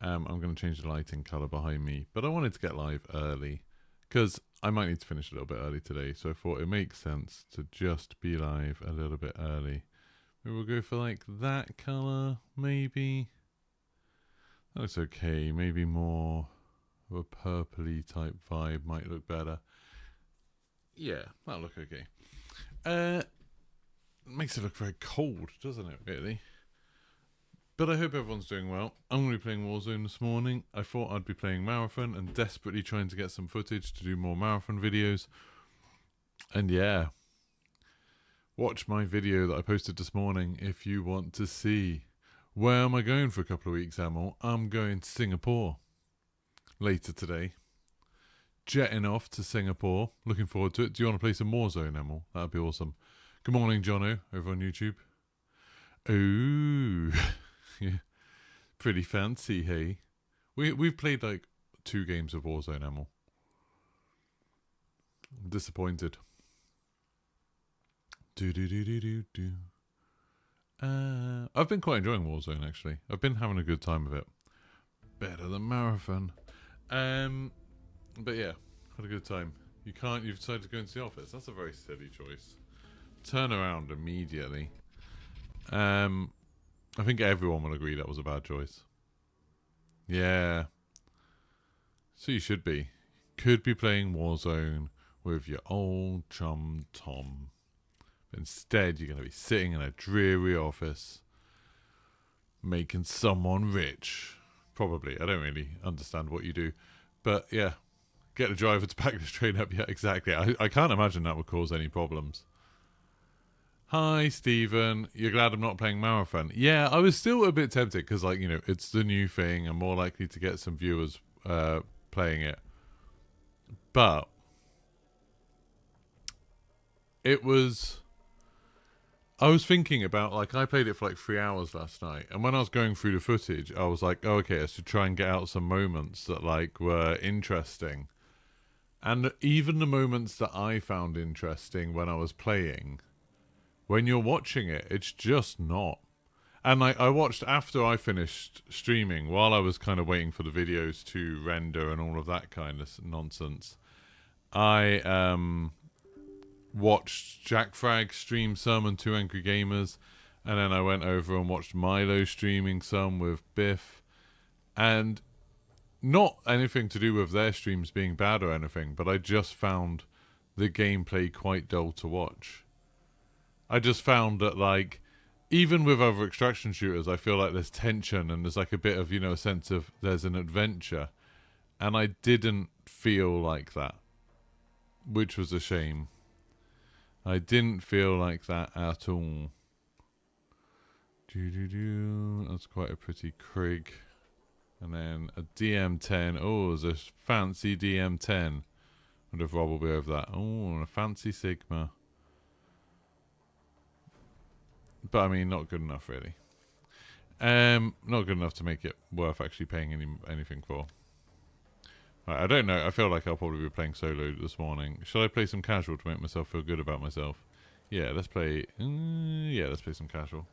I'm going to change the lighting colour behind me, but I wanted to get live early because I might need to finish a little bit early today, so I thought it makes sense to just be live a little bit early. Maybe we'll go for like that colour, maybe. That looks okay. Maybe more of a purpley type vibe might look better. Yeah, that'll look okay. Makes it look very cold, doesn't it, really? But I hope everyone's doing well. I'm going to be playing Warzone this morning. I thought I'd be playing Marathon and desperately trying to get some footage to do more Marathon videos. And yeah, watch my video that I posted this morning if you want to see. Where am I going for a couple of weeks, Emil? I'm going to Singapore later today. Jetting off to Singapore. Looking forward to it. Do you want to play some Warzone, Emil? That'd be awesome. Good morning, Jono, over on YouTube. Ooh. Yeah. Pretty fancy, hey? We've played like 2 games of Warzone, Emil. I'm disappointed. I've been quite enjoying Warzone, actually. I've been having a good time with it. Better than Marathon. But yeah, had a good time. You've decided to go into the office. That's a very silly choice. Turn around immediately. I think everyone will agree that was a bad choice. Yeah. So you should be. Could be playing Warzone with your old chum Tom. But instead, you're going to be sitting in a dreary office making someone rich. Probably. I don't really understand what you do. But yeah, get the driver to pack this train up. Yeah, exactly. I can't imagine that would cause any problems. Hi, Stephen. You're glad I'm not playing Marathon? Yeah, I was still a bit tempted because, like, you know, it's the new thing. I'm more likely to get some viewers playing it. But it was... I was thinking about, like, I played it for like 3 hours last night. And when I was going through the footage, I was like, oh, okay, I should try and get out some moments that, like, were interesting. And even the moments that I found interesting when I was playing... When you're watching it, it's just not. And I watched after I finished streaming, while I was kind of waiting for the videos to render and all of that kind of nonsense. I watched Jack Frag stream some and 2 Angry Gamers. And then I went over and watched Milo streaming some with Biff. And not anything to do with their streams being bad or anything, but I just found the gameplay quite dull to watch. I just found that, like, even with other extraction shooters, I feel like there's tension and there's like a bit of, you know, a sense of there's an adventure. And I didn't feel like that, which was a shame. I didn't feel like that at all. That's quite a pretty Krig. And then a DM10. Oh, there's a fancy DM10. I wonder if Rob will be over that. Oh, and a fancy Sigma. But I mean, not good enough, really. Not good enough to make it worth actually paying anything for. Right, I don't know. I feel like I'll probably be playing solo this morning. Should I play some casual to make myself feel good about myself? Yeah, let's play. Yeah, let's play some casual.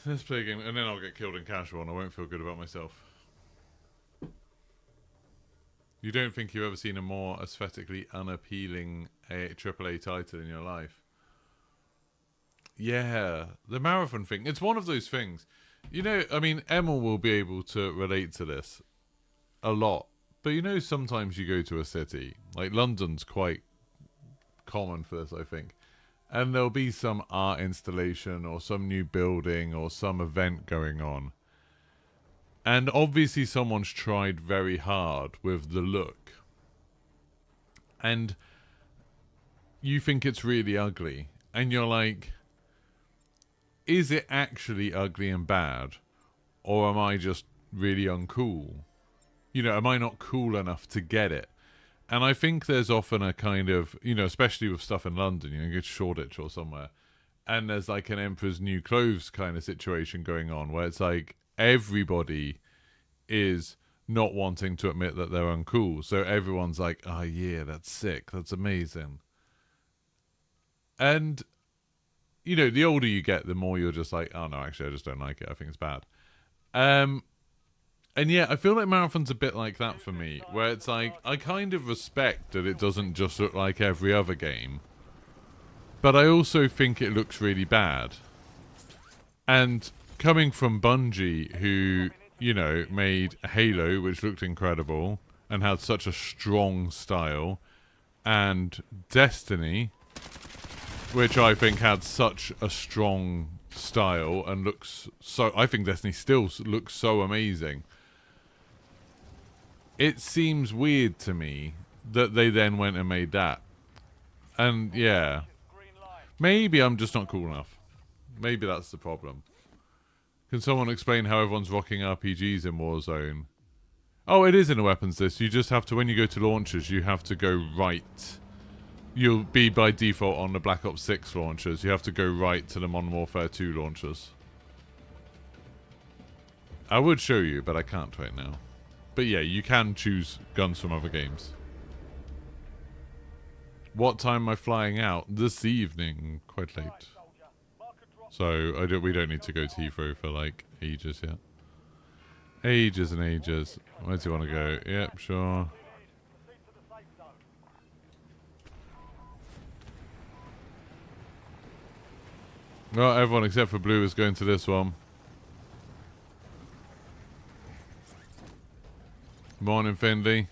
Let's play a game, and then I'll get killed in casual, and I won't feel good about myself. You don't think you've ever seen a more aesthetically unappealing AAA title in your life? Yeah, the Marathon thing. It's one of those things. You know, I mean, Emma will be able to relate to this a lot. But you know, sometimes you go to a city, like London's quite common for this, I think. And there'll be some art installation or some new building or some event going on. And obviously someone's tried very hard with the look. And you think it's really ugly. And you're like... Is it actually ugly and bad? Or am I just really uncool? You know, am I not cool enough to get it? And I think there's often a kind of, you know, especially with stuff in London, you know, you go to Shoreditch or somewhere, and there's like an Emperor's New Clothes kind of situation going on where it's like everybody is not wanting to admit that they're uncool. So everyone's like, oh yeah, that's sick, that's amazing. And... you know, the older you get, the more you're just like, oh no, actually, I just don't like it. I think it's bad. And yeah, I feel like Marathon's a bit like that for me, where it's like, I kind of respect that it doesn't just look like every other game, but I also think it looks really bad. And coming from Bungie, who, you know, made Halo, which looked incredible, and had such a strong style, and Destiny, which I think had such a strong style and looks so... I think Destiny still looks so amazing. It seems weird to me that they then went and made that. And yeah, maybe I'm just not cool enough. Maybe that's the problem. Can someone explain how everyone's rocking RPGs in Warzone? Oh, it is in a weapons list. You just have to, when you go to launchers, you have to go right. You'll be by default on the Black Ops 6 launchers. You have to go right to the Modern Warfare 2 launchers. I would show you, but I can't right now. But yeah, you can choose guns from other games. What time am I flying out? This evening. Quite late. So we don't need to go to Heathrow for like ages yet. Ages and ages. Where do you want to go? Yep, sure. Well, everyone except for Blue is going to this one. Morning, Finley.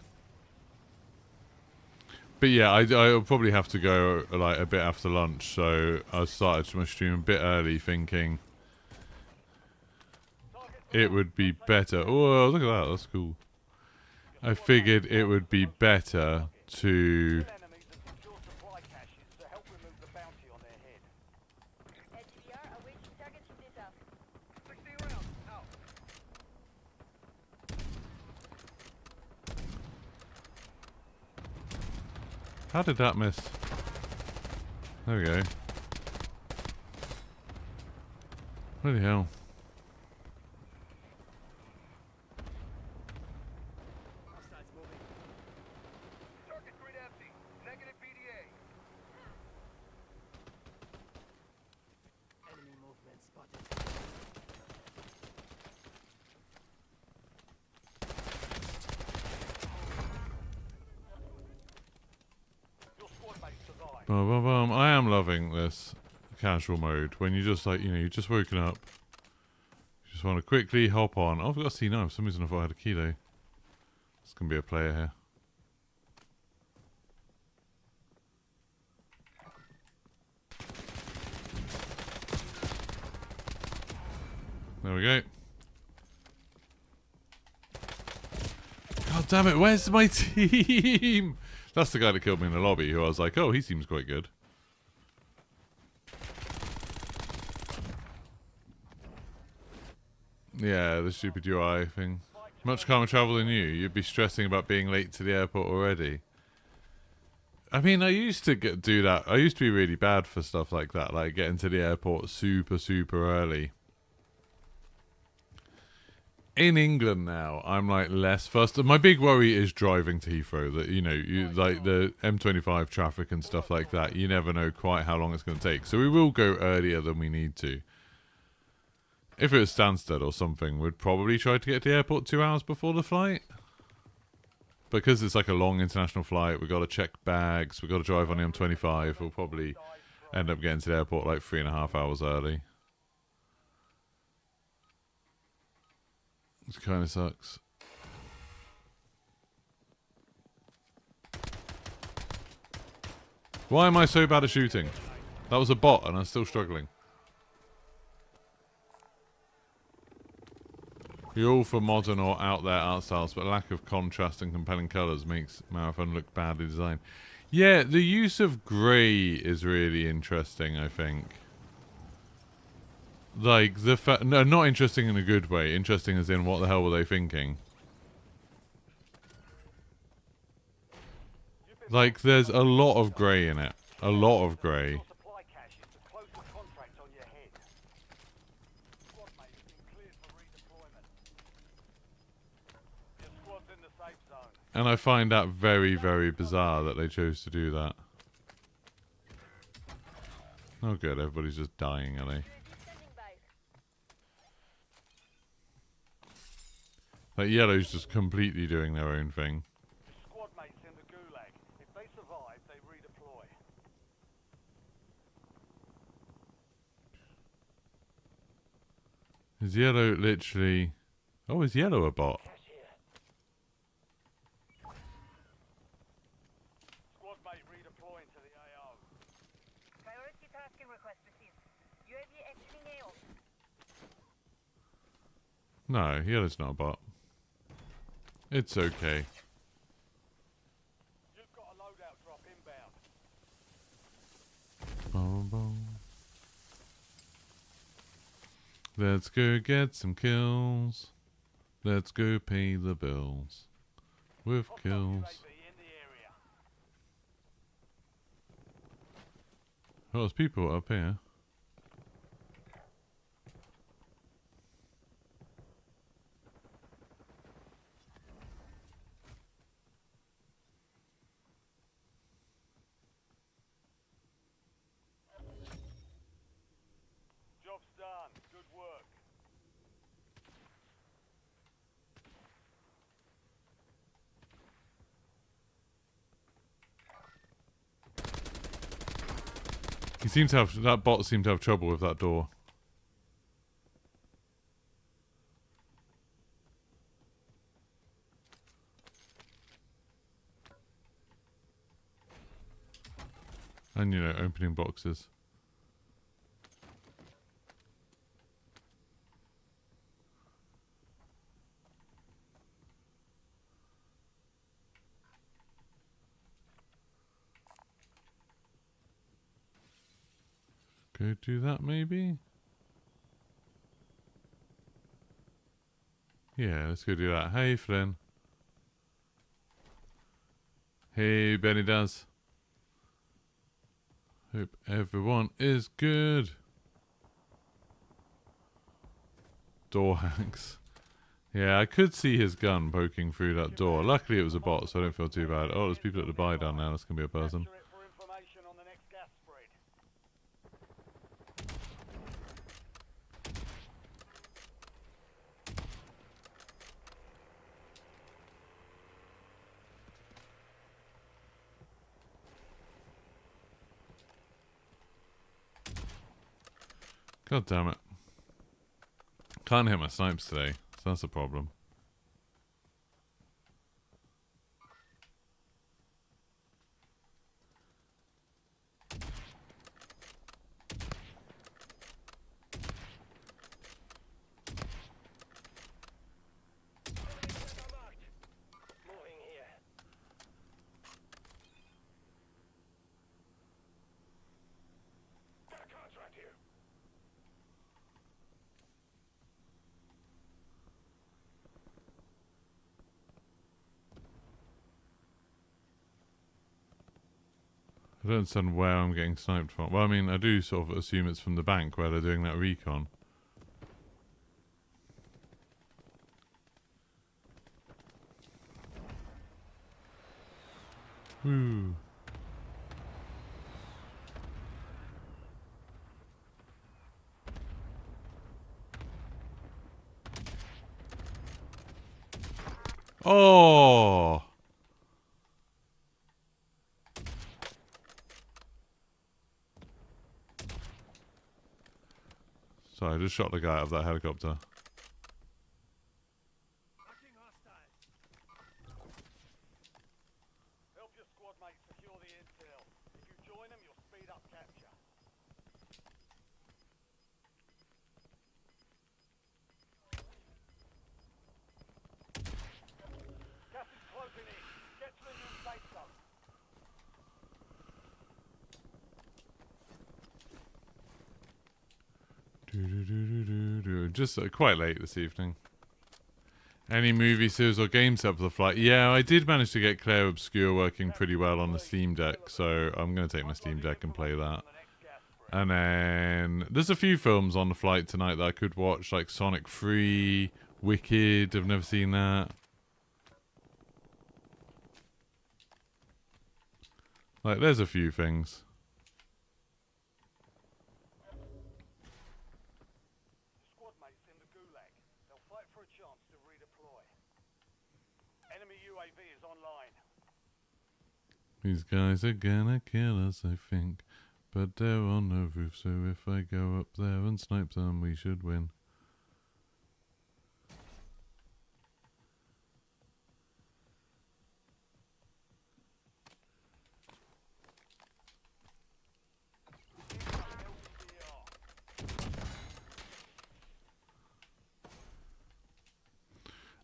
But yeah, I'll probably have to go like a bit after lunch, so I started my stream a bit early thinking it would be better. Oh, look at that, that's cool. I figured it would be better to... How did that miss? There we go. Bloody hell. I am loving this casual mode when you just like, you know, you've just woken up. You just want to quickly hop on. Oh, I've got a C9. For some reason I thought I had a kilo. There's going to be a player here. There we go. God damn it, where's my team? That's the guy that killed me in the lobby, who I was like, oh, he seems quite good. Yeah, the stupid UI thing. Much calmer travel than you. You'd be stressing about being late to the airport already. I mean, I used to do that. I used to be really bad for stuff like that, like getting to the airport super, super early. In England now, I'm like less fussed. My big worry is driving to Heathrow. That, you know, like the M25 traffic and stuff like that. You never know quite how long it's going to take. So we will go earlier than we need to. If it was Stansted or something, we'd probably try to get to the airport 2 hours before the flight. Because it's like a long international flight, we've got to check bags, we've got to drive on the M25. We'll probably end up getting to the airport like 3.5 hours early. Which kind of sucks. Why am I so bad at shooting? That was a bot and I'm still struggling. You're all for modern or out there art styles, but lack of contrast and compelling colours makes Marathon look badly designed. Yeah, the use of grey is really interesting, I think. Like, no, not interesting in a good way. Interesting as in, what the hell were they thinking? Like, there's a lot of grey in it. A lot of grey. And I find that very, very bizarre that they chose to do that. Oh good, everybody's just dying, are they? Like yellow's just completely doing their own thing. Squad mates in the gulag. If they survive, they redeploy. Is yellow literally... Oh, is yellow a bot? Squad mate redeploying to the AO. Priority tasking request received. UAV exiting AO. No, yellow's not a bot. It's okay. You've got a loadout drop inbound. Boom, boom. Let's go get some kills. Let's go pay the bills. With Hostile kills. UAV in the area. Oh, there's people up here. Job's done. Good work. He seems to have... That bot seemed to have trouble with that door. And, you know, opening boxes. Go do that, maybe? Yeah, let's go do that. Hey, Flynn. Hey, Benny Daz. Hope everyone is good. Door hacks. Yeah, I could see his gun poking through that door. Luckily it was a bot, so I don't feel too bad. Oh, there's people at the buy down now. That's going to be a person. Capture it for information on the next gas spread. God damn it. Can't hit my snipes today, so that's a problem. Moving here. Got a contract here. I don't understand where I'm getting sniped from. Well, I mean, I do sort of assume it's from the bank where they're doing that recon. Woo. Oh! Sorry, I just shot the guy out of that helicopter. Help your squad mates secure the intel. If you join them, you'll speed up capture. Gas is closing in. Get to the new safe zone. Just quite late this evening. Any movie series or games up for the flight? Yeah, I did manage to get Claire Obscure working pretty well on the Steam Deck, so I'm going to take my Steam Deck and play that. And then there's a few films on the flight tonight that I could watch, like Sonic 3, Wicked, I've never seen that. Like, there's a few things. Squad mates in the gulag. They'll fight for a chance to redeploy. Enemy UAV is online. These guys are gonna kill us, I think. But they're on the roof, so if I go up there and snipe them, we should win.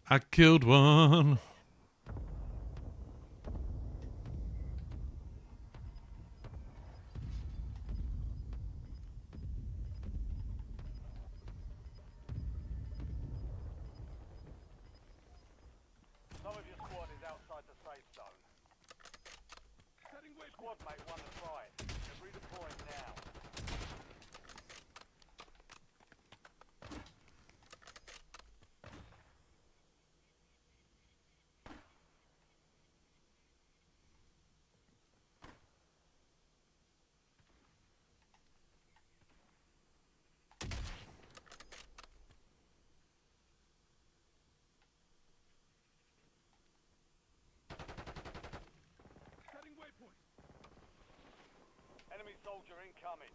I killed one. Some of your squad is outside the safe zone. Squad mate won the fight. They're redeploying now. Enemy soldier incoming.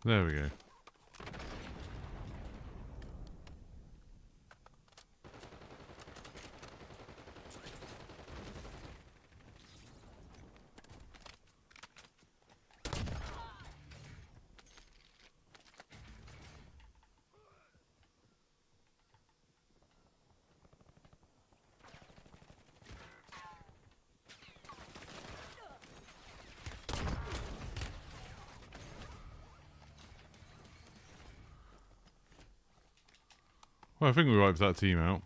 There we go. Well, I think we wiped that team out.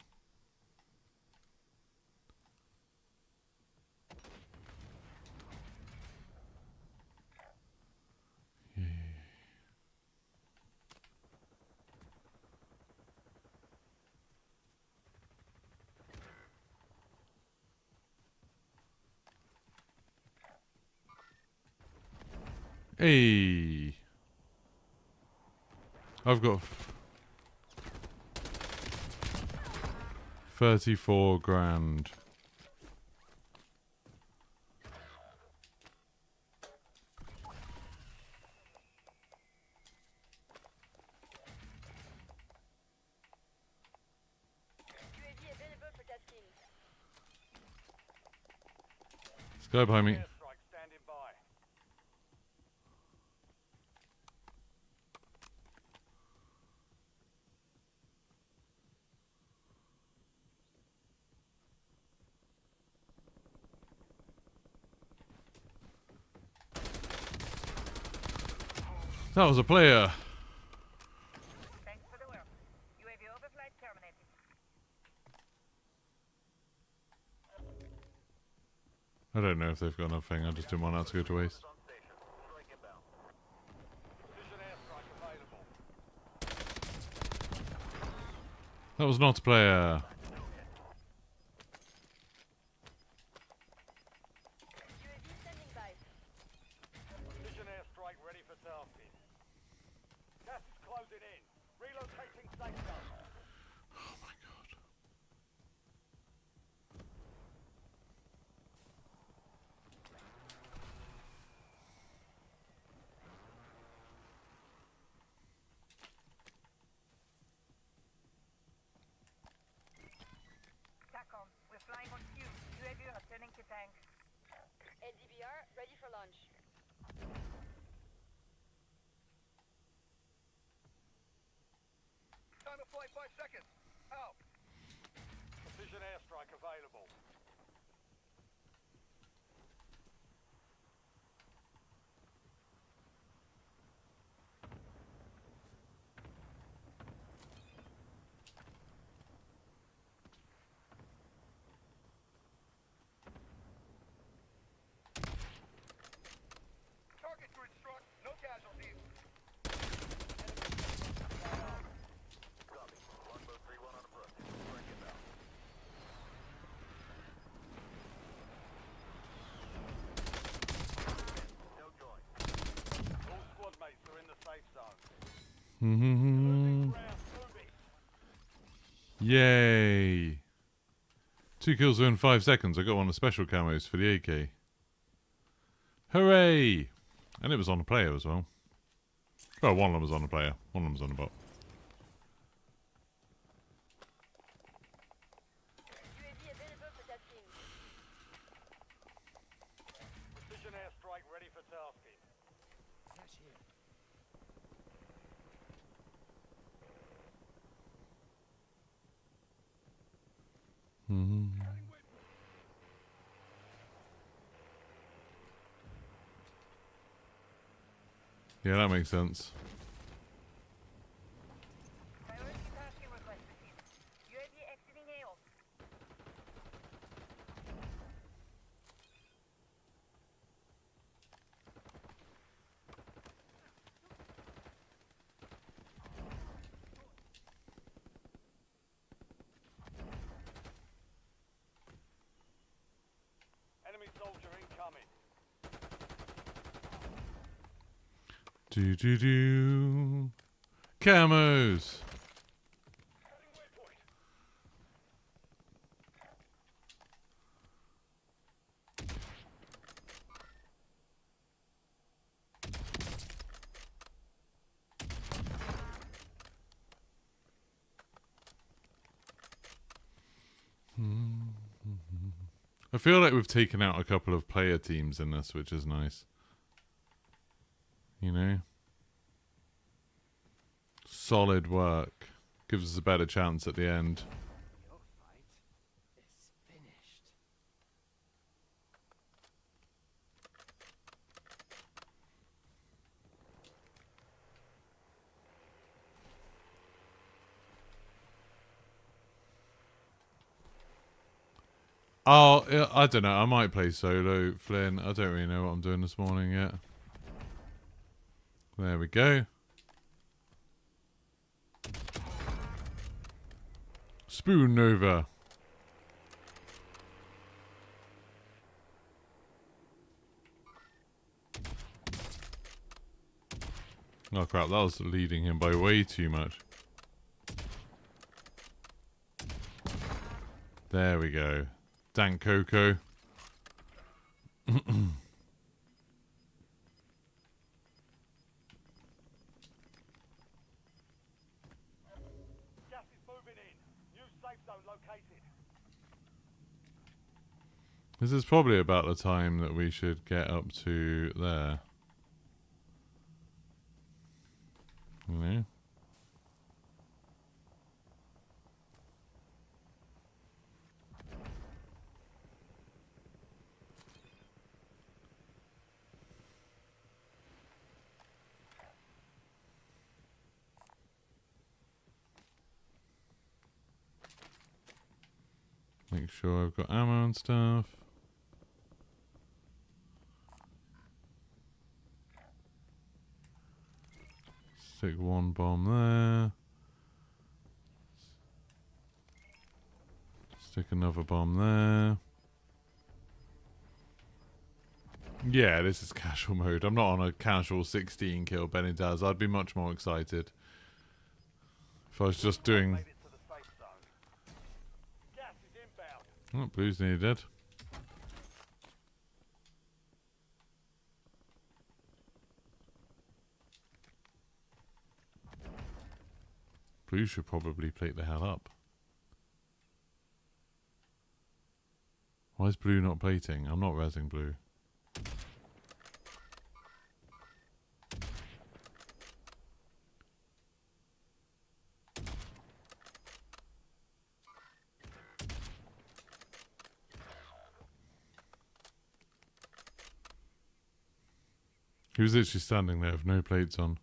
Hey, I've got 34 grand. UAV available for tasking. This guy behind me. Airstrike standing by. That was a player. Thanks for the work. UAV overflight terminated. I don't know if they've got nothing. I just didn't want that to go to waste. Precision airstrike available. That was not a player. UAV standing by. Precision airstrike ready for tasking. Gas is closing in. Relocating safe zone. Oh my god. TACOM, we're flying on cue. UAV returning to tank. LDBR ready for launch. Time of flight 5 seconds. Out. Precision airstrike available. Mm-hmm. Yay! 2 kills within 5 seconds. I got one of the special camos for the AK. Hooray! And it was on a player as well. Oh, one of them was on a player. One of them was on a bot. UAV available for tasking. Precision airstrike ready for tasking. Mm-hmm. Yeah, that makes sense. Priority tasking request received. UAV exiting AO. Enemy soldier incoming. Do do do. Camos. I feel like we've taken out a couple of player teams in this, which is nice. You know? Solid work. Gives us a better chance at the end. Your fight is finished. Oh, I don't know. I might play solo, Flynn. I don't really know what I'm doing this morning yet. There we go. Spoon Nova. Oh crap, that was leading him by way too much. There we go. Dank Coco. Gas is moving in. New safe zone located. This is probably about the time that we should get up to there. You know? Make sure I've got ammo and stuff. Stick one bomb there. Stick another bomb there. Yeah, this is casual mode. I'm not on a casual 16 kill Benitez. I'd be much more excited if I was just doing... Made it to the safe zone. Gas is inbound. Oh, Blue's nearly dead. Blue should probably plate the hell up. Why is Blue not plating? I'm not rezzing Blue. He was literally standing there with no plates on.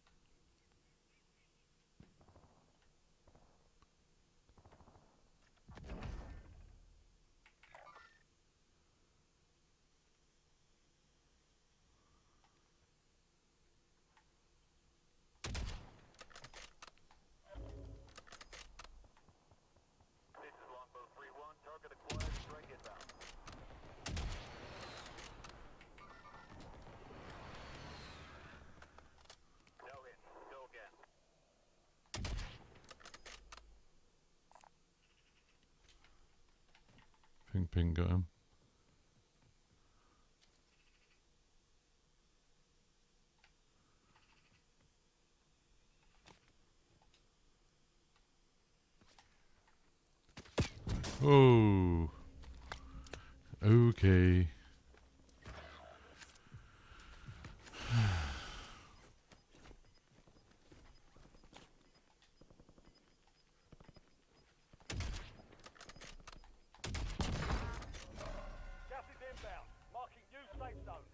This is Longbow 3-1. Target acquired. Strike inbound. No Ping got him. Oh. Okay. Gas is inbound. Marking new safe zone.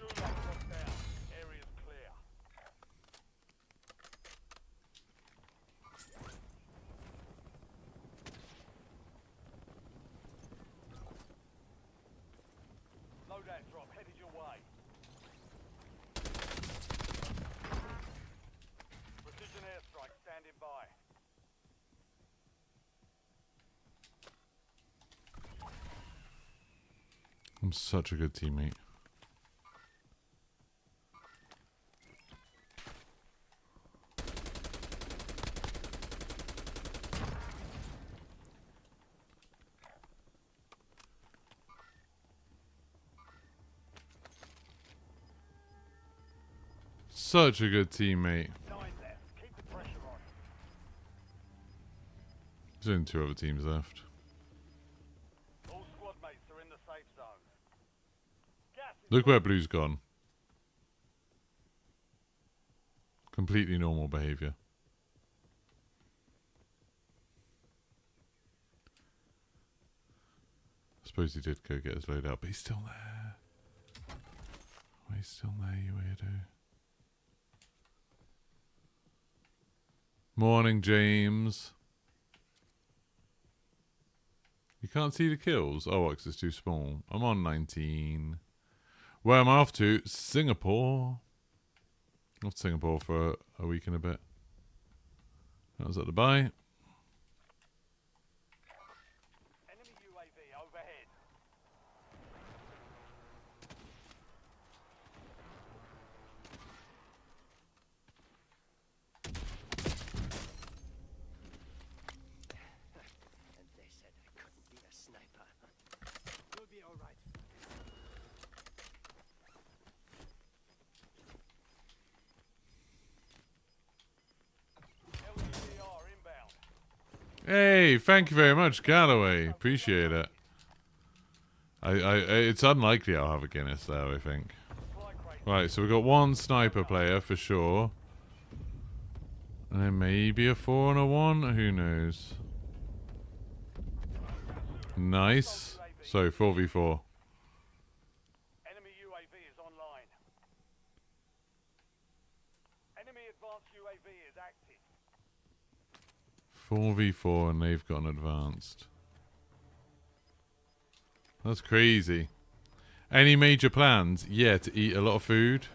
Gulag locked down. Area's clear. Loadout drop headed your way. Precision airstrike standing by. I'm such a good teammate. Such a good teammate. 9 left. Keep the pressure on. There's only 2 other teams left. All squad mates are in the safe zone. Gas is Look where Blue's gone. Completely normal behavior. I suppose he did go get his load out, but he's still there. Why he's still there, you weirdo. Morning, James. You can't see the kills? Oh, because it's too small. I'm on 19. Where am I off to? Singapore. Off to Singapore for a week and a bit. That was at Dubai. enemy UAV overhead. And they said I couldn't be a sniper. You'll be all right. LGDR inbound. Hey, thank you very much, Galloway. Appreciate it. It's unlikely I'll have a Guinness though, I think. Supply crate. Right, so we've got 1 sniper player for sure. And then maybe a 4 and a 1? Who knows? Nice. So, 4v4. Enemy UAV is online. Enemy advanced UAV is active. 4v4 and they've got an advanced. That's crazy. Any major plans? Yeah, to eat a lot of food.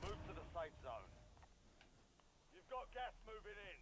Move to the safe zone. You've got gas moving in.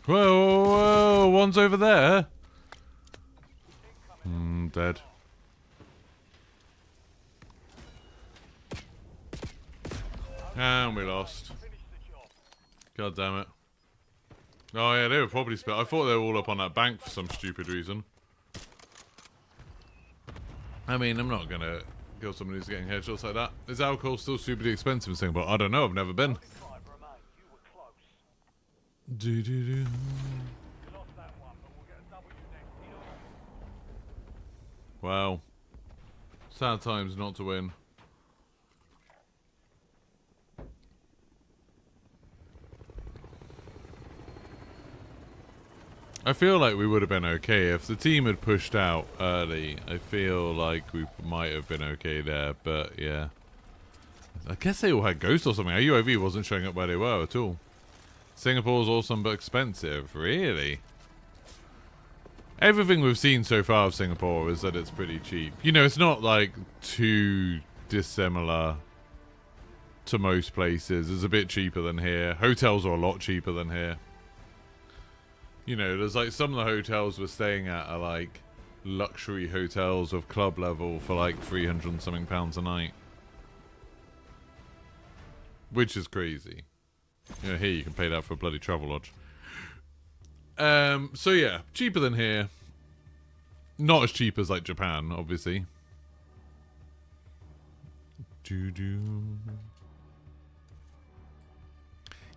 Whoa, whoa, whoa, one's over there. Dead. And we lost. Finish the job. God damn it. Oh yeah, they were probably split. I thought they were all up on that bank for some stupid reason. I mean, I'm not gonna kill someone who's getting headshots like that. Is alcohol still stupidly expensive in Singapore? I don't know, I've never been. 5 remain. You were close. Do-do-do. You lost that one, but we'll get a W next kill. Wow. Sad times not to win. I feel like we would have been okay if the team had pushed out early. I feel like we might have been okay there, but yeah. I guess they all had ghosts or something. Our UAV wasn't showing up where they were at all. Singapore's awesome but expensive. Really? Everything we've seen so far of Singapore is that it's pretty cheap. You know, it's not like too dissimilar to most places. It's a bit cheaper than here. Hotels are a lot cheaper than here. You know, there's like some of the hotels we're staying at are like luxury hotels of club level for like 300 and something pounds a night. Which is crazy. You know, here you can pay that for a bloody travel lodge. So yeah, cheaper than here. Not as cheap as like Japan, obviously.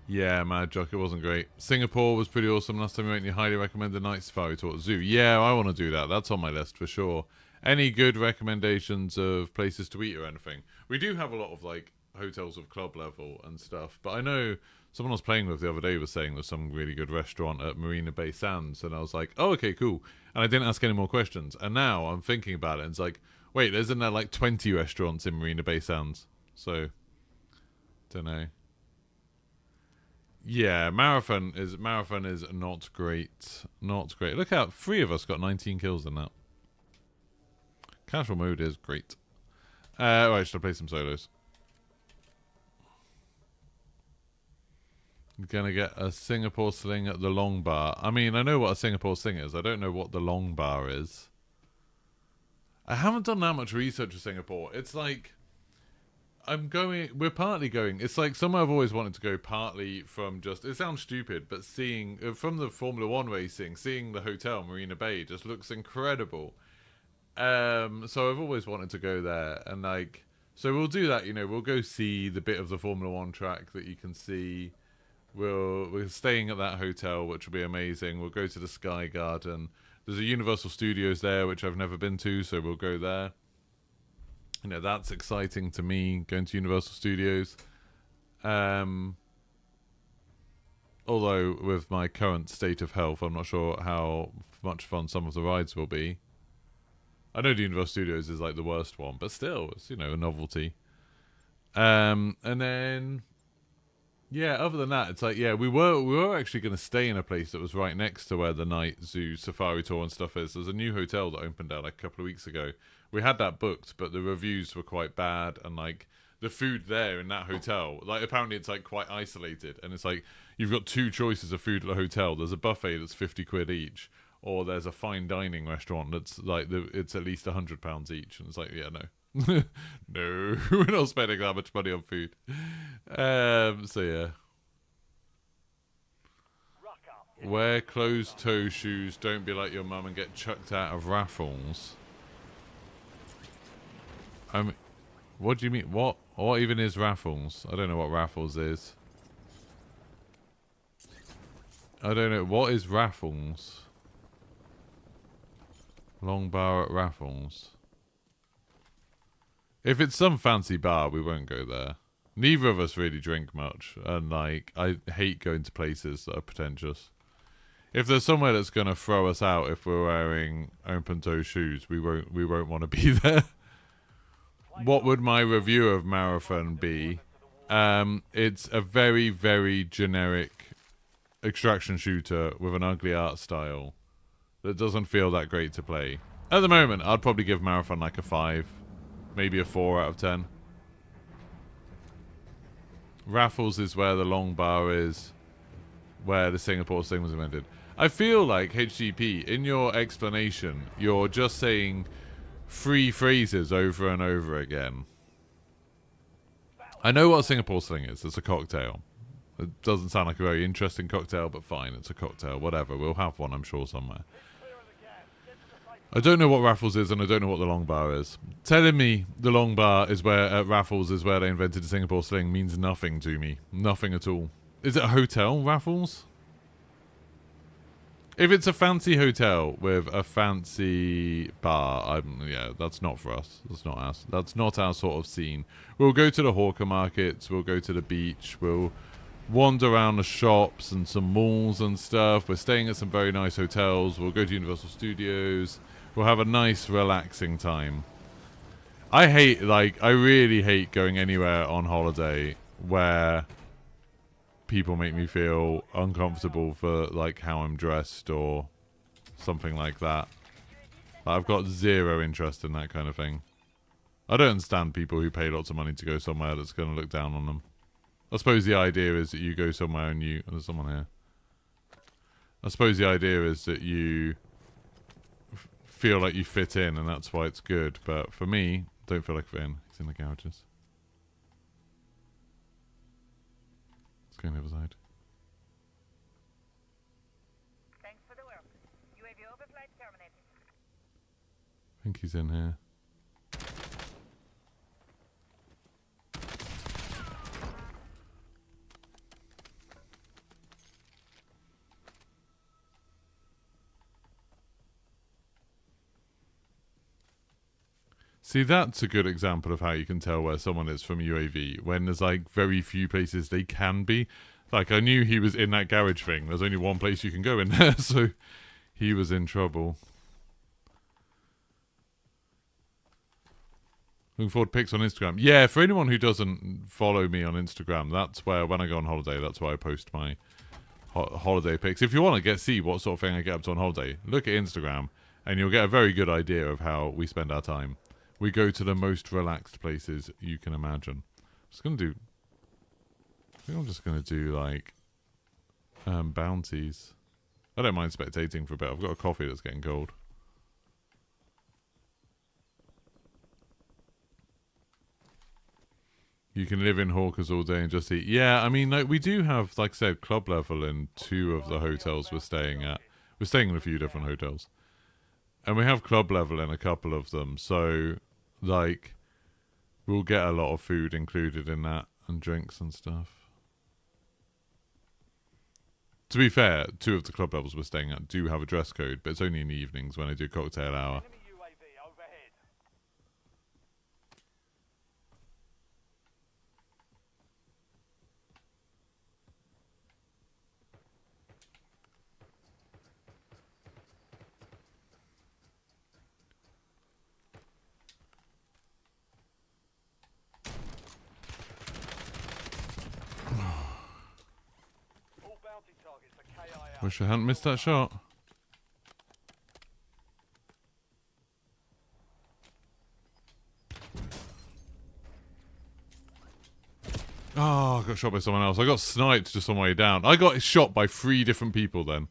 Yeah, Mad Jock, it wasn't great. Singapore was pretty awesome last time we went. You highly recommend the night safari tour at zoo. Yeah, I want to do that. That's on my list for sure. Any good recommendations of places to eat or anything? We do have a lot of like hotels of club level and stuff, but I know someone I was playing with the other day was saying there's some really good restaurant at Marina Bay Sands, and I was like, oh, okay, cool. And I didn't ask any more questions. And now I'm thinking about it, and it's like, wait, isn't there like 20 restaurants in Marina Bay Sands? So, don't know. Yeah, Marathon is not great. Not great. Look out, 3 of us got 19 kills in that. Casual mode is great. Alright, should I play some solos? Gonna get a Singapore sling at the long bar. I mean, I know what a Singapore sling is. I don't know what the long bar is. I haven't done that much research of Singapore. It's like we're partly going. It's like somewhere I've always wanted to go, partly from just, it sounds stupid, but seeing, from the Formula One racing, seeing the hotel, Marina Bay, just looks incredible. So I've always wanted to go there. And like, so we'll do that, you know, we'll go see the bit of the Formula One track that you can see. We're staying at that hotel, which will be amazing. We'll go to the Sky Garden. There's a Universal Studios there, which I've never been to, so we'll go there. You know, that's exciting to me, going to Universal Studios. Although, with my current state of health, I'm not sure how much fun some of the rides will be. I know the Universal Studios is like the worst one, but still, it's, you know, a novelty. And then, yeah, other than that, it's like, yeah, we were actually going to stay in a place that was right next to where the night zoo safari tour and stuff is. There's a new hotel that opened out like a couple of weeks ago. We had that booked, but the reviews were quite bad, and like the food there in that hotel, like apparently it's like quite isolated, and it's like you've got 2 choices of food at the hotel. There's a buffet that's 50 quid each, or there's a fine dining restaurant that's like it's at least £100 each, and it's like, yeah, no. No, we're not spending that much money on food. So yeah. Wear closed-toe shoes. Don't be like your mum and get chucked out of raffles. What do you mean? What even is raffles? I don't know what raffles is. I don't know. What is raffles? Long bar at raffles. If it's some fancy bar, we won't go there. Neither of us really drink much, and like I hate going to places that are pretentious. If there's somewhere that's gonna throw us out if we're wearing open-toe shoes, we won't want to be there. What would my review of Marathon be? It's a very, very generic extraction shooter with an ugly art style that doesn't feel that great to play. At the moment, I'd probably give Marathon like a 5. Maybe a 4 out of 10. Raffles is where the long bar is, where the Singapore thing was invented. I feel like, HGP, in your explanation, you're just saying 3 phrases over and over again. I know what a Singapore sling is. It's a cocktail. It doesn't sound like a very interesting cocktail, but fine, it's a cocktail. Whatever, we'll have one, I'm sure, somewhere. I don't know what Raffles is, and I don't know what the long bar is. Telling me the long bar is where Raffles is where they invented the Singapore sling means nothing to me. Nothing at all. Is it a hotel, Raffles? If it's a fancy hotel with a fancy bar, yeah, that's not for us. That's not us. That's not our sort of scene. We'll go to the hawker markets. We'll go to the beach. We'll wander around the shops and some malls and stuff. We're staying at some very nice hotels. We'll go to Universal Studios. We'll have a nice, relaxing time. I really hate going anywhere on holiday where people make me feel uncomfortable for like how I'm dressed or something like that. I've got zero interest in that kind of thing. I don't understand people who pay lots of money to go somewhere that's going to look down on them. I suppose the idea is that you go somewhere and you... There's someone here. I suppose the idea is that you feel like you fit in, and that's why it's good. But for me, don't feel like I fit in. He's in the garages. Let's go on the other side. Thanks for the work. UAV overflight terminated. I think he's in here. See, that's a good example of how you can tell where someone is from UAV, when there's like very few places they can be. Like, I knew he was in that garage thing. There's only one place you can go in there, so he was in trouble. Looking forward to pics on Instagram. Yeah, for anyone who doesn't follow me on Instagram, that's where, when I go on holiday, that's where I post my holiday pics. If you want to see what sort of thing I get up to on holiday, look at Instagram, and you'll get a very good idea of how we spend our time. We go to the most relaxed places you can imagine. I think I'm just gonna do like bounties. I don't mind spectating for a bit. I've got a coffee that's getting cold. You can live in Hawkers all day and just eat. Yeah, I mean, like, we do have, like I said, club level in 2 of the hotels we're staying at. We're staying in a few different hotels. And we have club level in a couple of them, so... like, we'll get a lot of food included in that, and drinks and stuff. To be fair, 2 of the club levels we're staying at do have a dress code, but it's only in the evenings when I do cocktail hour. Enemy UAV overhead. All bounty targets are KIA. Wish I hadn't missed that shot. Oh, I got shot by someone else. I got sniped just on my way down. I got shot by 3 different people then.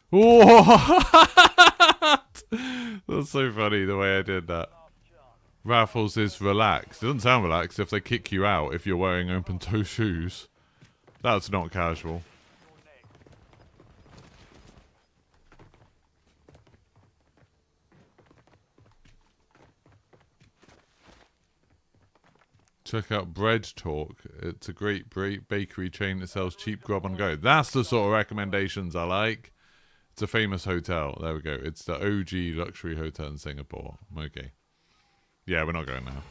What? That's so funny the way I did that. Raffles is relaxed. It doesn't sound relaxed if they kick you out if you're wearing open-toe shoes. That's not casual. Check out Bread Talk. It's a great bakery chain that sells cheap grub on go. That's the sort of recommendations I like. It's a famous hotel. There we go. It's the OG luxury hotel in Singapore. Okay. Yeah, we're not going now.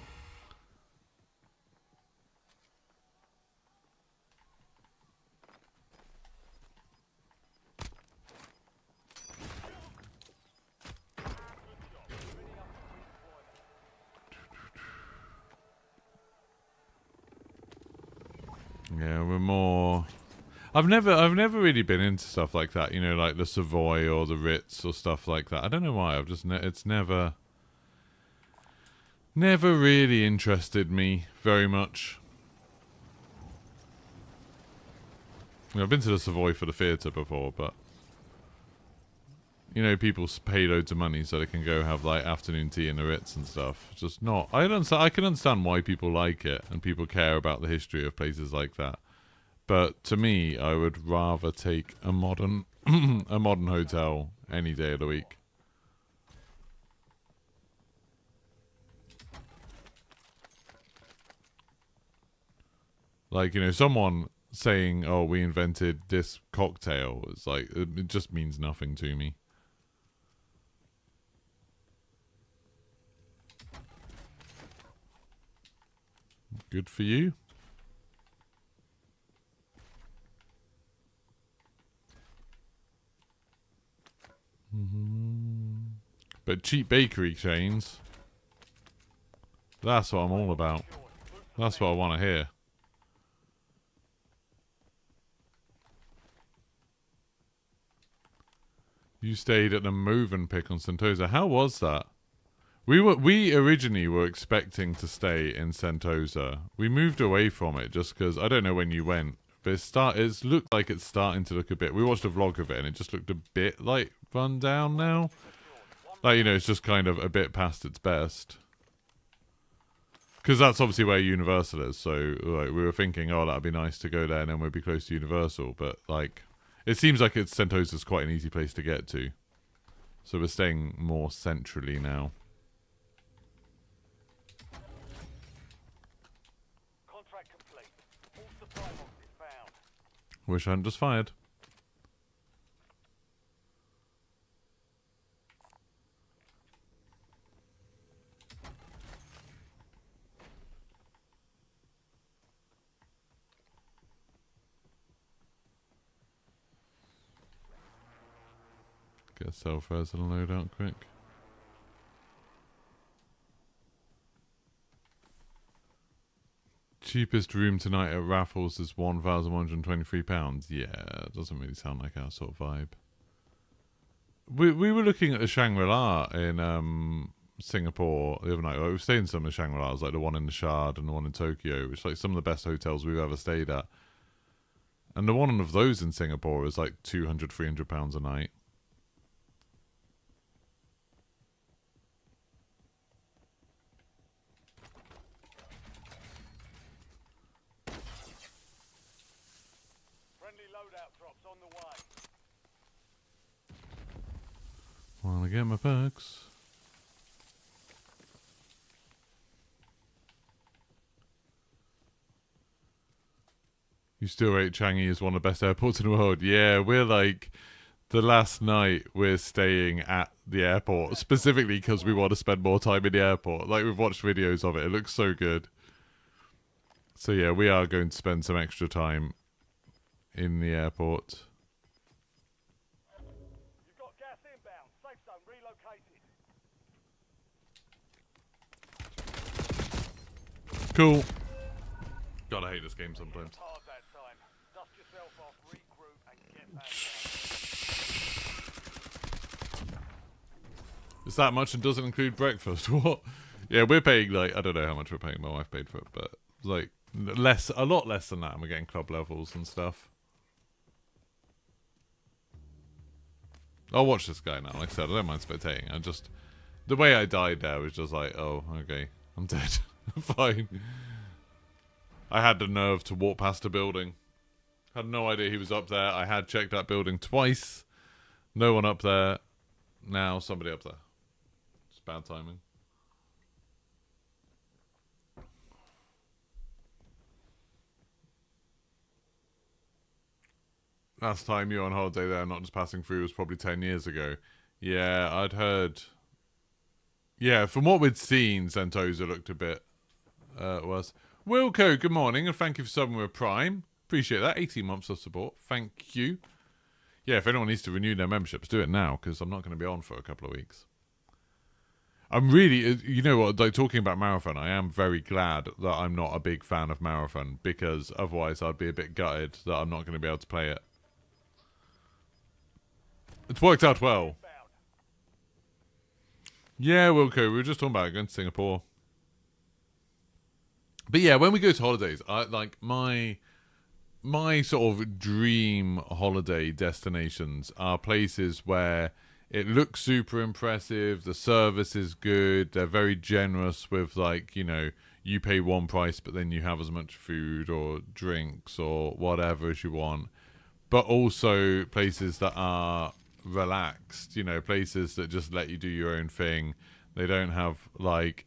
Yeah, we're more... I've never really been into stuff like that, you know, like the Savoy or the Ritz or stuff like that. I don't know why. I've just it's never really interested me very much. You know, I've been to the Savoy for the theatre before, but you know, people pay loads of money so they can go have like afternoon tea in the Ritz and stuff. Just not. I can understand why people like it and people care about the history of places like that. But to me, I would rather take a modern a modern hotel any day of the week. Like, you know, someone saying, "Oh, we invented this cocktail," it's like it just means nothing to me. Good for you. But cheap bakery chains, that's what I'm all about. That's what I want to hear. You stayed at the Movenpick on Sentosa. How was that? We originally were expecting to stay in Sentosa. We moved away from it just because I don't know when you went, but it's looked like it's starting to look a bit. We watched a vlog of it and it just looked a bit like run down now. Like, you know, it's just kind of a bit past its best. Because that's obviously where Universal is. So like, we were thinking, oh, that'd be nice to go there and then we'd be close to Universal. But like, it seems like Sentosa's quite an easy place to get to. So we're staying more centrally now. Contract complete. All supply boxes found. Wish I hadn't just fired. Get a self-res and load out quick. Cheapest room tonight at Raffles is £1,123. Yeah, it doesn't really sound like our sort of vibe. We were looking at a Shangri-La in Singapore the other night. Like, we've stayed in some of the Shangri-Las, like the one in the Shard and the one in Tokyo, which is like some of the best hotels we've ever stayed at. And the one of those in Singapore is like £200, £300 a night. On the way. While I get my perks. You still rate Changi as one of the best airports in the world? Yeah, we're like, the last night we're staying at the airport, specifically because we want to spend more time in the airport. Like, we've watched videos of it. It looks so good. So yeah, we are going to spend some extra time in the airport. You've got gas inbound. Safe zone relocated. Cool. God, I hate this game sometimes. Hard that time. Dust yourself off, regroup, and get back. Is that much and doesn't include breakfast? What? Yeah, we're paying like, I don't know how much we're paying. My wife paid for it, but like a lot less than that. And we're getting club levels and stuff. I'll watch this guy now. Like I said, I don't mind spectating. I just, the way I died there was just like, oh, okay, I'm dead. Fine. I had the nerve to walk past a building. Had no idea he was up there. I had checked that building twice. No one up there. Now somebody up there. It's bad timing. Last time you were on holiday there, not just passing through, was probably 10 years ago. Yeah, I'd heard. Yeah, from what we'd seen, Sentosa looked a bit worse. Wilco, good morning, and thank you for subbing with Prime. Appreciate that. 18 months of support. Thank you. Yeah, if anyone needs to renew their memberships, do it now, because I'm not going to be on for a couple of weeks. I'm really, you know what, like talking about Marathon, I am very glad that I'm not a big fan of Marathon, because otherwise I'd be a bit gutted that I'm not going to be able to play it. It's worked out well. Yeah, Wilco, we were just talking about going to Singapore. But yeah, when we go to holidays, I like my sort of dream holiday destinations are places where it looks super impressive, the service is good, they're very generous with, like, you know, you pay one price but then you have as much food or drinks or whatever as you want. But also places that are relaxed, you know, places that just let you do your own thing. They don't have like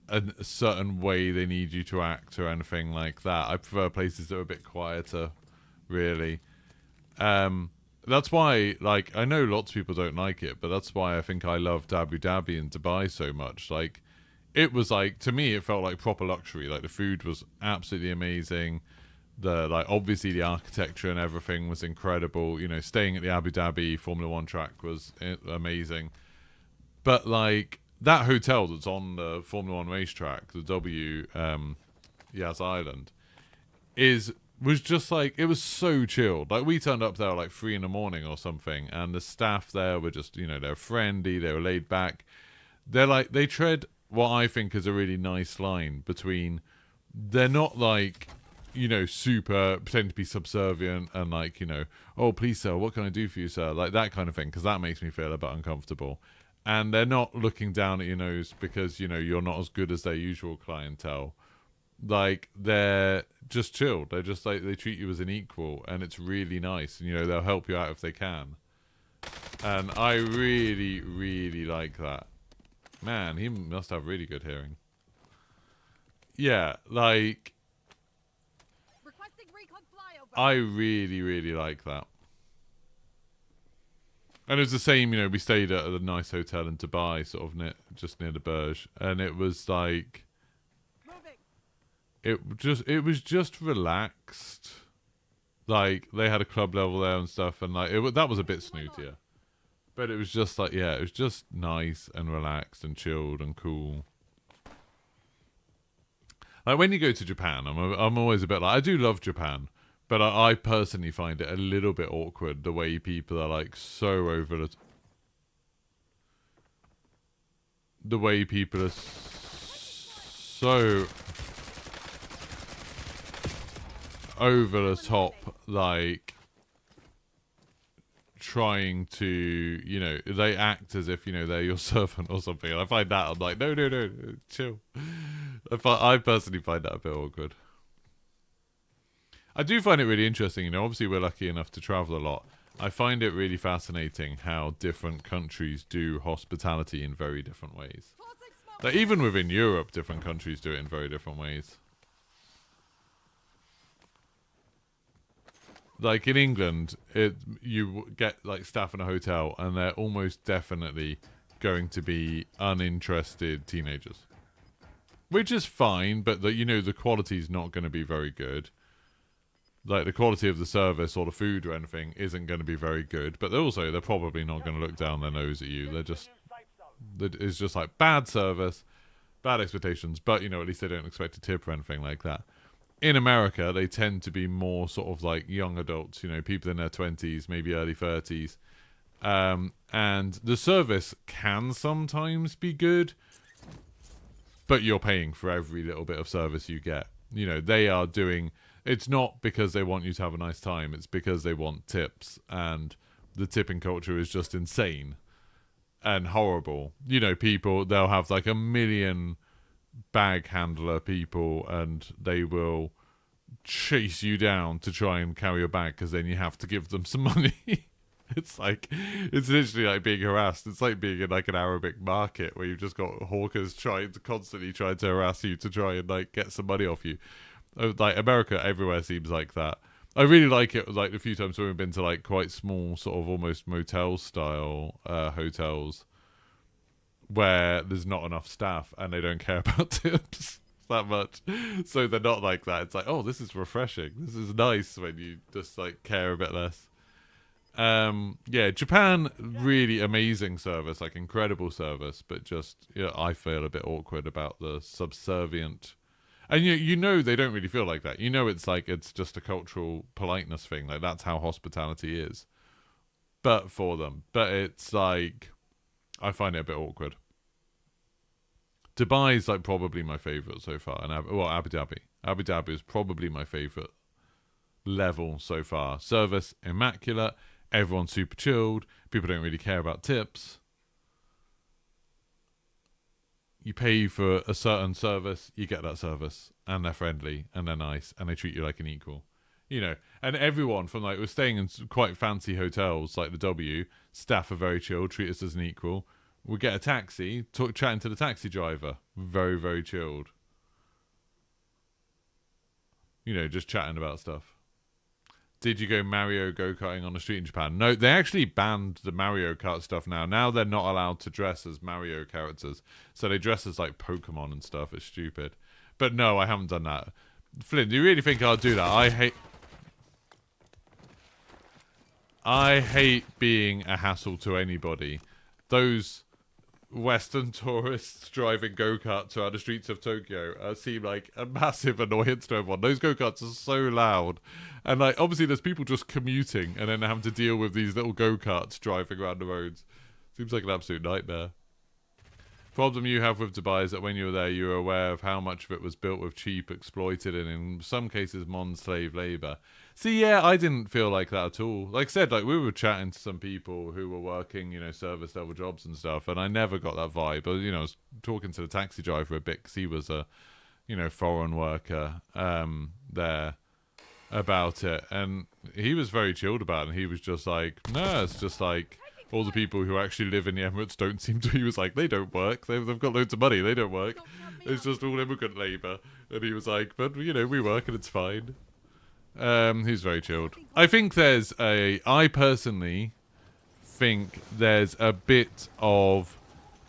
a certain way they need you to act or anything like that. I prefer places that are a bit quieter, really. That's why, like, I know lots of people don't like it, but that's why I think I loved Abu Dhabi and Dubai so much. Like, it was like, to me, it felt like proper luxury. Like, the food was absolutely amazing. Obviously the architecture and everything was incredible. You know, staying at the Abu Dhabi Formula One track was amazing. But like that hotel that's on the Formula One racetrack, the Yas Island, is was just like, it was so chilled. Like, we turned up there like 3 in the morning or something, and the staff there were just, you know, they're friendly, they were laid back. They're like, they tread what I think is a really nice line between, they're not like, you know, super pretend to be subservient and like, you know, oh, please, sir, what can I do for you, sir? Like that kind of thing, because that makes me feel a bit uncomfortable. And they're not looking down at your nose because, you know, you're not as good as their usual clientele. Like, they're just chilled. They're just like, they treat you as an equal, and it's really nice. And, you know, they'll help you out if they can. And I really, really like that. Man, he must have really good hearing. Yeah, like, Requesting recon flyover. I really, really like that. And it was the same, you know, we stayed at a nice hotel in Dubai, sort of just near the Burj, and it was like, it was just relaxed. Like, they had a club level there and stuff, and like that was a bit snootier, but it was just like, yeah, it was just nice and relaxed and chilled and cool. Like, when you go to Japan, I'm always a bit like, I do love Japan, but I personally find it a little bit awkward the way people are like so over the way people are so over the top, like trying to, you know, they act as if, you know, they're your servant or something. And I find that, I'm like, no, chill. I personally find that a bit awkward. I do find it really interesting, you know, obviously we're lucky enough to travel a lot. I find it really fascinating how different countries do hospitality in very different ways. Like, even within Europe, different countries do it in very different ways. Like, in England, you get, like, staff in a hotel, and they're almost definitely going to be uninterested teenagers. Which is fine, but, you know, the quality's not going to be very good. Like, the quality of the service or the food or anything isn't going to be very good. But they're probably not going to look down their nose at you. It's just like bad service, bad expectations. But, you know, at least they don't expect a tip or anything like that. In America, they tend to be more sort of like young adults, you know, people in their 20s, maybe early 30s. And the service can sometimes be good, but you're paying for every little bit of service you get. You know, they are doing... It's not because they want you to have a nice time. It's because they want tips. And the tipping culture is just insane and horrible. You know, people, they'll have like 1 million bag handler people, and they will chase you down to try and carry your bag, because then you have to give them some money. It's literally like being harassed. It's like being in like an Arabic market where you've just got hawkers constantly trying to harass you to try and like get some money off you. Like, America everywhere seems like that. I really like it, like the few times when we've been to like quite small, sort of almost motel style hotels where there's not enough staff and they don't care about tips that much. So they're not like that. It's like, oh, this is refreshing. This is nice when you just like care a bit less. Yeah, Japan, really amazing service, like incredible service, but just, yeah, I feel a bit awkward about the subservient. And you know they don't really feel like that. You know it's like, it's just a cultural politeness thing. Like, that's how hospitality is. But for them. But it's like, I find it a bit awkward. Dubai is like probably my favourite so far. And Abu Dhabi. Abu Dhabi is probably my favourite level so far. Service, immaculate. Everyone's super chilled. People don't really care about tips. You pay for a certain service, you get that service, and they're friendly, and they're nice, and they treat you like an equal. You know, and everyone from, like, we're staying in quite fancy hotels, like the W, staff are very chill, treat us as an equal. We get a taxi, chatting to the taxi driver, very, very chilled. You know, just chatting about stuff. Did you go Mario go-karting on the street in Japan? No, they actually banned the Mario Kart stuff now. Now they're not allowed to dress as Mario characters. So they dress as, like, Pokemon and stuff. It's stupid. But no, I haven't done that. Flynn, do you really think I'll do that? I hate being a hassle to anybody. Those Western tourists driving go-karts around the streets of Tokyo seem like a massive annoyance to everyone. Those go-karts are so loud. And like obviously there's people just commuting and then having to deal with these little go-karts driving around the roads. Seems like an absolute nightmare. Problem you have with Dubai is that when you were there, you were aware of how much of it was built with cheap, exploited, and in some cases, slave labor. See, yeah, I didn't feel like that at all. Like I said, like we were chatting to some people who were working, you know, service level jobs and stuff, and I never got that vibe. But you know, I was talking to the taxi driver a bit because he was a, you know, foreign worker there about it, and he was very chilled about it. And he was just like, no, it's just like. All the people who actually live in the Emirates don't seem to. He was like, they don't work. They've got loads of money. They don't work. It's just all immigrant labour. And he was like, but you know, we work and it's fine. He's very chilled. I think I personally think there's a bit of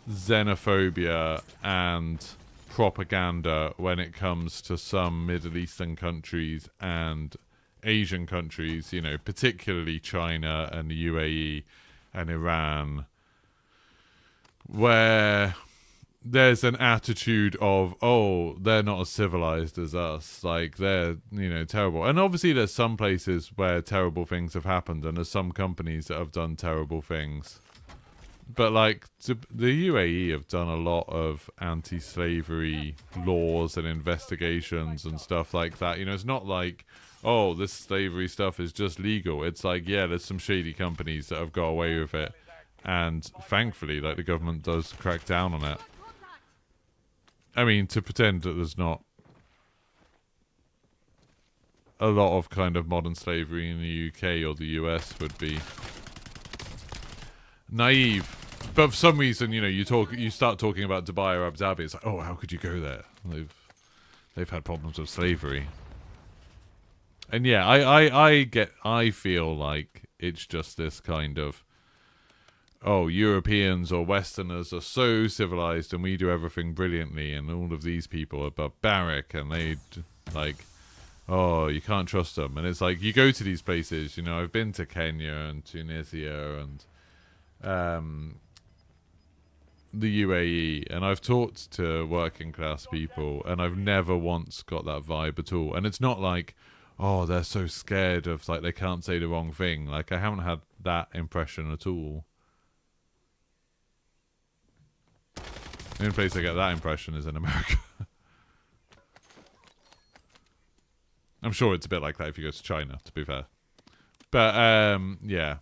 xenophobia and propaganda when it comes to some Middle Eastern countries and Asian countries, you know, particularly China and the UAE. And Iran, where there's an attitude of, oh, they're not as civilized as us, like they're, you know, terrible. And obviously there's some places where terrible things have happened and there's some companies that have done terrible things. But like the UAE have done a lot of anti-slavery laws and investigations and stuff like that. You know, it's not like, oh, this slavery stuff is just legal. It's like, yeah, there's some shady companies that have got away with it. And thankfully, like, the government does crack down on it. I mean, to pretend that there's not a lot of kind of modern slavery in the UK or the US would be naive. But for some reason, you know, you start talking about Dubai or Abu Dhabi, it's like, oh, how could you go there? They've had problems with slavery. And yeah, I feel like it's just this kind of, oh, Europeans or Westerners are so civilized and we do everything brilliantly and all of these people are barbaric and they, like, oh, you can't trust them. And it's like, you go to these places, you know, I've been to Kenya and Tunisia and the UAE, and I've talked to working class people and I've never once got that vibe at all. And it's not like, oh, they're so scared of, like, they can't say the wrong thing. Like, I haven't had that impression at all. The only place I get that impression is in America. I'm sure it's a bit like that if you go to China, to be fair. But, yeah.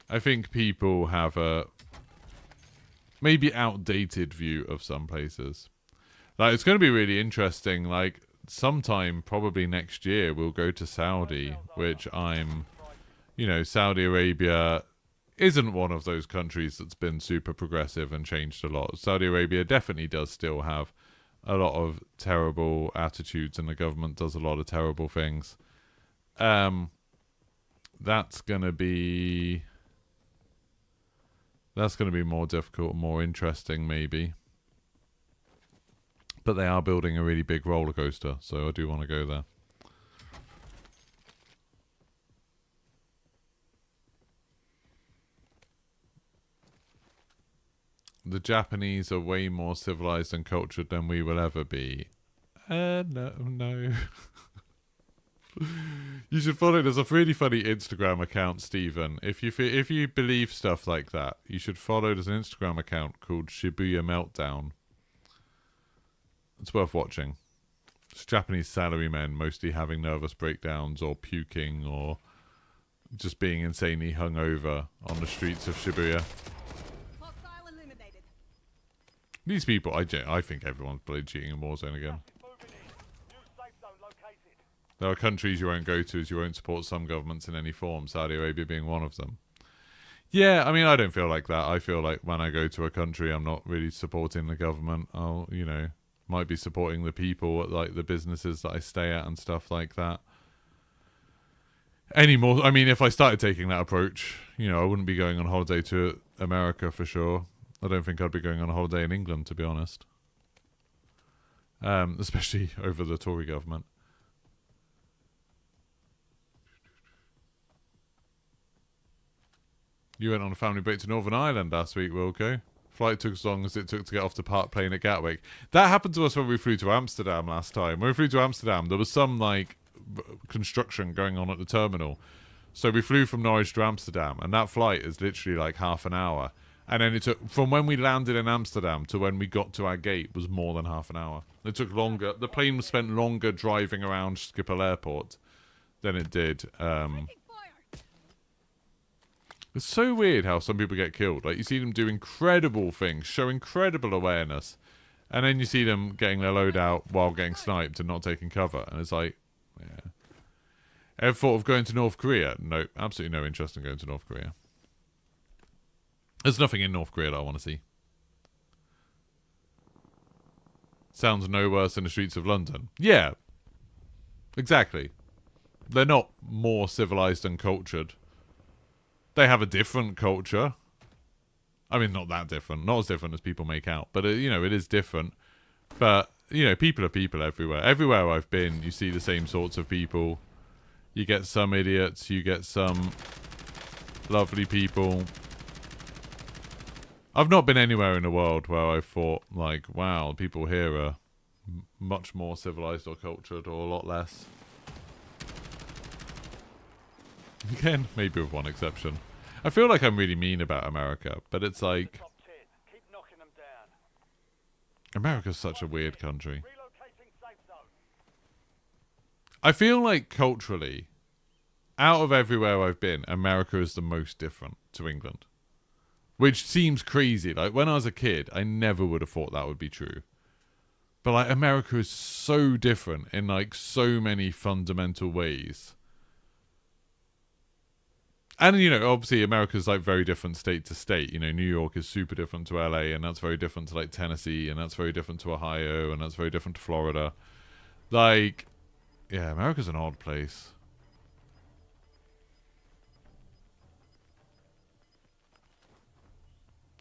I think people have a maybe outdated view of some places. Like, it's going to be really interesting. Like, sometime probably next year, we'll go to Saudi, which you know, Saudi Arabia isn't one of those countries that's been super progressive and changed a lot. Saudi Arabia definitely does still have a lot of terrible attitudes, and the government does a lot of terrible things. That's going to be more difficult, more interesting, maybe. But they are building a really big roller coaster, so I do want to go there. The Japanese are way more civilized and cultured than we will ever be. No. You should follow. There's a really funny Instagram account, Stephen. If you believe stuff like that, you should follow. There's an Instagram account called Shibuya Meltdown. It's worth watching. It's Japanese salarymen mostly having nervous breakdowns or puking or just being insanely hungover on the streets of Shibuya. These people, I think everyone's played cheating in Warzone again. There are countries you won't go to as you won't support some governments in any form, Saudi Arabia being one of them. Yeah, I mean, I don't feel like that. I feel like when I go to a country, I'm not really supporting the government. I'll, you know, might be supporting the people, like the businesses that I stay at and stuff like that. Anymore, I mean, if I started taking that approach, you know, I wouldn't be going on holiday to America for sure. I don't think I'd be going on a holiday in England, to be honest. Especially over the Tory government. You went on a family break to Northern Ireland last week, Wilco. Flight took as long as it took to get off the park plane at Gatwick. That happened to us when we flew to Amsterdam last time. When we flew to Amsterdam, there was some, like, construction going on at the terminal. So we flew from Norwich to Amsterdam, and that flight is literally like half an hour. And then it took, from when we landed in Amsterdam to when we got to our gate, was more than half an hour. It took longer. The plane spent longer driving around Schiphol Airport than it did. It's so weird how some people get killed. Like, you see them do incredible things, show incredible awareness, and then you see them getting their load out while getting sniped and not taking cover. And it's like, yeah. Ever thought of going to North Korea? No, absolutely no interest in going to North Korea. There's nothing in North Korea that I want to see. Sounds no worse than the streets of London. Yeah, exactly. They're not more civilized and cultured. They have a different culture. I mean, not that different. Not as different as people make out. But, you know, it is different. But, you know, people are people everywhere. Everywhere I've been, you see the same sorts of people. You get some idiots. You get some lovely people. I've not been anywhere in the world where I thought, like, wow, people here are much more civilized or cultured, or a lot less. Again, maybe with one exception. I feel like I'm really mean about America, but it's like, Keep knocking them down. America's such a weird country. Relocating safe zone. I feel like culturally, out of everywhere I've been, America is the most different to England. Which seems crazy. Like, when I was a kid, I never would have thought that would be true. But, like, America is so different in, like, so many fundamental ways. And, you know, obviously America's, like, very different state to state. You know, New York is super different to LA, and that's very different to, like, Tennessee, and that's very different to Ohio, and that's very different to Florida. Like, yeah, America's an odd place.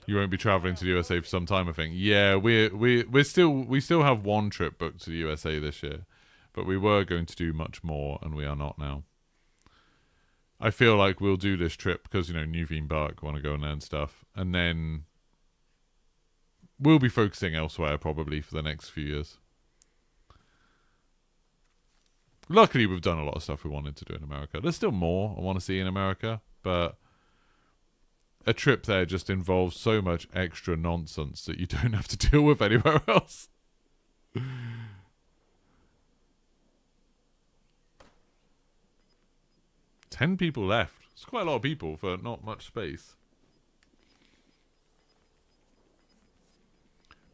You won't be traveling to the USA for some time, I think. Yeah, we still have one trip booked to the USA this year, but we were going to do much more, and we are not now. I feel like we'll do this trip because, you know, Nuveen Bark want to go and learn stuff, and then we'll be focusing elsewhere probably for the next few years. Luckily, we've done a lot of stuff we wanted to do in America. There's still more I want to see in America, but a trip there just involves so much extra nonsense that you don't have to deal with anywhere else. 10 people left. It's quite a lot of people for not much space.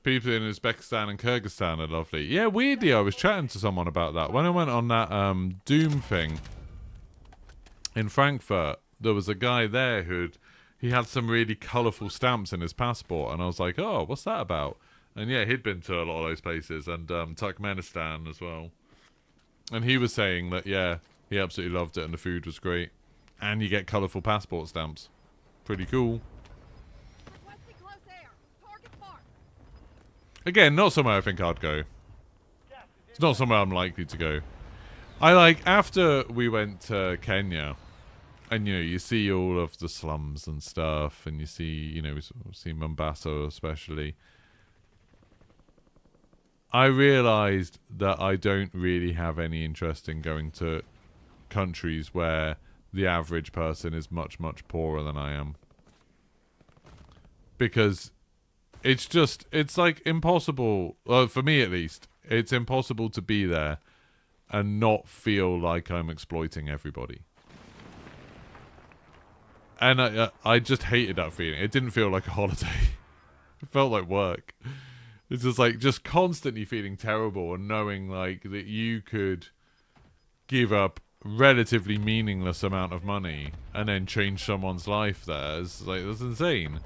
People in Uzbekistan and Kyrgyzstan are lovely. Yeah, weirdly, I was chatting to someone about that. When I went on that Doom thing in Frankfurt, there was a guy there he had some really colourful stamps in his passport, and I was like, oh, what's that about? And yeah, he'd been to a lot of those places, and Turkmenistan as well. And he was saying that, yeah, he absolutely loved it, and the food was great. And you get colourful passport stamps. Pretty cool. Again, not somewhere I think I'd go. It's not somewhere I'm likely to go. After we went to Kenya, and, you know, you see all of the slums and stuff, and you see, you know, we see Mombasa especially. I realised that I don't really have any interest in going to countries where the average person is much, much poorer than I am. Because it's like impossible, for me at least, it's impossible to be there and not feel like I'm exploiting everybody. And I just hated that feeling. It didn't feel like a holiday. It felt like work. It's just like, just constantly feeling terrible and knowing like that you could give up relatively meaningless amount of money and then change someone's life there. It's like, that's insane.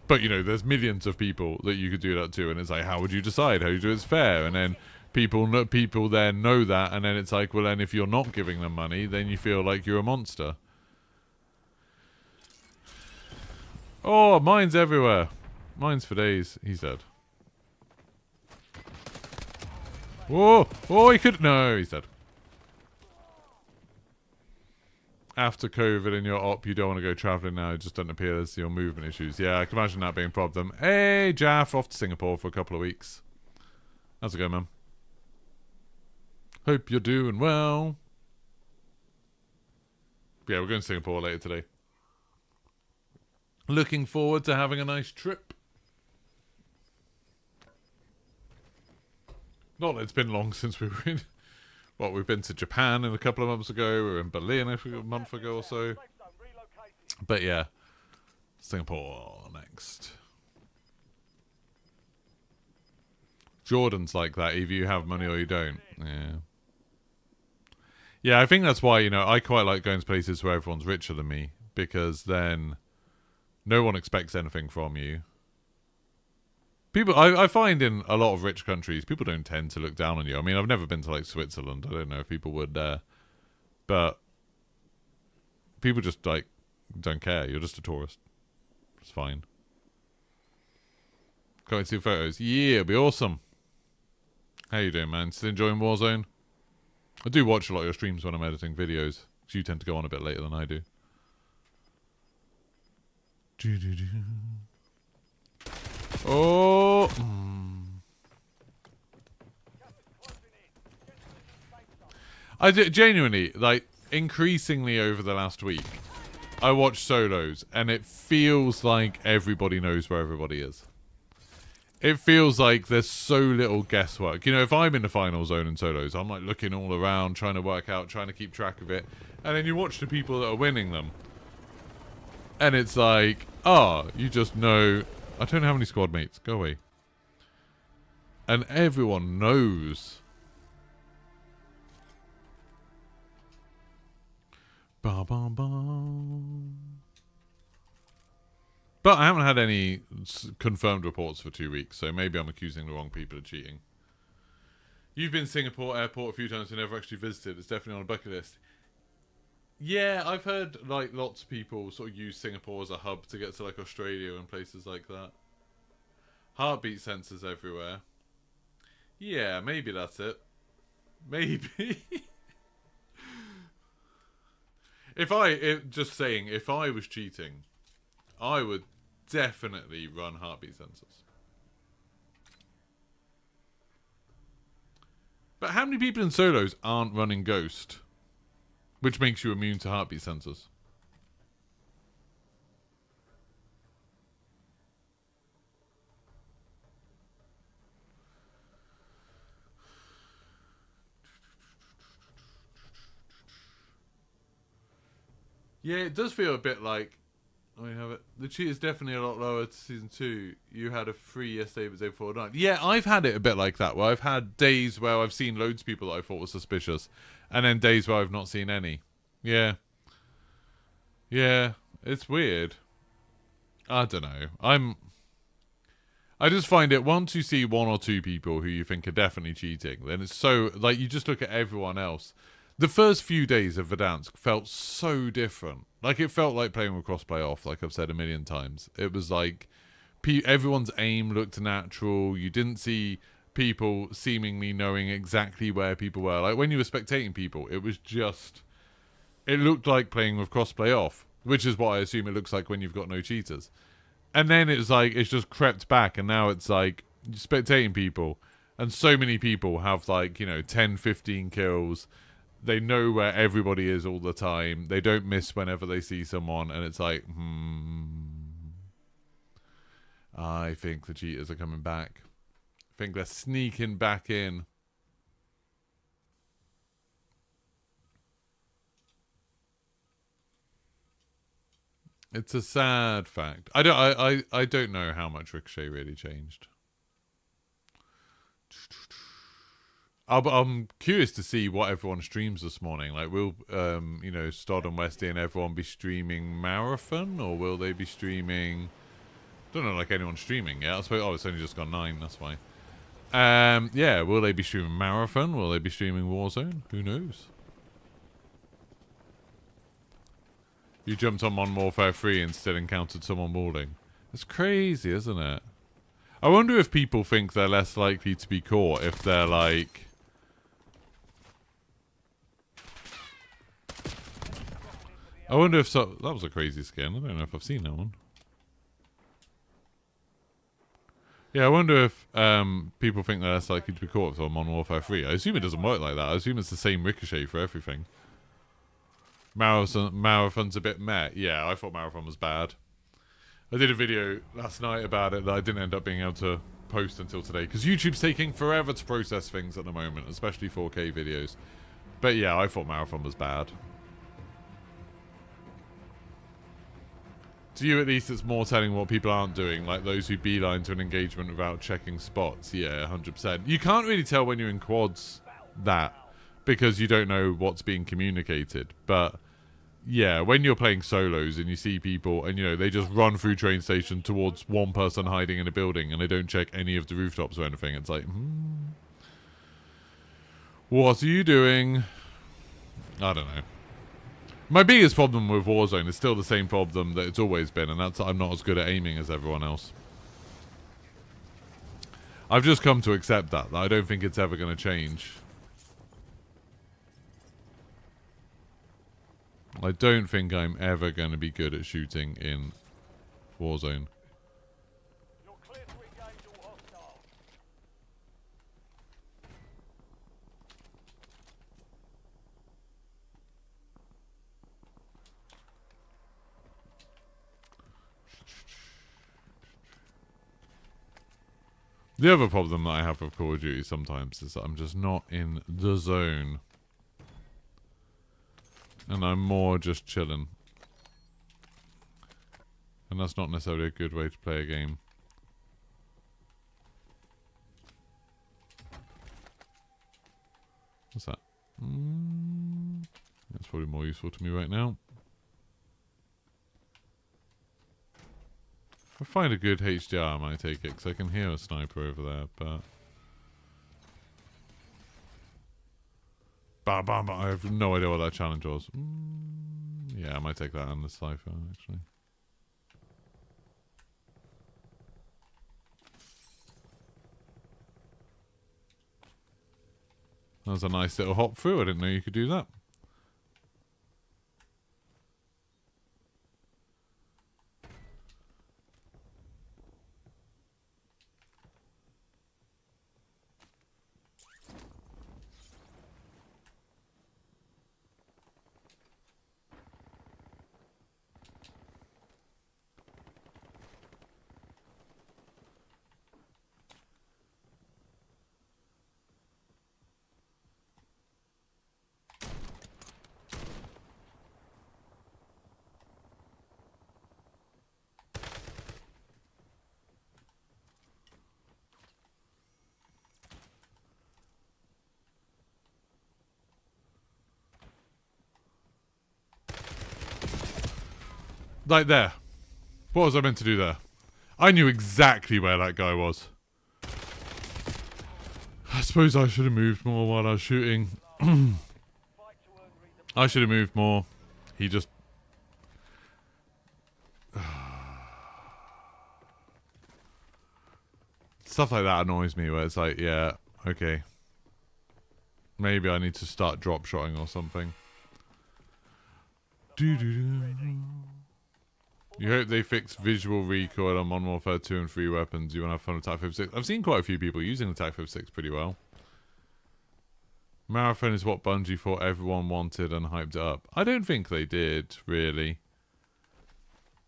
But, you know, there's millions of people that you could do that to, and it's like, how would you decide? How do you do it's fair? And then people then know that, and then it's like, well, then if you're not giving them money, then you feel like you're a monster. Oh, mine's everywhere. Mine's for days, he said. Whoa! Oh, he could... No, he's dead. after COVID and your op, you don't want to go travelling now. It just doesn't appear there's your movement issues. Yeah, I can imagine that being a problem. Hey, Jaff, off to Singapore for a couple of weeks. How's it going, man? Hope you're doing well. Yeah, we're going to Singapore later today. Looking forward to having a nice trip. Not that it's been long since we were in... Well, we've been to Japan a couple of months ago. We were in Berlin a month ago or so. But yeah, Singapore next. Jordan's like that. Either you have money or you don't. Yeah. Yeah, I think that's why, you know, I quite like going to places where everyone's richer than me. Because then no one expects anything from you. People, I find in a lot of rich countries, people don't tend to look down on you. I mean, I've never been to, like, Switzerland. I don't know if people would there. But people just, like, don't care. You're just a tourist. It's fine. Can't wait to see photos. Yeah, it'll be awesome. How you doing, man? Still enjoying Warzone? I do watch a lot of your streams when I'm editing videos. Because you tend to go on a bit later than I do. Oh. I genuinely, like, increasingly over the last week, I watch solos, and it feels like everybody knows where everybody is. It feels like there's so little guesswork. You know, if I'm in the final zone in solos, I'm, like, looking all around, trying to work out, trying to keep track of it. And then you watch the people that are winning them. And it's like, you just know... I don't have any squad mates. Go away. And everyone knows. Ba ba ba. But I haven't had any confirmed reports for 2 weeks, so maybe I'm accusing the wrong people of cheating. You've been to Singapore airport a few times and never actually visited. It's definitely on a bucket list. Yeah, I've heard, like, lots of people sort of use Singapore as a hub to get to, like, Australia and places like that. Heartbeat sensors everywhere. Yeah, maybe that's it. Maybe. If I was cheating, I would definitely run heartbeat sensors. But how many people in solos aren't running Ghost? Which makes you immune to heartbeat sensors. Yeah, it does feel a bit like... Oh, you have it. The cheat is definitely a lot lower to Season 2. You had a free yesterday, but day before night. Yeah, I've had it a bit like that, where I've had days where I've seen loads of people that I thought were suspicious, and then days where I've not seen any. Yeah. Yeah, it's weird. I don't know. I just find it, once you see one or two people who you think are definitely cheating, then it's so... Like, you just look at everyone else. The first few days of Verdansk felt so different. Like, it felt like playing with crossplay off, like I've said a million times. It was like, everyone's aim looked natural. You didn't see people seemingly knowing exactly where people were. Like, when you were spectating people, it was just... It looked like playing with crossplay off, which is what I assume it looks like when you've got no cheaters. And then it's like, it's just crept back, and now it's like, you're spectating people, and so many people have, like, you know, 10, 15 kills. They know where everybody is all the time. They don't miss whenever they see someone. And it's like, I think the cheaters are coming back. I think they're sneaking back in. It's a sad fact. I don't know how much Ricochet really changed. I'm curious to see what everyone streams this morning. Like, will, you know, Stod and Westy and everyone be streaming Marathon? Or will they be streaming... I don't know, like, anyone streaming yet. I suppose, it's only just gone 9, that's why. Yeah, will they be streaming Marathon? Will they be streaming Warzone? Who knows? You jumped on Modern Warfare 3 and still encountered someone balling. It's crazy, isn't it? I wonder if people think they're less likely to be caught if they're, like... I wonder if that was a crazy skin. I don't know if I've seen that one. Yeah, I wonder if people think that that's likely to be caught on Modern Warfare 3. I assume it doesn't work like that. I assume it's the same ricochet for everything. Marathon's a bit meh. Yeah, I thought Marathon was bad. I did a video last night about it that I didn't end up being able to post until today because YouTube's taking forever to process things at the moment, especially 4K videos. But yeah, I thought Marathon was bad. To you, at least, it's more telling what people aren't doing, like those who beeline to an engagement without checking spots. Yeah, 100%. You can't really tell when you're in quads that because you don't know what's being communicated. But yeah, when you're playing solos and you see people and, you know, they just run through train station towards one person hiding in a building and they don't check any of the rooftops or anything, it's like, what are you doing? I don't know. My biggest problem with Warzone is still the same problem that it's always been, and that's I'm not as good at aiming as everyone else. I've just come to accept that I don't think it's ever going to change. I don't think I'm ever going to be good at shooting in Warzone. You're clear to engage all hostiles. The other problem that I have with Call of Duty sometimes is that I'm just not in the zone. And I'm more just chilling. And that's not necessarily a good way to play a game. What's that? That's probably more useful to me right now. If I find a good HDR, I might take it, because I can hear a sniper over there, but... I have no idea what that challenge was. Yeah, I might take that and the cipher, actually. That was a nice little hop through. I didn't know you could do that. Like there. What was I meant to do there? I knew exactly where that guy was. I suppose I should have moved more while I was shooting. I should have moved more. He just... Stuff like that annoys me, where it's like, yeah, okay. Maybe I need to start drop shotting or something. You hope they fix visual recoil on Modern Warfare 2 and 3 weapons. You want to have fun with TAC 56. I've seen quite a few people using the TAC 56 pretty well. Marathon is what Bungie thought everyone wanted and hyped it up. I don't think they did, really.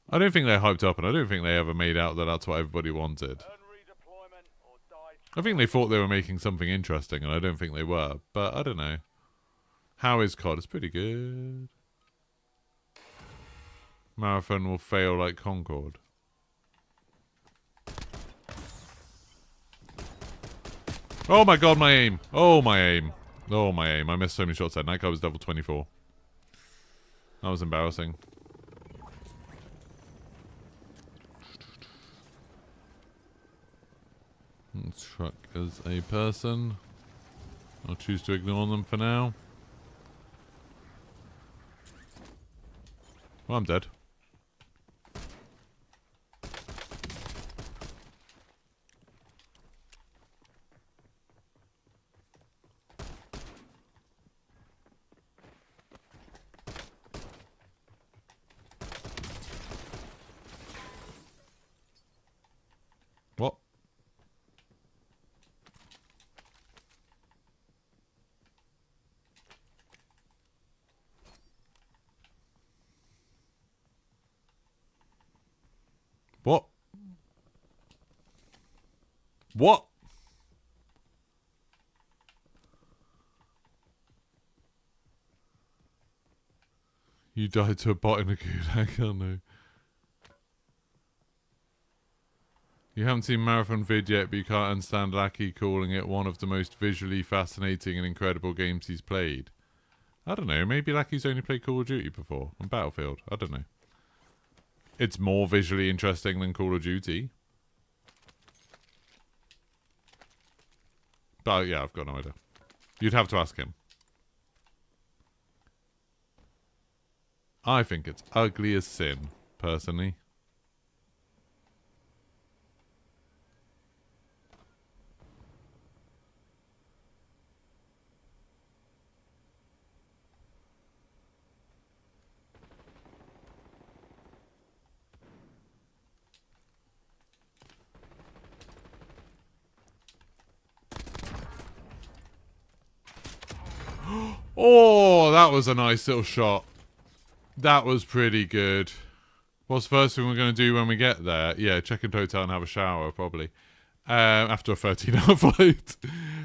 I don't think they hyped up, and I don't think they ever made out that that's what everybody wanted. I think they thought they were making something interesting, and I don't think they were. But I don't know. How is COD? It's pretty good. Marathon will fail like Concord. Oh my god, my aim. Oh, my aim. Oh, my aim. I missed so many shots then. That guy was level 24. That was embarrassing. Truck as a person. I'll choose to ignore them for now. Well, I'm dead. What? What? You died to a bot in a gulag, oh no. You haven't seen Marathon vid yet, but you can't understand Lackey calling it one of the most visually fascinating and incredible games he's played. I don't know, maybe Lackey's only played Call of Duty before, and Battlefield, I don't know. It's more visually interesting than Call of Duty. But yeah, I've got no idea. You'd have to ask him. I think it's ugly as sin, personally. Oh, that was a nice little shot. That was pretty good. What's the first thing we're going to do when we get there? Yeah, check into hotel and have a shower, probably. After a 13-hour flight.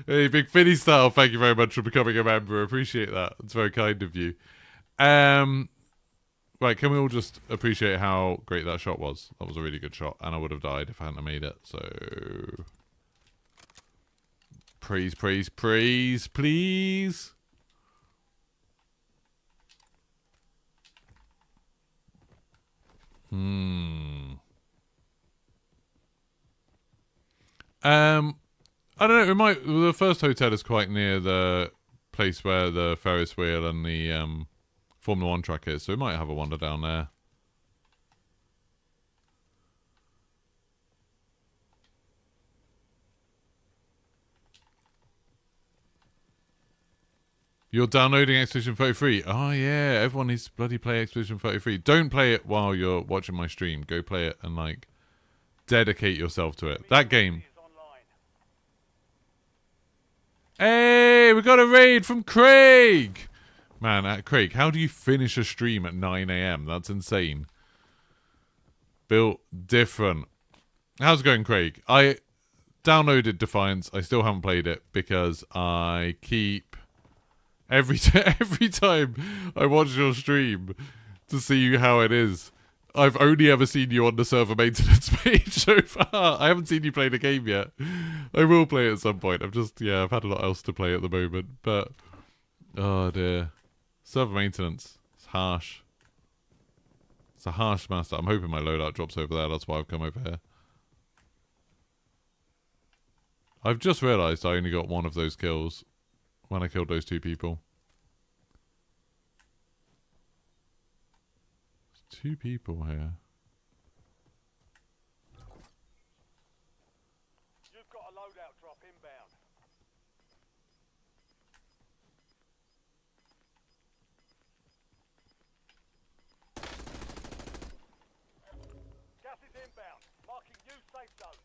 Hey, Big Finny style, thank you very much for becoming a member. Appreciate that. It's very kind of you. Right, can we all just appreciate how great that shot was? That was a really good shot, and I would have died if I hadn't made it, so... Praise, praise, praise, please! I don't know, it might... The first hotel is quite near the place where the Ferris wheel and the Formula 1 track is, so we might have a wander down there. You're downloading Expedition 33. Oh yeah, everyone needs to bloody play Expedition 33. Don't play it while you're watching my stream. Go play it and, like, dedicate yourself to it. That game. Hey, we got a raid from Craig! Man, Craig, how do you finish a stream at 9 AM? That's insane. Built different. How's it going, Craig? I downloaded Defiance. I still haven't played it because I keep... Every time I watch your stream to see how it is, I've only ever seen you on the server maintenance page so far. I haven't seen you play the game yet. I will play it at some point. I've had a lot else to play at the moment. But, oh dear. Server maintenance. It's harsh. It's a harsh master. I'm hoping my loadout drops over there. That's why I've come over here. I've just realised I only got one of those kills when I killed those two people. There's two people here. You've got a loadout drop inbound. Gas is inbound. Marking new safe zone.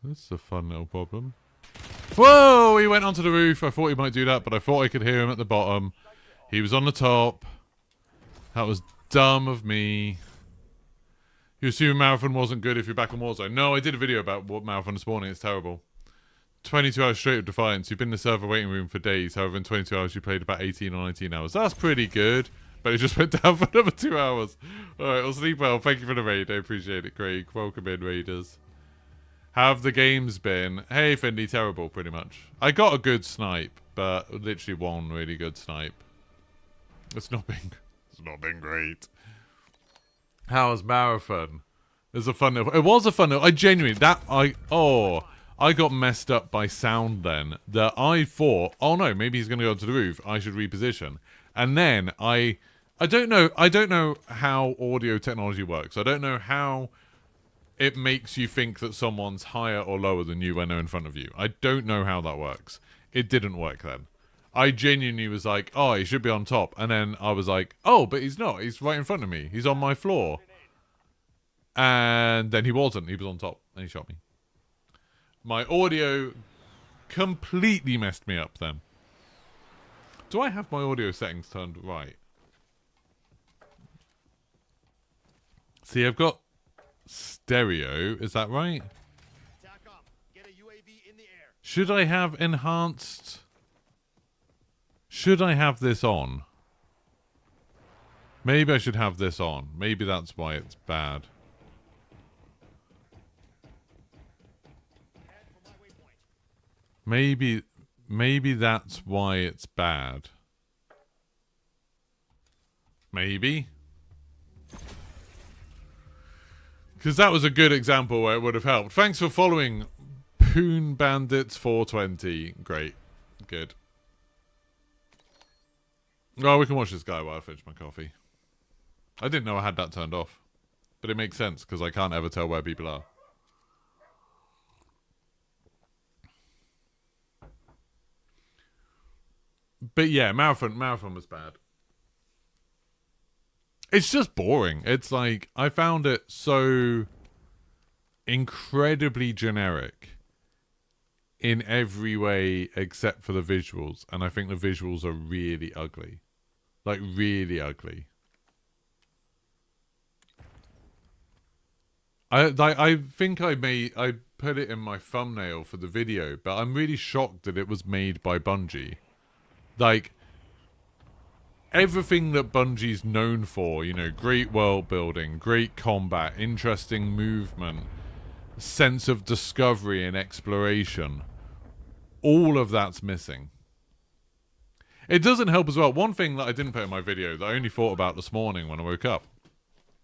This is a fun little problem. Whoa! He went onto the roof. I thought he might do that, but I thought I could hear him at the bottom. He was on the top. That was dumb of me. You assume Marathon wasn't good if you're back on Warzone. No, I did a video about Marathon this morning. It's terrible. 22 hours straight of Defiance. You've been in the server waiting room for days. However, in 22 hours, you played about 18 or 19 hours. That's pretty good. But it just went down for another 2 hours. Alright, well, sleep well. Thank you for the raid. I appreciate it, Craig. Welcome in, Raiders. How have the games been? Hey, Fendi, terrible, pretty much. I got a good snipe, but literally one really good snipe. It's not been great. How's Marathon? It was a fun little... I genuinely... I got messed up by sound then. That I thought, oh no, maybe he's going to go onto the roof. I should reposition. And then I don't know how audio technology works. I don't know how... it makes you think that someone's higher or lower than you when they're in front of you. I don't know how that works. It didn't work then. I genuinely was like, oh, he should be on top. And then I was like, oh, but he's not. He's right in front of me. He's on my floor. And then he wasn't. He was on top. And he shot me. My audio completely messed me up then. Do I have my audio settings turned right? See, I've got stereo. Is that right? Get a UAV in the air. Should I have enhanced... Should I have this on? Maybe I should have this on. Maybe that's why it's bad. Maybe that's why it's bad. Maybe. Because that was a good example where it would have helped. Thanks for following Poon Bandits 420. Great. Good. Oh, we can watch this guy while I finish my coffee. I didn't know I had that turned off. But it makes sense because I can't ever tell where people are. But yeah, Marathon was bad. It's just boring. It's like, I found it so incredibly generic in every way except for the visuals. And I think the visuals are really ugly. Like, really ugly. I think I put it in my thumbnail for the video, but I'm really shocked that it was made by Bungie. Like, everything that Bungie's known for, you know, great world building, great combat, interesting movement, sense of discovery and exploration, all of that's missing. It doesn't help as well. One thing that I didn't put in my video that I only thought about this morning when I woke up,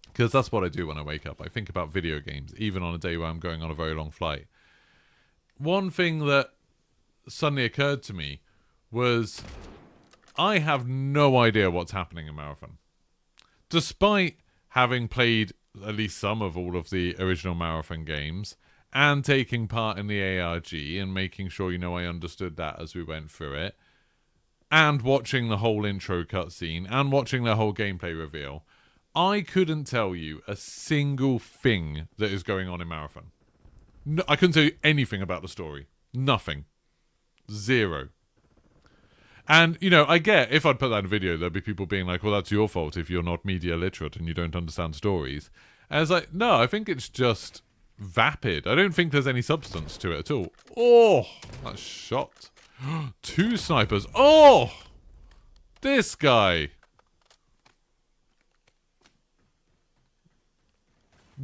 because that's what I do when I wake up. I think about video games, even on a day where I'm going on a very long flight. One thing that suddenly occurred to me was I have no idea what's happening in Marathon. Despite having played at least some of all of the original Marathon games and taking part in the ARG and making sure, you know, I understood that as we went through it, and watching the whole intro cutscene and watching the whole gameplay reveal, I couldn't tell you a single thing that is going on in Marathon. No, I couldn't tell you anything about the story. Nothing. Zero. And, you know, I get, if I'd put that in a video, there'd be people being like, well, that's your fault if you're not media literate and you don't understand stories. And it's like, no, I think it's just vapid. I don't think there's any substance to it at all. Oh, that shot. 2 snipers. Oh! This guy.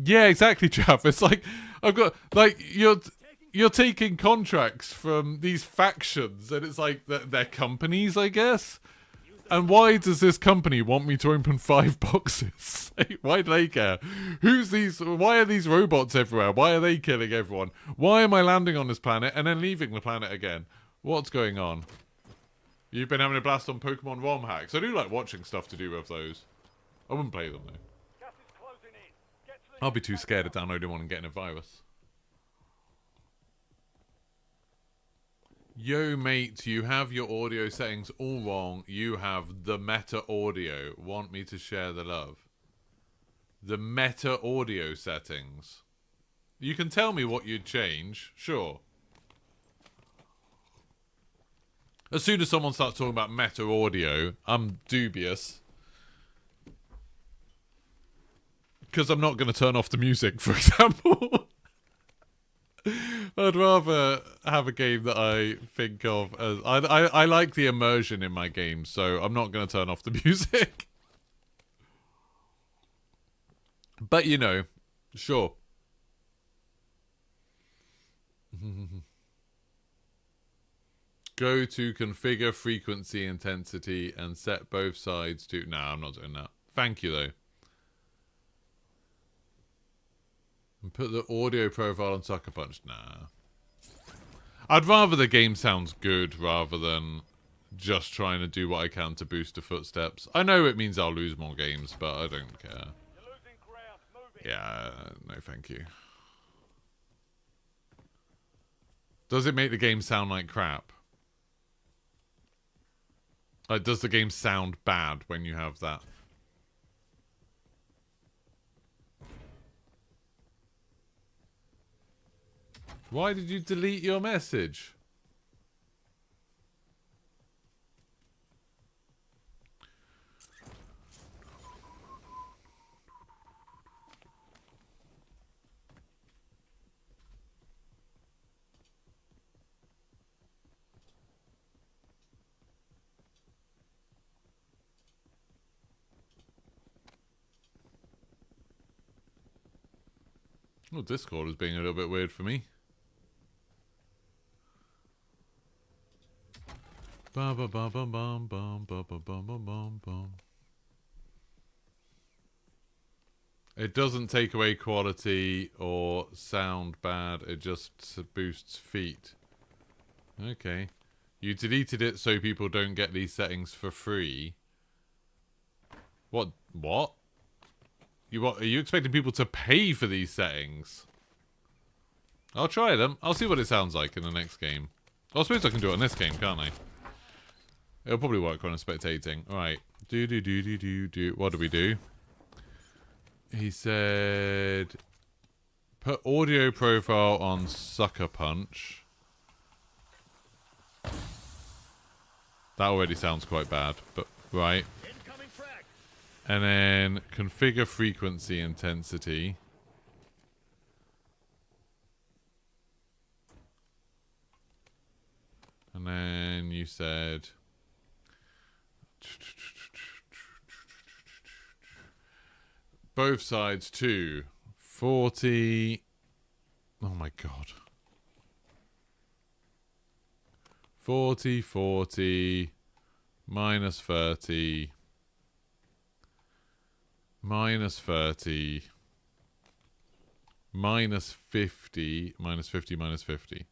Yeah, exactly, Chaff. It's like, I've got, like, you're taking contracts from these factions, and it's like, they're companies, I guess? And why does this company want me to open 5 boxes? Why do they care? Why are these robots everywhere? Why are they killing everyone? Why am I landing on this planet and then leaving the planet again? What's going on? You've been having a blast on Pokemon ROM hacks. I do like watching stuff to do with those. I wouldn't play them, though. Gas is closing in. Get to the I'll be too scared of downloading one and getting a virus. Yo, mate, you have your audio settings all wrong. You have the meta audio. Want me to share the love? The meta audio settings. You can tell me what you'd change, sure. As soon as someone starts talking about meta audio, I'm dubious. Because I'm not going to turn off the music, for example. I'd rather have a game that I think of as... I like the immersion in my games, so I'm not going to turn off the music. But, you know, sure. Go to configure frequency intensity and set both sides to... Nah, I'm not doing that. Thank you, though. And put the audio profile on Sucker Punch. Nah. I'd rather the game sounds good rather than just trying to do what I can to boost the footsteps. I know it means I'll lose more games, but I don't care. You're losing ground. Move it. Yeah, no thank you. Does it make the game sound like crap? Does the game sound bad when you have that? Why did you delete your message? Oh, Discord is being a little bit weird for me. Ba ba ba ba bum bum ba ba bum bum bum bum. It doesn't take away quality or sound bad. It just boosts feet. Okay. You deleted it so people don't get these settings for free. What? What? What? Are you expecting people to pay for these settings? I'll try them. I'll see what it sounds like in the next game. I suppose I can do it on this game, can't I? It'll probably work when I'm spectating. Alright. Do. What do we do? He said... Put audio profile on Sucker Punch. That already sounds quite bad, but... Right. And then configure frequency intensity. And then you said... Both sides to 40. Oh my god. 40, 40, minus 30, minus 30, minus 50, minus 50, minus 50.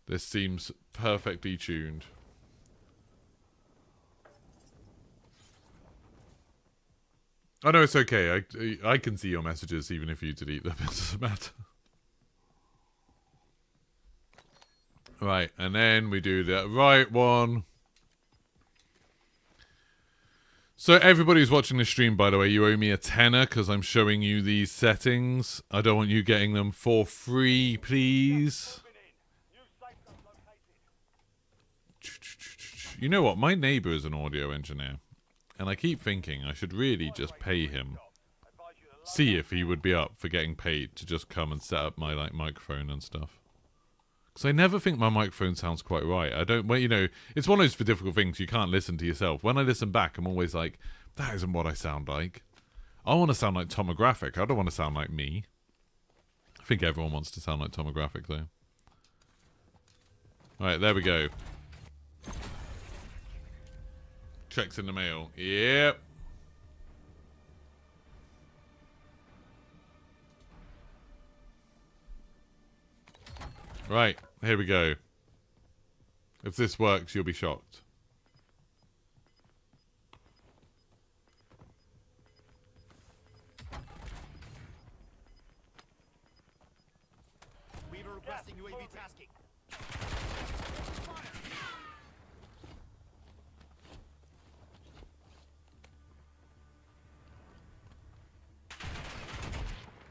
This seems perfectly tuned. Oh no, it's okay. I can see your messages even if you delete them. It doesn't matter. Right, and then we do the right one. So everybody who's watching the stream, by the way, you owe me a tenner because I'm showing you these settings. I don't want you getting them for free, please. You know what? My neighbor is an audio engineer. And I keep thinking I should really just pay him. See if he would be up for getting paid to just come and set up my microphone and stuff. Because I never think my microphone sounds quite right. I don't, well, you know, it's one of those for difficult things you can't listen to yourself. When I listen back, I'm always like, that isn't what I sound like. I want to sound like Tomographic. I don't want to sound like me. I think everyone wants to sound like Tomographic though. Alright, there we go. Checks in the mail. Yep. Right, here we go. If this works, you'll be shocked. Weaver requesting UAV tasking.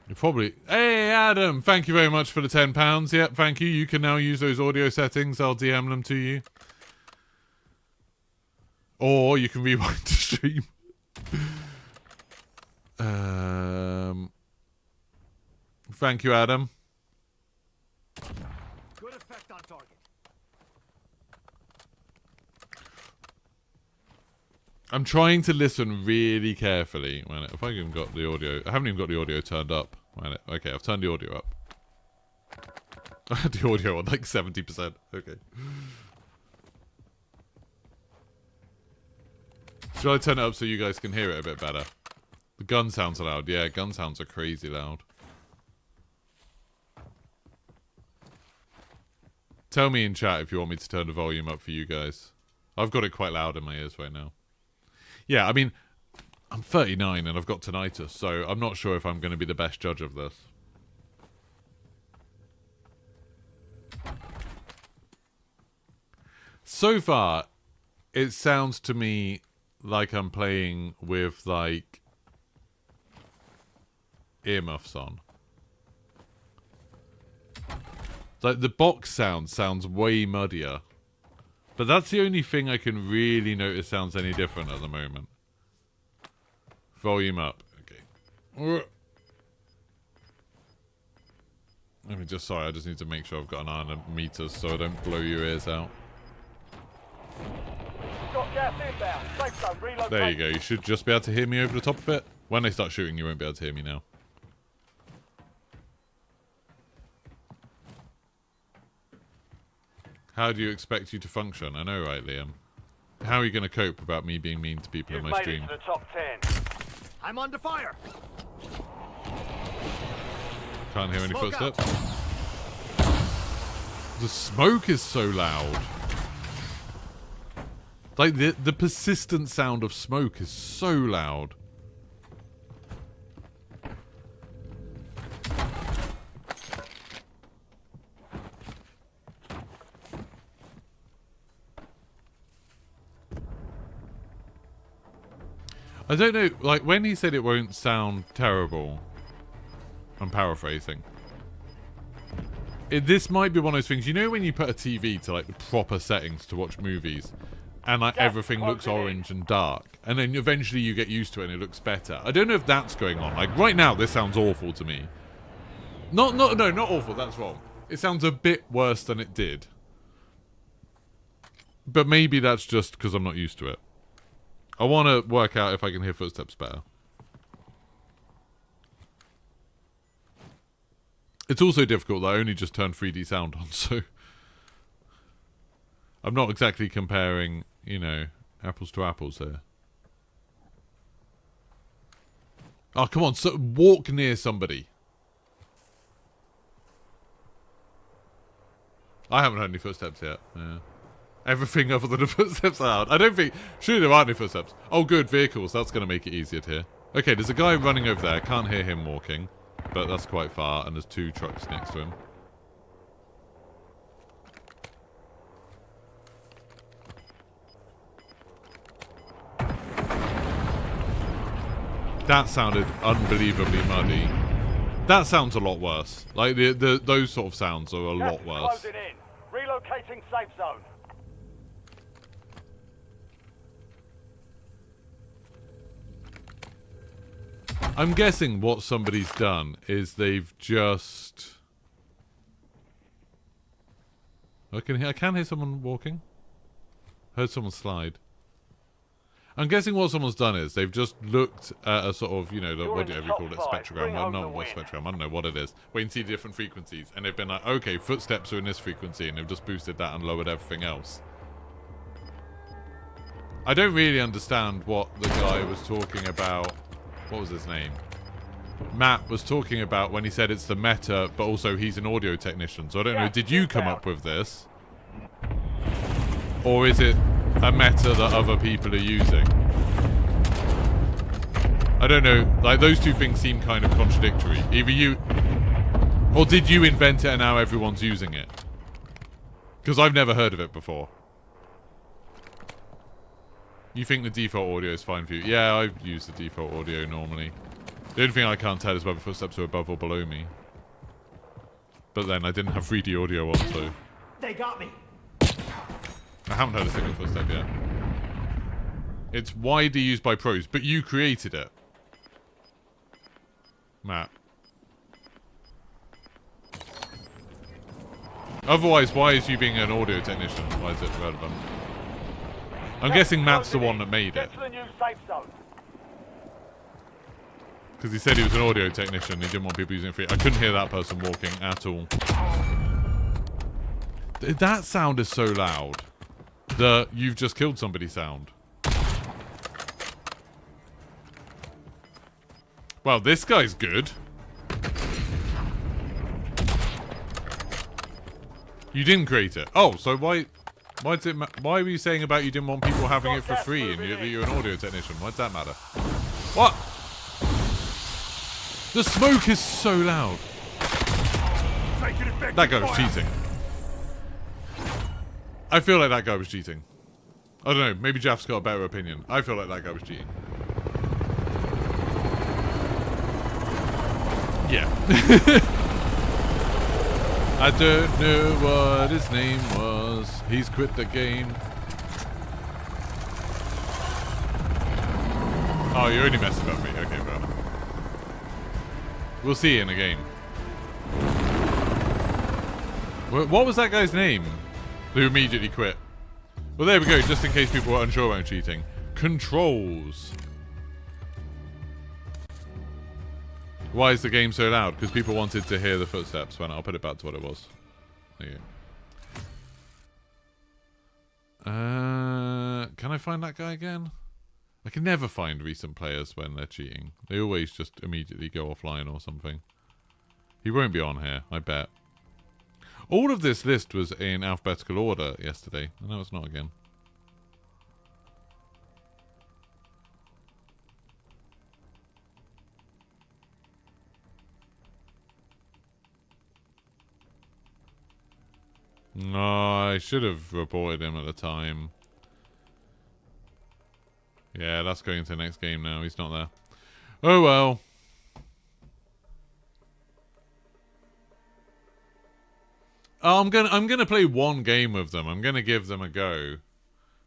You probably... Hey, Adam! Thank you very much for the £10. Yep, thank you. You can now use those audio settings. I'll DM them to you. Or you can rewind the stream. Thank you, Adam. Good effect on target. I'm trying to listen really carefully. Wait, if I even got the audio... I haven't even got the audio turned up. Wait, okay, I've turned the audio up. I had the audio on like 70%. Okay. Should I turn it up so you guys can hear it a bit better? The gun sounds loud. Yeah, gun sounds are crazy loud. Tell me in chat if you want me to turn the volume up for you guys. I've got it quite loud in my ears right now. Yeah, I mean, I'm 39 and I've got tinnitus, so I'm not sure if I'm going to be the best judge of this. So far, it sounds to me like I'm playing with, like, earmuffs on. Like, the box sounds way muddier. But that's the only thing I can really notice sounds any different at the moment. Volume up. Okay. Let me just, sorry, I just need to make sure I've got an eye on the meters so I don't blow your ears out. Got gas inbound. Safe zone relocating. There you go. You should just be able to hear me over the top of it. When they start shooting, you won't be able to hear me now. How do you expect you to function? I know, right, Liam? How are you going to cope about me being mean to people You've in my made stream? it to the top 10. I'm under fire. Can't hear any Smoke out. footsteps. The smoke is so loud. Like, the persistent sound of smoke is so loud. I don't know, like, when he said it won't sound terrible, I'm paraphrasing. This might be one of those things, you know when you put a TV to, like, the proper settings to watch movies, and, like, everything looks orange and dark, and then eventually you get used to it and it looks better. I don't know if that's going on. Like, right now, this sounds awful to me. No, not awful, that's wrong. It sounds a bit worse than it did. But maybe that's just because I'm not used to it. I want to work out if I can hear footsteps better. It's also difficult that I only just turned 3D sound on, so... I'm not exactly comparing, you know, apples to apples here. Oh, come on, so walk near somebody. I haven't heard any footsteps yet. Yeah. Everything other than the footsteps are loud. I don't think... Surely there aren't any footsteps. Oh, good, vehicles. That's going to make it easier to hear. Okay, there's a guy running over there. Can't hear him walking. But that's quite far, and there's 2 trucks next to him. That sounded unbelievably muddy. That sounds a lot worse. Like, those sort of sounds are a lot worse. Closing in. Relocating safe zone. I'm guessing what somebody's done is they've just... I can hear someone walking. Heard someone slide. I'm guessing what someone's done is they've just looked at a sort of, you know, whatever you call it, spectrogram. Well, no, what spectrogram? I don't know what it is. Wait and see the different frequencies. And they've been like, okay, footsteps are in this frequency, and they've just boosted that and lowered everything else. I don't really understand what the guy was talking about. What was his name? Matt was talking about when he said it's the meta, but also he's an audio technician. So I don't know, did you come up with this? Or is it a meta that other people are using? I don't know. Like, those two things seem kind of contradictory. Either you... Or did you invent it and now everyone's using it? Because I've never heard of it before. You think the default audio is fine for you? Yeah, I use the default audio normally. The only thing I can't tell is whether footsteps are above or below me. But then I didn't have 3D audio on, so... They got me. I haven't heard a single footstep yet. It's widely used by pros, but you created it. Matt. Otherwise, why is you being an audio technician? Why is it relevant? I'm guessing Matt's the one that made it. Get to the new safe zone. Because he said he was an audio technician. He didn't want people using it free. I couldn't hear that person walking at all. That sound is so loud. The "you've just killed somebody" sound. Well, this guy's good. You didn't create it. Oh, so why were you saying about you didn't want people having it for free and you're an audio technician? Why does that matter? What? The smoke is so loud. That guy was cheating. I feel like that guy was cheating. I don't know. Maybe Jeff's got a better opinion. I feel like that guy was cheating. Yeah. I don't know what his name was. He's quit the game. Oh, you're only messing about me. Okay, fair enough. We'll see in a game. What was that guy's name? Who immediately quit. Well, there we go, just in case people were unsure about cheating. Controls. Why is the game so loud? Because people wanted to hear the footsteps. Well, I'll put it back to what it was. There you go. Can I find that guy again? I can never find recent players when they're cheating. They always just immediately go offline or something. He won't be on here, I bet. All of this list was in alphabetical order yesterday. No, it's not again. No, I should have reported him at the time. Yeah, that's going to the next game now. He's not there. Oh well. I'm gonna play one game with them. I'm gonna give them a go.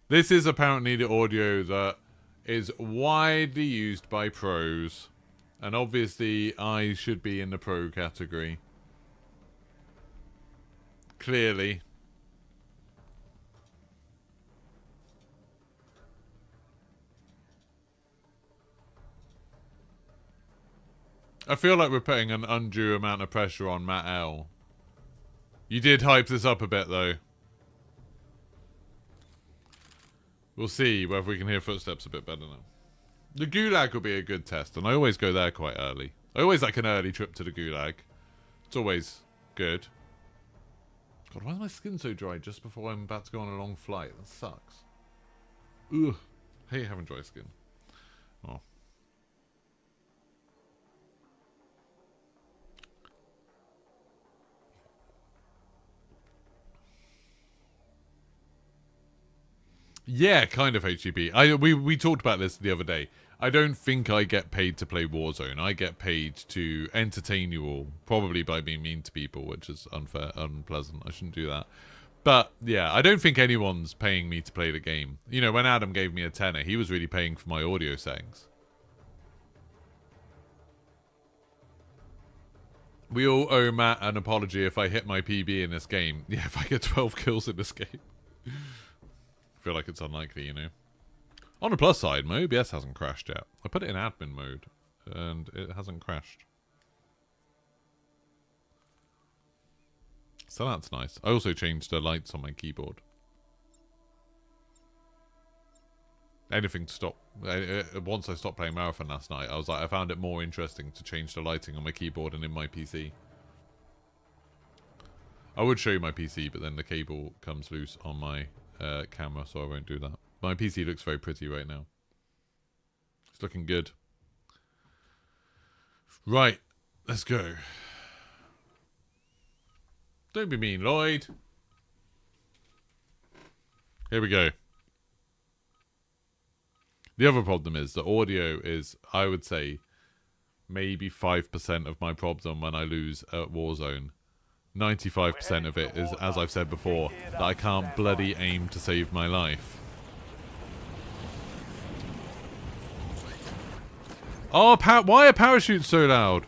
This is apparently the audio that is widely used by pros, and obviously I should be in the pro category. Clearly. I feel like we're putting an undue amount of pressure on Matt L. You did hype this up a bit, though. We'll see whether we can hear footsteps a bit better now. The Gulag will be a good test, and I always go there quite early. I always like an early trip to the Gulag. It's always good. God, why is my skin so dry just before I'm about to go on a long flight? That sucks. Ugh. I hate having dry skin. Oh. Yeah, kind of HGP. We talked about this the other day. I don't think I get paid to play Warzone. I get paid to entertain you all, probably by being mean to people, which is unfair, unpleasant. I shouldn't do that. But yeah, I don't think anyone's paying me to play the game. You know, when Adam gave me a tenner, he was really paying for my audio settings. We all owe Matt an apology if I hit my PB in this game. Yeah, if I get 12 kills in this game. I feel like it's unlikely, you know. On the plus side, my OBS hasn't crashed yet. I put it in admin mode, and it hasn't crashed. So that's nice. I also changed the lights on my keyboard. Anything to stop. Once I stopped playing Marathon last night, I was like, I found it more interesting to change the lighting on my keyboard and in my PC. I would show you my PC, but then the cable comes loose on my camera, so I won't do that. My PC looks very pretty right now. It's looking good. Right, let's go. Don't be mean, Lloyd. Here we go. The other problem is the audio is, I would say, maybe 5% of my problem when I lose at Warzone. 95% of it is, as I've said before, that I can't bloody aim to save my life. Oh, why are parachutes so loud?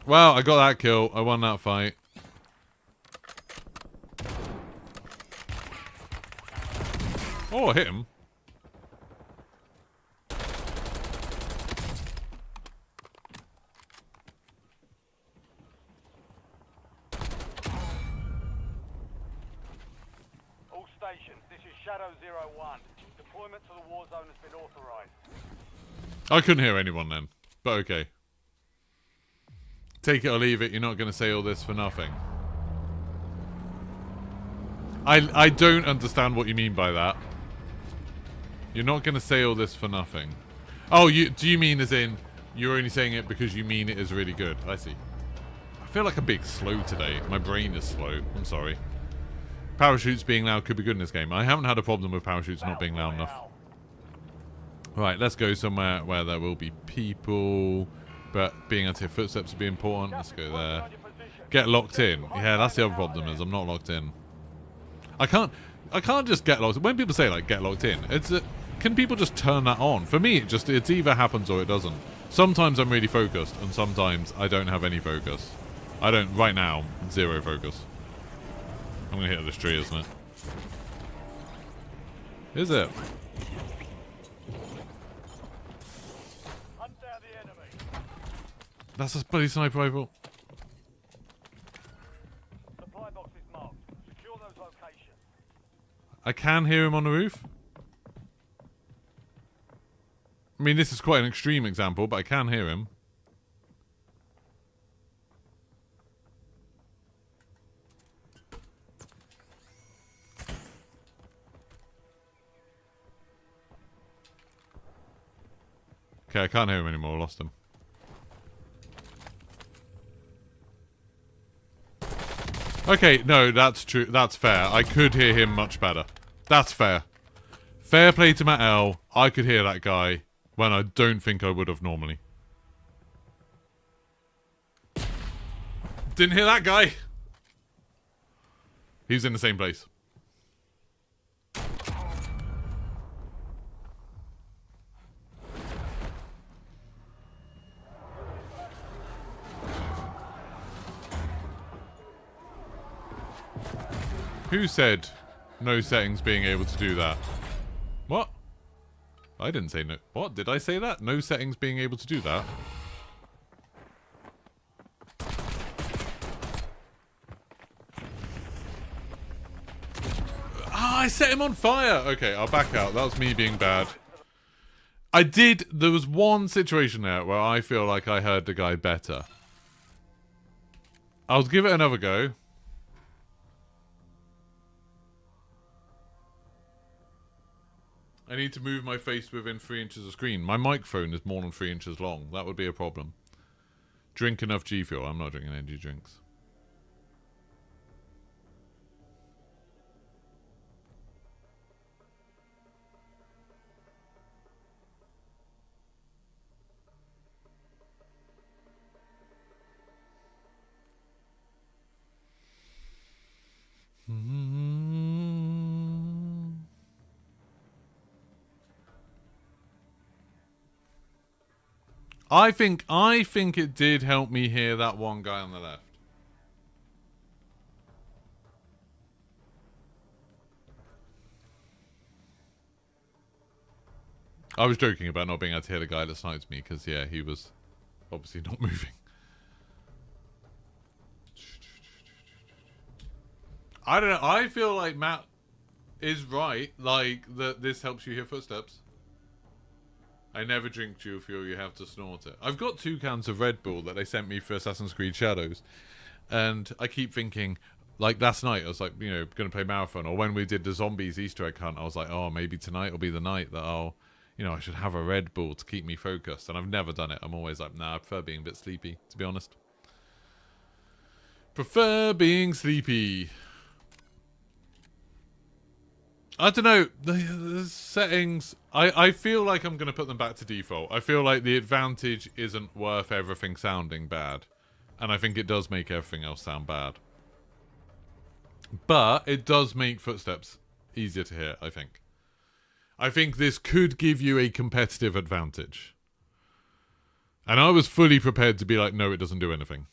Well, I got that kill. I won that fight. Oh, I hit him. All stations, this is Shadow 01. Deployment to the war zone has been authorized. I couldn't hear anyone then, but okay. Take it or leave it, you're not going to say all this for nothing. I don't understand what you mean by that. You're not going to say all this for nothing. Oh, do you mean as in, you're only saying it because you mean it is really good? I see. feel like I'm being slow today. My brain is slow. I'm sorry. Parachutes being loud could be good in this game. I haven't had a problem with parachutes not being loud enough. Right, let's go somewhere where there will be people, but being able to hear footsteps would be important. Let's go there. Get locked in. Yeah, that's the other problem is I'm not locked in. I can't just get locked. When people say like get locked in, it's can people just turn that on? For me, it's either happens or it doesn't. Sometimes I'm really focused, and sometimes I don't have any focus. I don't right now. 0 focus. I'm gonna hit this tree, isn't it? Is it? Hunt down the enemy. That's a bloody sniper rifle. Supply box is marked. Secure those locations. I can hear him on the roof. I mean, this is quite an extreme example, but I can hear him. Okay, I can't hear him anymore. I lost him. Okay, no, that's true. That's fair. I could hear him much better. That's fair. Fair play to Matt L. I could hear that guy when I don't think I would have normally. Didn't hear that guy. He was in the same place. Who said no settings being able to do that? What? I didn't say no. What? Did I say that? No settings being able to do that? Ah, I set him on fire! Okay, I'll back out. That was me being bad. I did... There was one situation there where I feel like I heard the guy better. I'll give it another go. I need to move my face within 3 inches of screen. My microphone is more than 3 inches long. That would be a problem. Drink enough G Fuel. I'm not drinking energy drinks. I think it did help me hear that one guy on the left. I was joking about not being able to hear the guy that sniped me because, yeah, he was obviously not moving. I don't know. I feel like Matt is right. Like, that this helps you hear footsteps. I never drink dual fuel, you have to snort it. I've got 2 cans of Red Bull that they sent me for Assassin's Creed Shadows. And I keep thinking, like last night, I was like, you know, going to play Marathon. Or when we did the Zombies Easter egg hunt, I was like, oh, maybe tonight will be the night that I'll, you know, I should have a Red Bull to keep me focused. And I've never done it. I'm always like, nah, I prefer being a bit sleepy, to be honest. Prefer being sleepy. I don't know, the settings, I feel like I'm going to put them back to default. I feel like the advantage isn't worth everything sounding bad. And I think it does make everything else sound bad. But it does make footsteps easier to hear, I think. I think this could give you a competitive advantage. And I was fully prepared to be like, no, it doesn't do anything.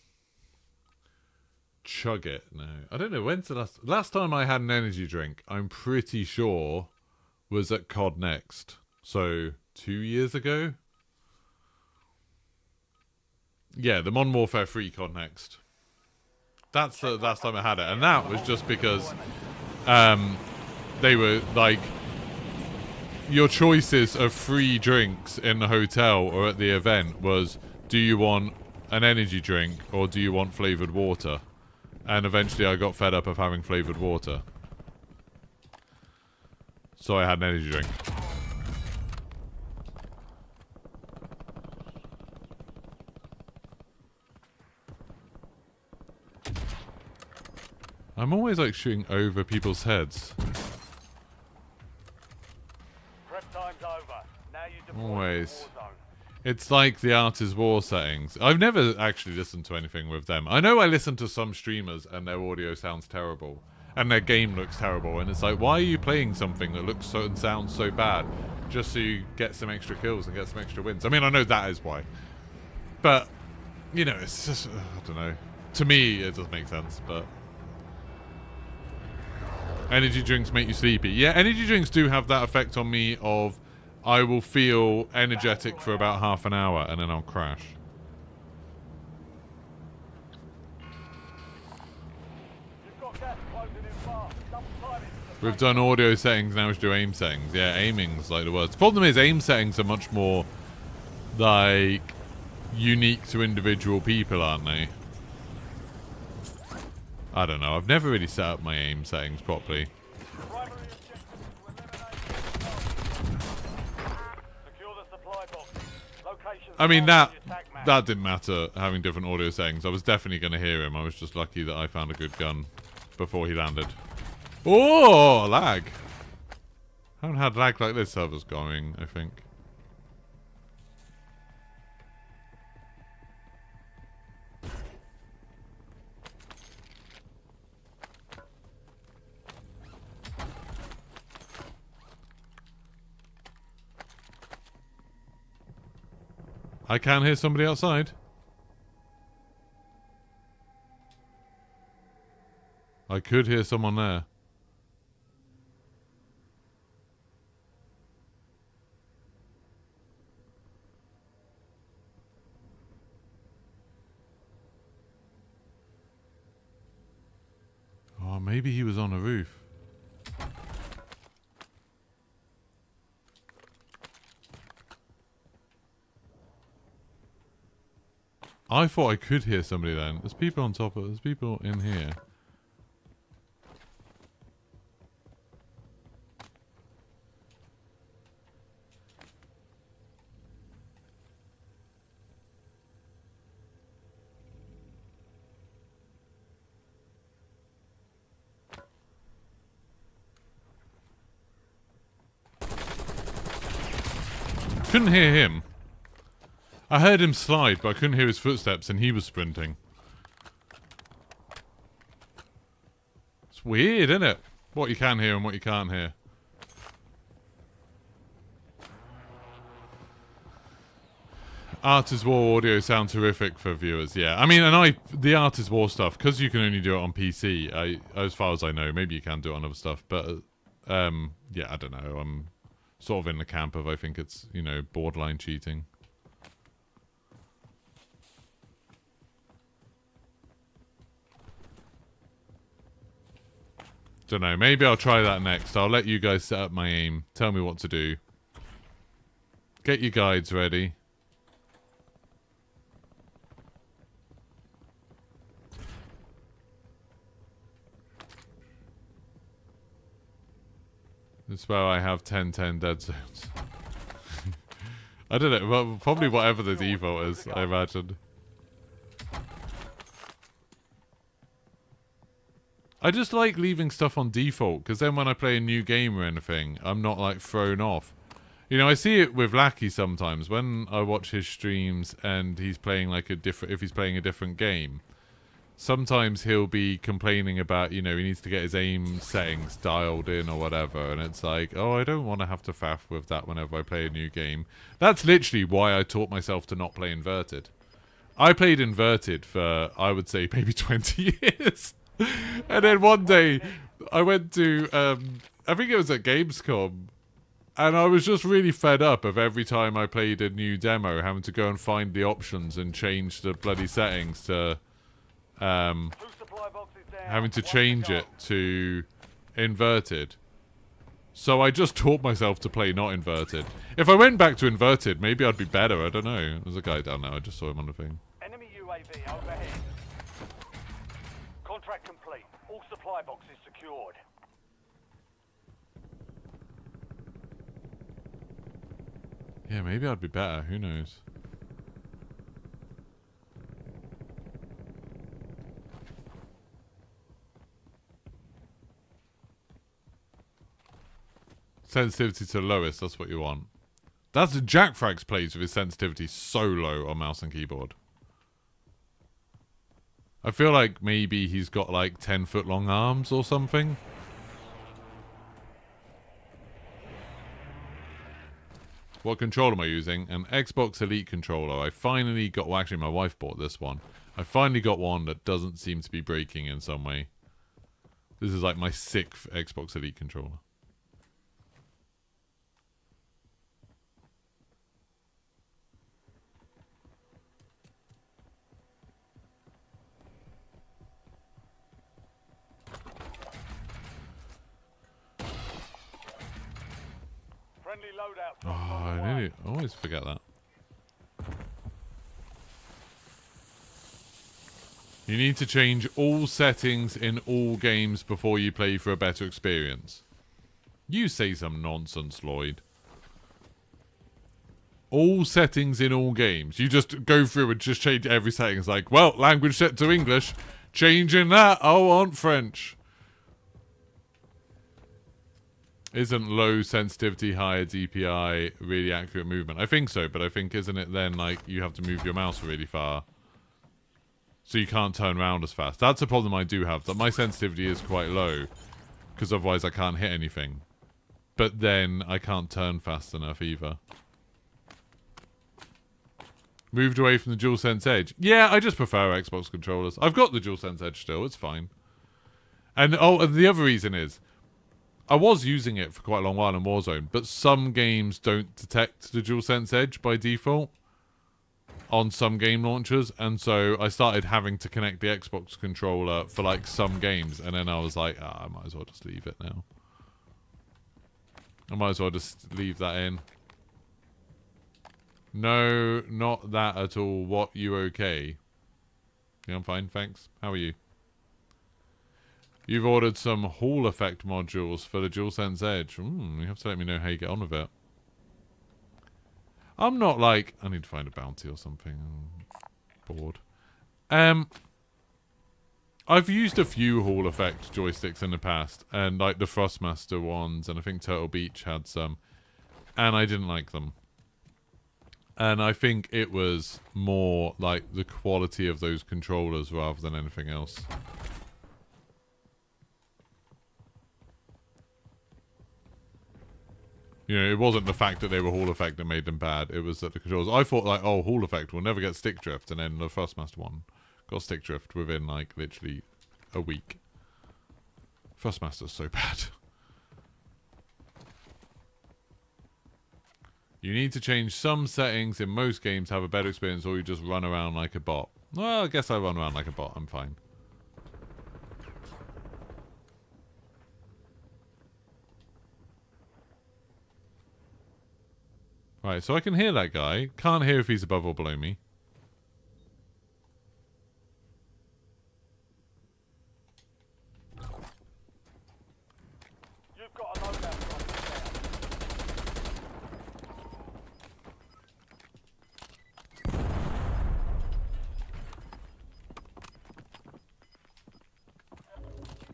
Chug it. No, I don't know. When's the last time I had an energy drink? I'm pretty sure was at COD Next. So 2 years ago. Yeah, the Modern Warfare 3 COD Next. That's the last time I had it, and that was just because they were like your choices of free drinks in the hotel or at the event was: do you want an energy drink or do you want flavored water? And eventually I got fed up of having flavoured water. So I had an energy drink. I'm always like shooting over people's heads. Prep time's over. Now you deploy to Always. Warzone. It's like the Art is War settings. I've never actually listened to anything with them. I know I listen to some streamers and their audio sounds terrible. And their game looks terrible. And it's like, why are you playing something that looks so and sounds so bad? Just so you get some extra kills and get some extra wins. I mean, I know that is why. But, you know, it's just, I don't know. To me, it doesn't make sense, but... Energy drinks make you sleepy. Yeah, energy drinks do have that effect on me of I will feel energetic for about half an hour and then I'll crash. You've got gas closing in fast. Double time it. We've done audio settings, now we should do aim settings. Yeah, aiming's like the worst. The problem is aim settings are much more, like, unique to individual people, aren't they? I don't know. I've never really set up my aim settings properly. Primary objective is to eliminate secure the supply box. Locations I mean, marked on your attack map. that didn't matter, having different audio settings. I was definitely going to hear him. I was just lucky that I found a good gun before he landed. Oh, lag. I haven't had lag like this server's going, I think. I can hear somebody outside. I could hear someone there. Oh, maybe he was on a roof. I thought I could hear somebody then. There's people on top of... There's people in here. Couldn't hear him. I heard him slide, but I couldn't hear his footsteps, and he was sprinting. It's weird, isn't it? What you can hear and what you can't hear. Art is War audio sounds horrific for viewers, yeah. I mean, and the Art is War stuff, because you can only do it on PC, as far as I know, maybe you can do it on other stuff, but, yeah, I don't know. I'm sort of in the camp of, I think it's, you know, borderline cheating. Don't know. Maybe I'll try that next. I'll let you guys set up my aim. Tell me what to do. Get your guides ready. This is where I have 10-10 dead zones. I don't know. Well, probably whatever the default is, I imagine. I just like leaving stuff on default, because then when I play a new game or anything, I'm not, like, thrown off. You know, I see it with Lackey sometimes. When I watch his streams and he's playing, like, if he's playing a different game, sometimes he'll be complaining about, you know, he needs to get his aim settings dialed in or whatever, and it's like, oh, I don't want to have to faff with that whenever I play a new game. That's literally why I taught myself to not play Inverted. I played Inverted for, I would say, maybe 20 years. And then one day, I went to, I think it was at Gamescom, and I was just really fed up of every time I played a new demo, having to go and find the options and change the bloody settings to, having to change it to Inverted. So I just taught myself to play not Inverted. If I went back to Inverted, maybe I'd be better, I don't know. There's a guy down there, I just saw him on the thing. Enemy UAV overhead. Contract complete. All supply boxes secured. Yeah, maybe I'd be better. Who knows? Sensitivity to lowest, that's what you want. That's Jack Frags plays with his sensitivity so low on mouse and keyboard. I feel like maybe he's got like 10-foot long arms or something. What controller am I using? An Xbox Elite controller. I finally got... Well, actually, my wife bought this one. I finally got one that doesn't seem to be breaking in some way. This is like my 6th Xbox Elite controller. Friendly loadout. Oh, I always forget that. You need to change all settings in all games before you play for a better experience. You say some nonsense, Lloyd. All settings in all games. You just go through and just change every setting. It's like, well, language set to English. Changing that. I want French. Isn't low sensitivity, higher DPI really accurate movement? I think so, but I think isn't it then like you have to move your mouse really far? So you can't turn around as fast. That's a problem I do have. That my sensitivity is quite low. Because otherwise I can't hit anything. But then I can't turn fast enough either. Moved away from the DualSense Edge. Yeah, I just prefer Xbox controllers. I've got the DualSense Edge still. It's fine. And and the other reason is, I was using it for quite a long while in Warzone, but some games don't detect the DualSense Edge by default on some game launchers, and so I started having to connect the Xbox controller for like some games, and then I was like, I might as well just leave it now. I might as well just leave that in. No, not that at all. What, you okay? Yeah, I'm fine, thanks. How are you? You've ordered some Hall effect modules for the DualSense Edge. You have to let me know how you get on with it. I'm not like... I need to find a bounty or something. I'm bored. I've used a few Hall effect joysticks in the past. And like the Thrustmaster ones. And I think Turtle Beach had some. And I didn't like them. And I think it was more like the quality of those controllers rather than anything else. You know, it wasn't the fact that they were Hall effect that made them bad. It was that the controls. I thought like, oh, Hall effect will never get stick drift, and then the Thrustmaster one got stick drift within like literally a week. Thrustmaster's so bad. You need to change some settings in most games to have a better experience, or you just run around like a bot. Well, I guess I run around like a bot. I'm fine. Right, so I can hear that guy. Can't hear if he's above or below me. You've got a loadout.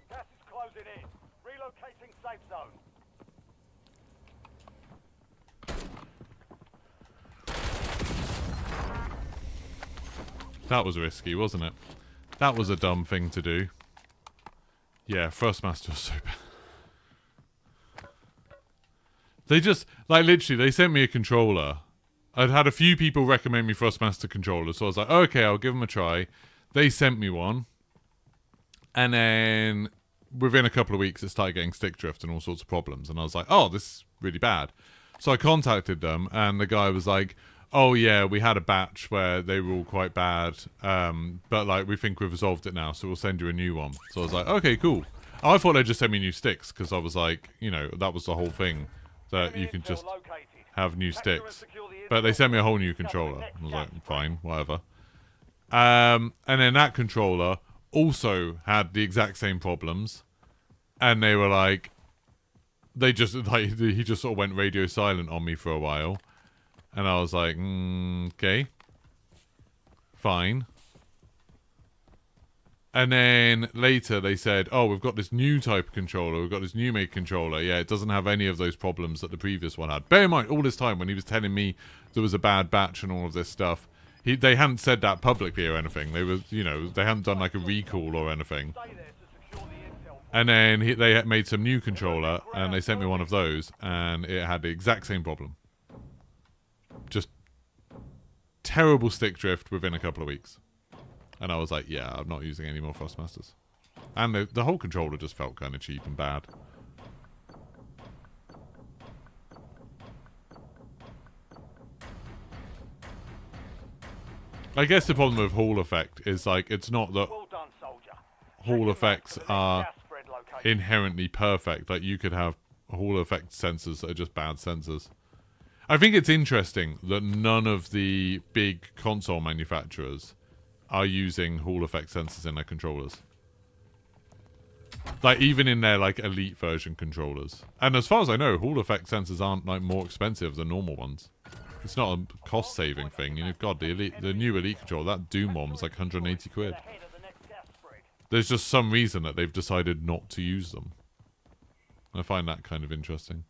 Gas is closing in. Relocating safe zone. That was risky, wasn't it? That was a dumb thing to do. Yeah, Thrustmaster was so bad. They just, like literally, they sent me a controller. I'd had a few people recommend me Thrustmaster controllers, so I was like, okay, I'll give them a try. They sent me one. And then within a couple of weeks, it started getting stick drift and all sorts of problems. And I was like, oh, this is really bad. So I contacted them, and the guy was like, oh yeah, we had a batch where they were all quite bad, but like we think we've resolved it now, so we'll send you a new one. So I was like, okay, cool. I thought they'd just send me new sticks, because I was like, you know, that was the whole thing, that you can just have new sticks. But they sent me a whole new controller. I was like, fine, whatever. And then that controller also had the exact same problems, and they were like, he just sort of went radio silent on me for a while. And I was like, okay, fine. And then later they said, oh, we've got this new type of controller. We've got this new make controller. Yeah, it doesn't have any of those problems that the previous one had. Bear in mind, all this time when he was telling me there was a bad batch and all of this stuff, they hadn't said that publicly or anything. They were, you know, they hadn't done like a recall or anything. Stay there to secure the intel. And then they had made some new controller and they sent me one of those and it had the exact same problem. Just terrible stick drift within a couple of weeks. And I was like, yeah, I'm not using any more Thrustmasters. And the whole controller just felt kind of cheap and bad. I guess the problem with Hall effect is like, it's not that Well done, soldier. Hall effects are Gas spread location. inherently perfect. Like, you could have Hall effect sensors that are just bad sensors. I think it's interesting that none of the big console manufacturers are using Hall effect sensors in their controllers. Like, even in their, like, elite version controllers. And as far as I know, Hall effect sensors aren't, like, more expensive than normal ones. It's not a cost-saving thing. You know, God, the new elite controller, that Doom one was like 180 quid. Ahead of the next gas spread. There's just some reason that they've decided not to use them. I find that kind of interesting.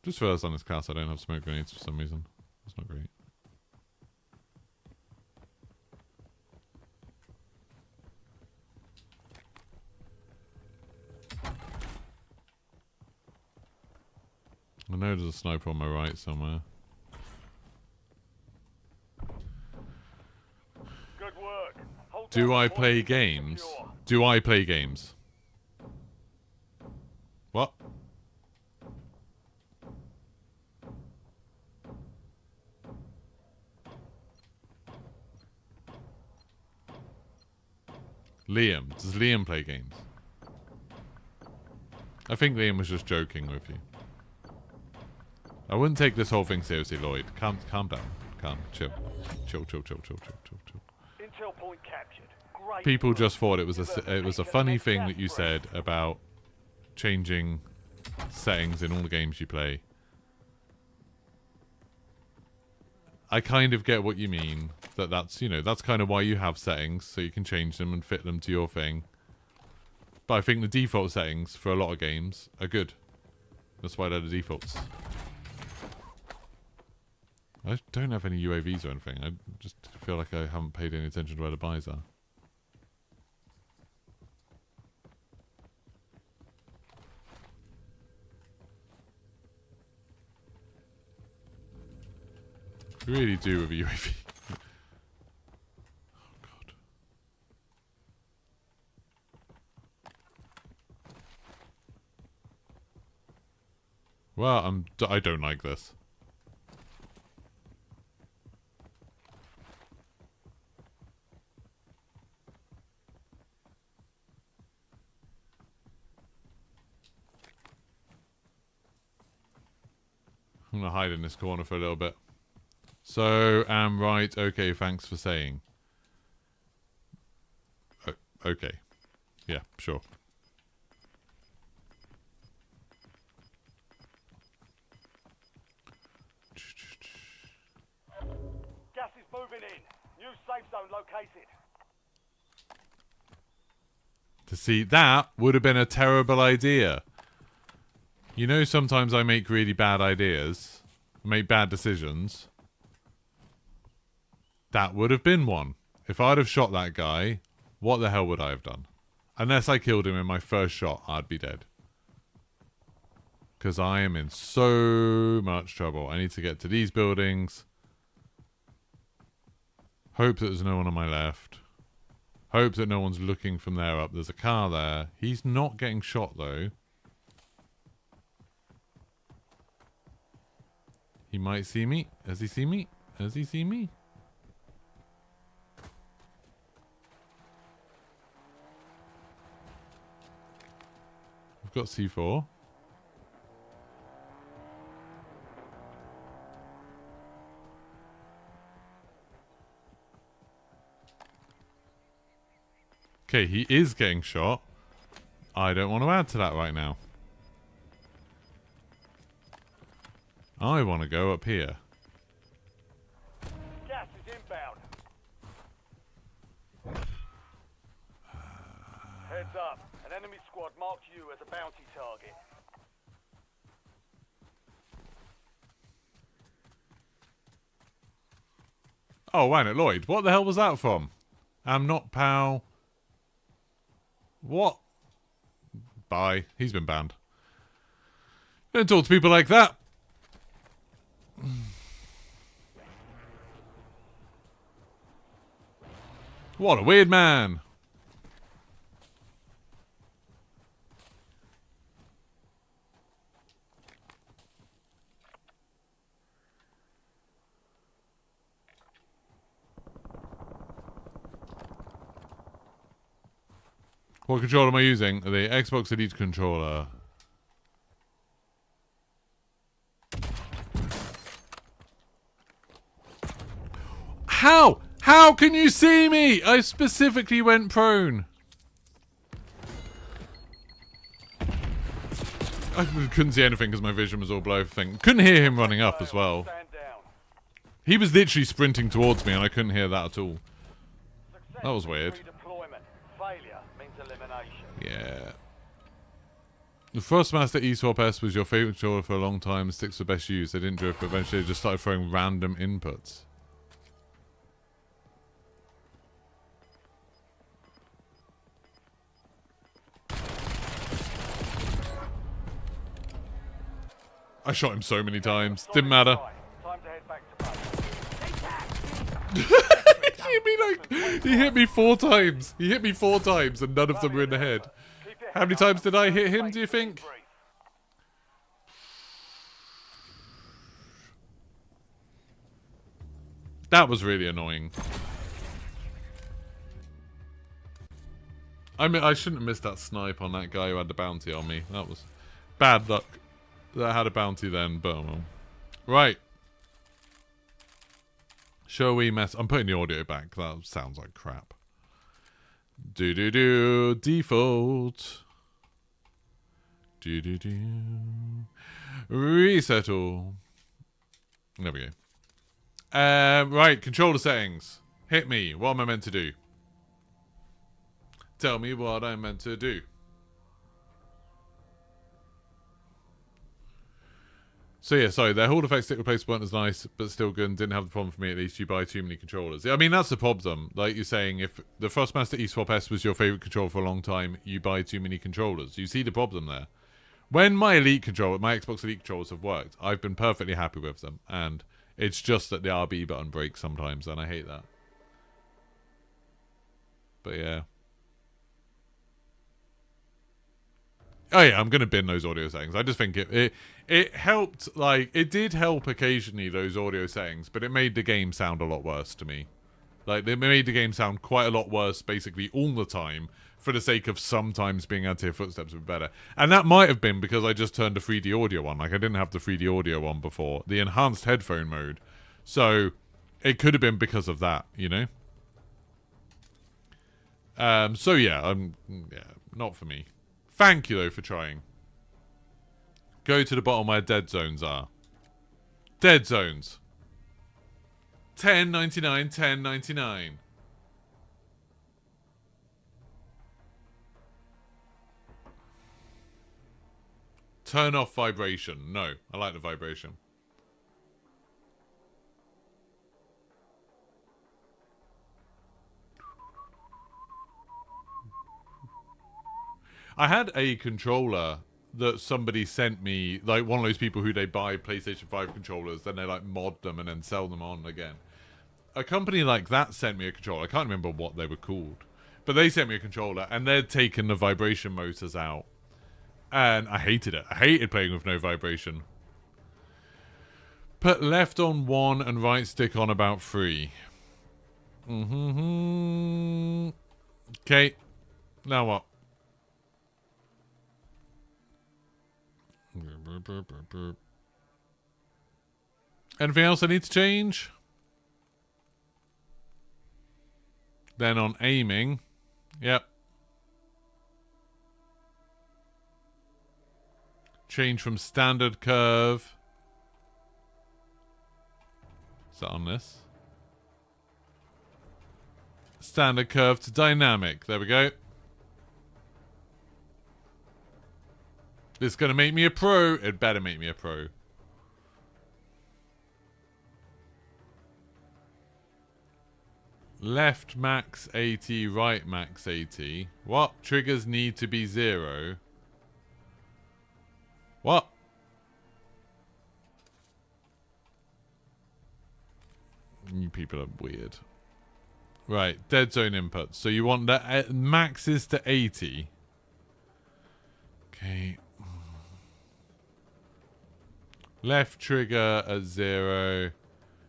Just realised on this class I don't have smoke grenades for some reason. That's not great. I know there's a sniper on my right somewhere. Good work. Hold Do down I the play point. games? Secure. Do I play games? What? Liam. Does Liam play games? I think Liam was just joking with you. I wouldn't take this whole thing seriously, Lloyd. Calm down. Calm. Chill. Chill. Intel point captured. Great. People work. just thought it was a funny thing that you said about changing settings in all the games you play. I kind of get what you mean. That's, you know, that's kind of why you have settings, so you can change them and fit them to your thing. But I think the default settings for a lot of games are good. That's why they're the defaults. I don't have any UAVs or anything. I just feel like I haven't paid any attention to where the buys are. I really do with a UAV. Oh god. Well, I don't like this. I'm gonna hide in this corner for a little bit. So, right, okay, thanks for saying. Okay. Yeah, sure. Gas is moving in. New safe zone located. To see, that would have been a terrible idea. You know, sometimes I make really bad ideas, make bad decisions. That would have been one. If I'd have shot that guy, what the hell would I have done? Unless I killed him in my first shot, I'd be dead. Because I am in so much trouble. I need to get to these buildings. Hope that there's no one on my left. Hope that no one's looking from there up. There's a car there. He's not getting shot, though. He might see me. Has he seen me? Has he seen me? I've got C4. Okay, he is getting shot. I don't want to add to that right now. I want to go up here. Gas is inbound. Heads up. An enemy squad marked you as a bounty target. Oh, wait a minute, Lloyd. What the hell was that from? I'm not pal. What? Bye. He's been banned. Don't talk to people like that. What a weird man. What controller am I using? The Xbox Elite controller. How? How can you see me? I specifically went prone. I couldn't see anything because my vision was all blurry. Couldn't hear him running up as well. Stand down. He was literally sprinting towards me and I couldn't hear that at all. Success That was weird. Redeployment. Failure means elimination. Yeah. The Frostmaster eSwap S was your favorite controller for a long time. Sticks the best use. They didn't drift, but eventually they just started throwing random inputs. I shot him so many times. Didn't matter. Time to head back to base. He hit me 4 times. He hit me 4 times and none of them were in the head. How many times did I hit him, do you think? That was really annoying. I mean, I shouldn't have missed that snipe on that guy who had the bounty on me. That was bad luck that I had a bounty then, but well. Right. Shall we mess... I'm putting the audio back. That sounds like crap. Do-do-do. Default. Do-do-do. Resettle. There we go. Right. Controller settings. Hit me. What am I meant to do? Tell me what I'm meant to do. So yeah, sorry, their Hall effect stick replacement weren't as nice, but still good and didn't have the problem for me at least. You buy too many controllers. I mean, that's the problem. Like you're saying, if the Frostmaster eSwap S was your favourite controller for a long time, you buy too many controllers. You see the problem there. When my Elite controller, my Xbox Elite controllers have worked, I've been perfectly happy with them. And it's just that the RB button breaks sometimes, and I hate that. But yeah. Oh yeah, I'm going to bin those audio settings. I just think it helped, like, it did help occasionally, those audio settings, but it made the game sound a lot worse to me. Like, they made the game sound quite a lot worse, basically, all the time, for the sake of sometimes being able to hear footsteps a bit better. And that might have been because I just turned the 3D audio on. Like, I didn't have the 3D audio on before. The enhanced headphone mode. So, it could have been because of that, you know? So yeah, yeah, not for me. Thank you, though, for trying. Go to the bottom where dead zones are. Dead zones. 10.99, 10.99. Turn off vibration. No, I like the vibration. I had a controller that somebody sent me, like one of those people who they buy PlayStation 5 controllers, then they like mod them and then sell them on again. A company like that sent me a controller. I can't remember what they were called. But they sent me a controller and they'd taken the vibration motors out. And I hated it. I hated playing with no vibration. Put left on 1 and right stick on about 3. Okay. Now what? Anything else I need to change? Then on aiming. Yep. Change from standard curve Is that on this? Standard curve to dynamic. There we go. This is going to make me a pro. It better make me a pro. Left max 80, right max 80. What? Triggers need to be 0. What? You people are weird. Right, dead zone inputs. So you want that maxes to 80. Okay. Left trigger at 0.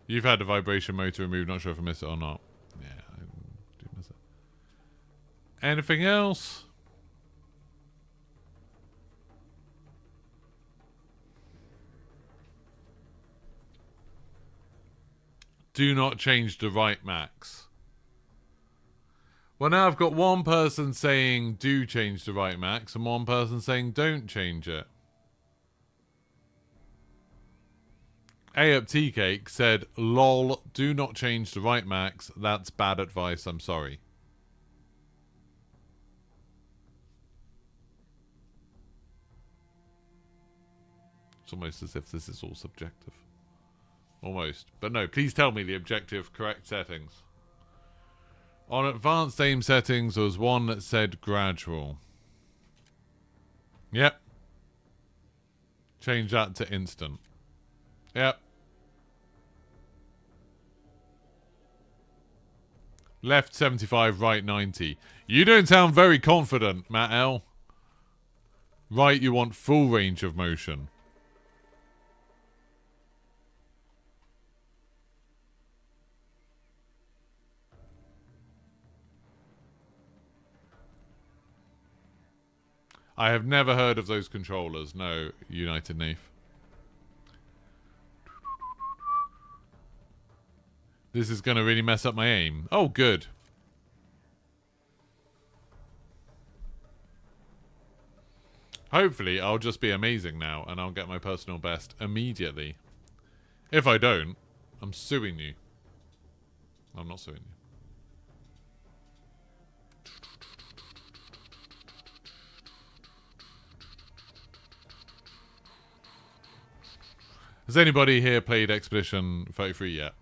You've had the vibration motor removed. Not sure if I missed it or not. Yeah, I do miss it. Anything else? Do not change the right max. Well, now I've got one person saying do change the right max and one person saying don't change it. A up Tea Cake said, lol, do not change the right max. That's bad advice. I'm sorry. It's almost as if this is all subjective. Almost. But no, please tell me the objective correct settings. On advanced aim settings, there was one that said gradual. Yep. Change that to instant. Yep. Left 75, right 90. You don't sound very confident, Matt L. Right, you want full range of motion. I have never heard of those controllers. No, United Nave. This is going to really mess up my aim. Oh, good. Hopefully, I'll just be amazing now, and I'll get my personal best immediately. If I don't, I'm suing you. I'm not suing you. Has anybody here played Expedition 33 yet?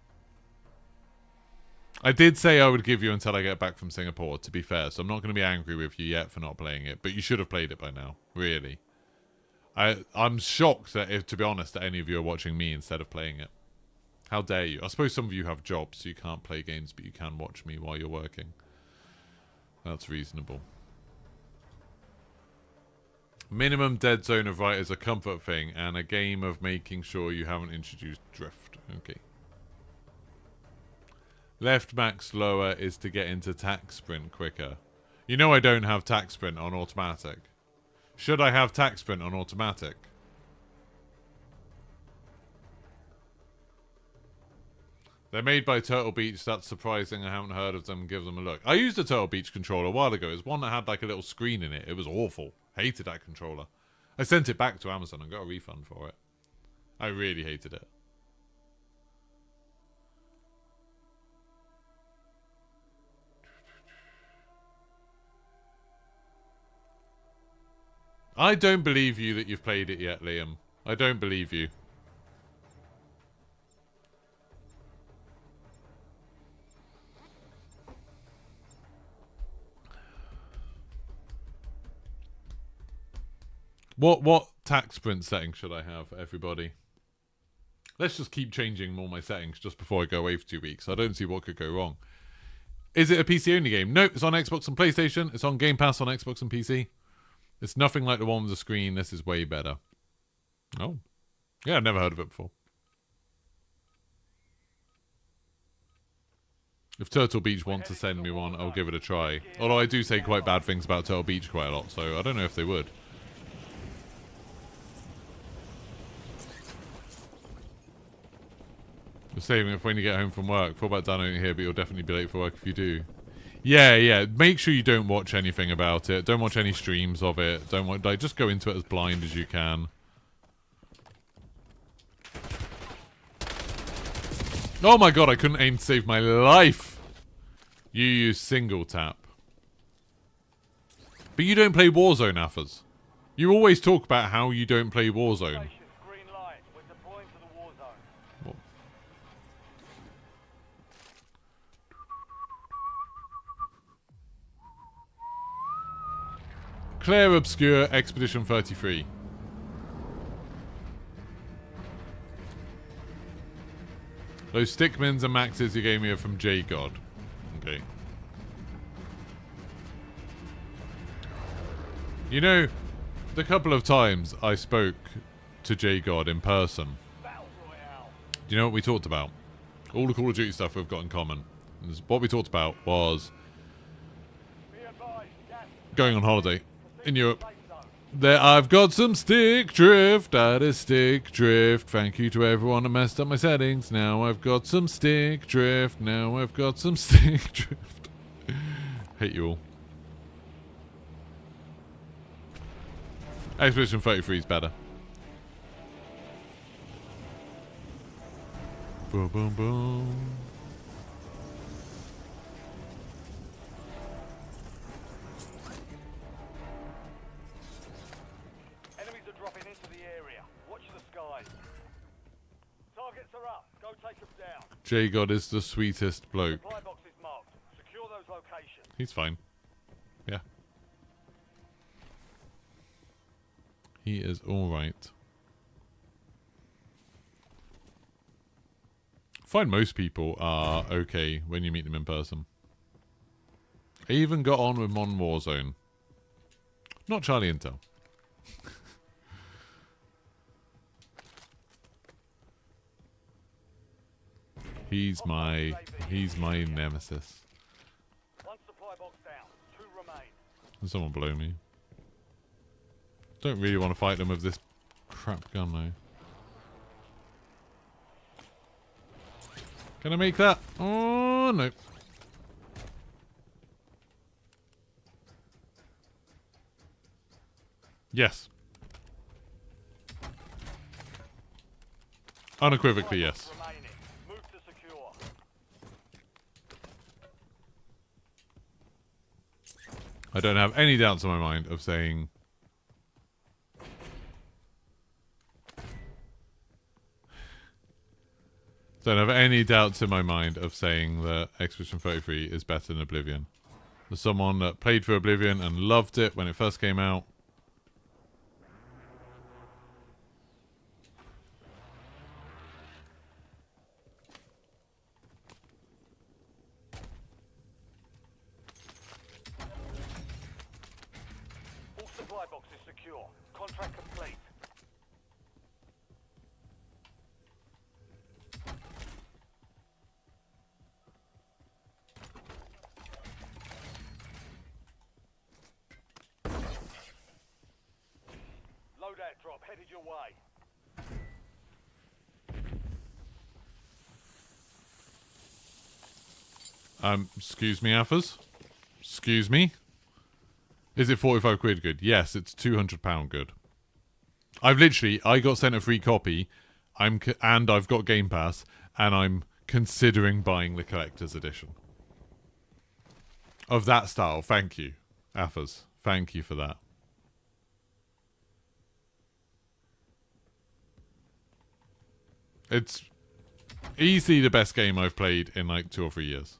I did say I would give you until I get back from Singapore, to be fair, so I'm not going to be angry with you yet for not playing it, but you should have played it by now, really. I'm shocked that, if, to be honest, that any of you are watching me instead of playing it. How dare you? I suppose some of you have jobs, so you can't play games, but you can watch me while you're working. That's reasonable. Minimum dead zone of right is a comfort thing, and a game of making sure you haven't introduced drift. Okay. Left max lower is to get into tack sprint quicker. You know I don't have tack sprint on automatic. Should I have tack sprint on automatic? They're made by Turtle Beach. That's surprising. I haven't heard of them. Give them a look. I used a Turtle Beach controller a while ago. It was one that had like a little screen in it. It was awful. Hated that controller. I sent it back to Amazon and got a refund for it. I really hated it. I don't believe you that you've played it yet, Liam. I don't believe you. What tack sprint setting should I have, everybody? Let's just keep changing all my settings just before I go away for 2 weeks. I don't see what could go wrong. Is it a PC-only game? Nope, it's on Xbox and PlayStation. It's on Game Pass on Xbox and PC. It's nothing like the one with the screen. This is way better. Oh. Yeah, I've never heard of it before. If Turtle Beach want to send me one, I'll give it a try. Although I do say quite bad things about Turtle Beach quite a lot, so I don't know if they would. You're saving it for when you get home from work. Thought about downloading it here, but you'll definitely be late for work if you do. Yeah. Make sure you don't watch anything about it. Don't watch any streams of it. Don't watch, like, just go into it as blind as you can. Oh my god, I couldn't aim to save my life. You use single tap. But you don't play Warzone, Affers. You always talk about how you don't play Warzone. Station, green light. We're deploying to the war zone. What? Claire Obscure Expedition 33. Those Stickmans and Maxes you gave me are from J God. Okay. You know, the couple of times I spoke to J God in person, Battle Royale. do you know what we talked about? All the Call of Duty stuff we've got in common. What we talked about was Be advised, gas going on holiday in Europe. safe zone. There, I've got some stick drift. That is stick drift. Thank you to everyone that messed up my settings. Now I've got some stick drift. Now I've got some stick drift. Hate you all. Expedition 33 is better. Boom, boom, boom. Enemies are dropping into the area. Watch the skies. Targets are up. Go take them down. J God is the sweetest bloke. Supply box is marked. Secure those locations. He's fine. Yeah. He is alright. Find most people are okay when you meet them in person. I even got on with Mon Warzone. Not Charlie Intel. He's my nemesis. One supply box down. 2 remain. There's someone below me. Don't really want to fight them with this crap gun though. Can I make that? Oh no. Yes. Unequivocally yes. Remaining. Move to secure. I don't have any doubts in my mind of saying don't have any doubts in my mind of saying that Expedition 33 is better than Oblivion. As someone that played for Oblivion and loved it when it first came out. All supply boxes secure. Contract complete. Loadout drop headed your way. Excuse me, Affers? Excuse me? Is it 45 quid good? Yes, it's £200 good. I got sent a free copy, and I've got Game Pass, and I'm considering buying the collector's edition. Of that style, thank you, Affers. Thank you for that. It's easily the best game I've played in like 2 or 3 years.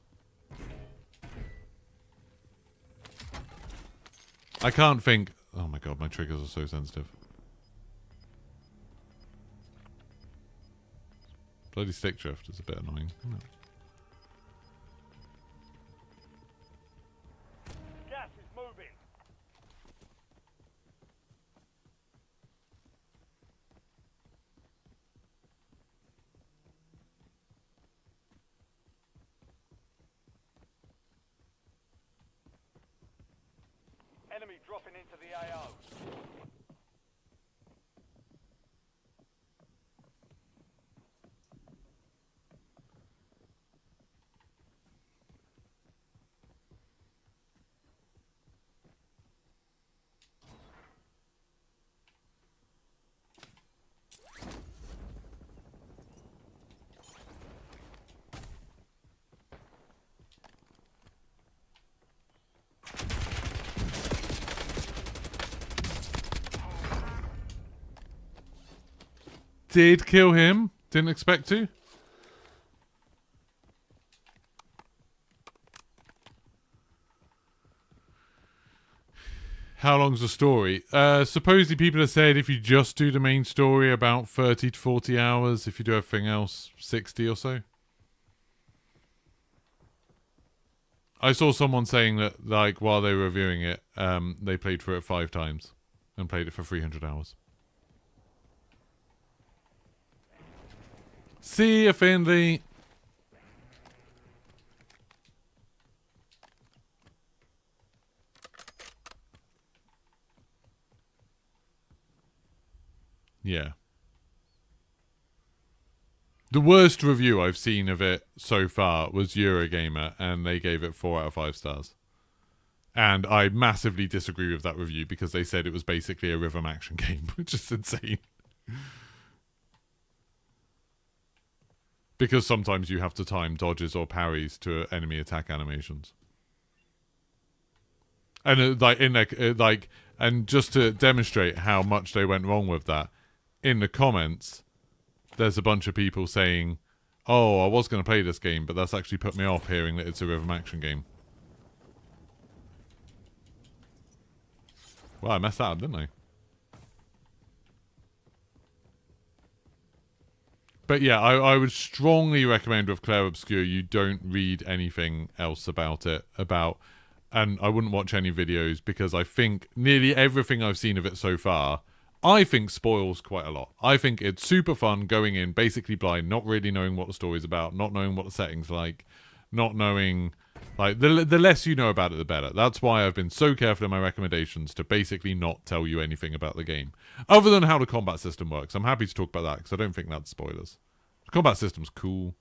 I can't think... Oh my god, my triggers are so sensitive. Bloody stick drift is a bit annoying, isn't it? Gas is moving. Enemy dropping into the AO. did kill him. Didn't expect to. How long's the story? Supposedly people have said if you just do the main story, about 30 to 40 hours. If you do everything else, 60 or so. I saw someone saying that, like, while they were reviewing it, they played through it 5 times and played it for 300 hours. See you, Finley. Yeah. The worst review I've seen of it so far was Eurogamer, and they gave it 4 out of 5 stars. And I massively disagree with that review because they said it was basically a rhythm action game, which is insane. Because sometimes you have to time dodges or parries to enemy attack animations. And and just to demonstrate how much they went wrong with that, in the comments, there's a bunch of people saying, "Oh, I was going to play this game, but that's actually put me off hearing that it's a rhythm action game." Well, I messed that up, didn't I? But yeah, I would strongly recommend with Claire Obscure you don't read anything else about it. And I wouldn't watch any videos because I think nearly everything I've seen of it so far, I think spoils quite a lot. I think it's super fun going in basically blind, not really knowing what the story's about, not knowing what the setting's like, not knowing... Like, the less you know about it, the better. That's why I've been so careful in my recommendations to basically not tell you anything about the game. Other than how the combat system works. I'm happy to talk about that because I don't think that's spoilers. The combat system's cool.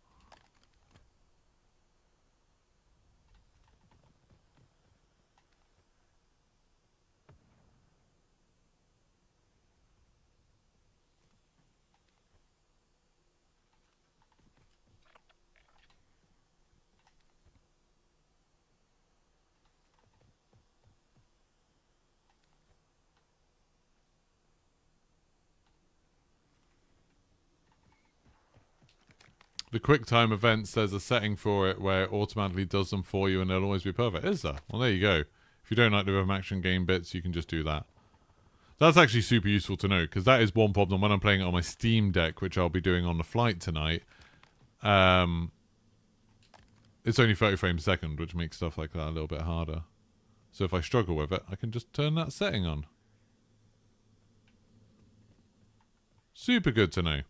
The QuickTime events, there's a setting for it where it automatically does them for you and they'll always be perfect. Is there? Well, there you go. If you don't like the rhythm action game bits, you can just do that. That's actually super useful to know, because that is one problem when I'm playing it on my Steam Deck, which I'll be doing on the flight tonight. It's only 30 frames a second, which makes stuff like that a little bit harder. So if I struggle with it, I can just turn that setting on. Super good to know.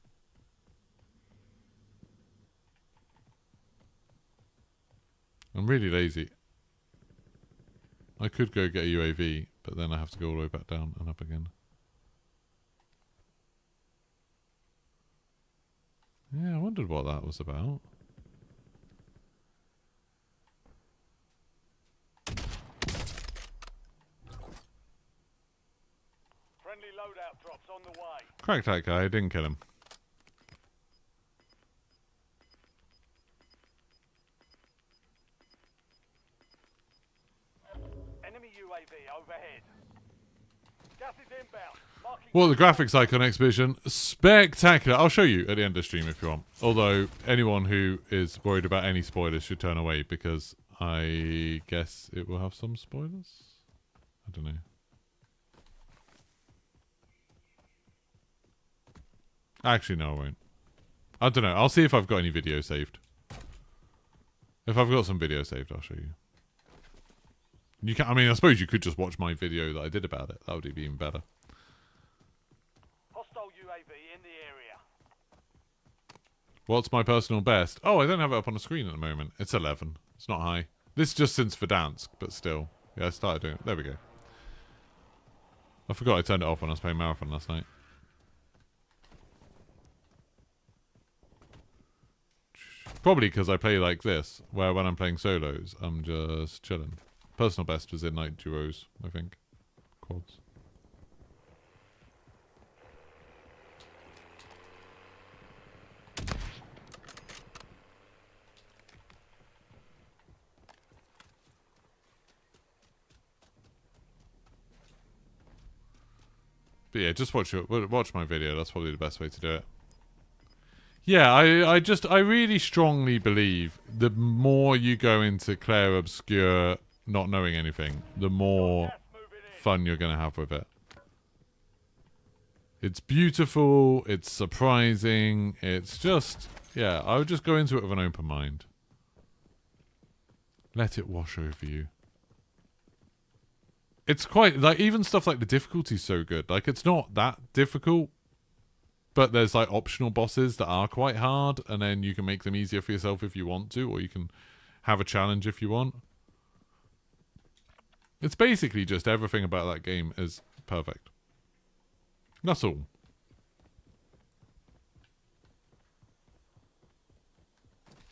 I'm really lazy. I could go get a UAV, but then I have to go all the way back down and up again. Yeah, I wondered what that was about. Friendly loadout drops on the way. Cracked that guy, I didn't kill him. Enemy UAV overhead. Gas is inbound. Marking Well, the graphics icon exhibition, spectacular. I'll show you at the end of the stream if you want. Although, anyone who is worried about any spoilers should turn away, because I guess it will have some spoilers? I don't know. Actually, no, I won't. I don't know. I'll see if I've got any video saved. If I've got some video saved, I'll show you. You can. I mean, I suppose you could just watch my video that I did about it. That would be even better. hostile UAV in the area. What's my personal best? Oh, I don't have it up on the screen at the moment. It's 11. It's not high. This is just since Verdansk, but still. Yeah, I started doing it. There we go. I forgot I turned it off when I was playing Marathon last night. Probably because I play like this, where when I'm playing solos, I'm just chilling. Personal best was in like duos, I think. Quads. But yeah, just watch my video. That's probably the best way to do it. Yeah, I really strongly believe the more you go into Claire Obscure not knowing anything, the more Gas moving in. fun you're going to have with it. It's beautiful, it's surprising, it's just, yeah, I would just go into it with an open mind. Let it wash over you. It's quite, like, even stuff like the difficulty's so good. Like, it's not that difficult, but there's, like, optional bosses that are quite hard, and then you can make them easier for yourself if you want to, or you can have a challenge if you want. It's basically just everything about that game is perfect. That's all.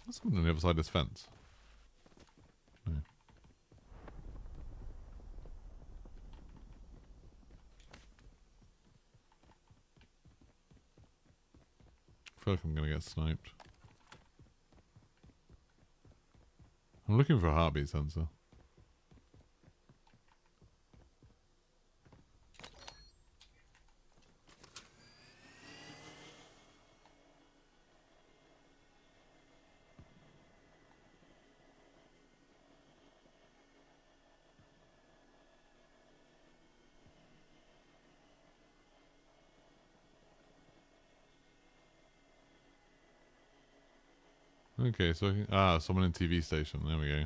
There's something on the other side of this fence. No. I feel like I'm going to get sniped. I'm looking for a heartbeat sensor. Okay, so someone in TV station. There we go.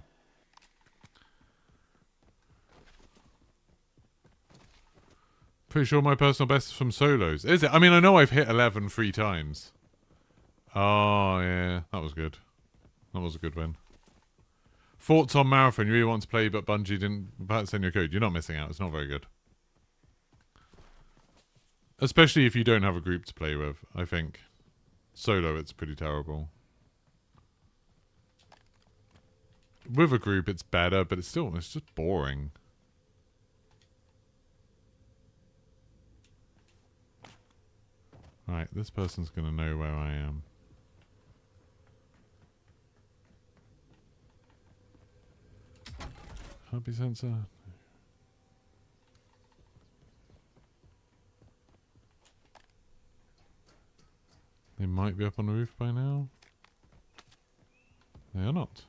Pretty sure my personal best is from solos. Is it? I mean, I know I've hit 11 3 times. Oh, yeah. That was good. That was a good win. Thoughts on Marathon? You really want to play, but Bungie didn't send your code. You're not missing out. It's not very good. Especially if you don't have a group to play with, I think. Solo, it's pretty terrible. With a group, it's better, but it's just boring. Right, this person's going to know where I am. Heartbeat sensor? They might be up on the roof by now. They are not.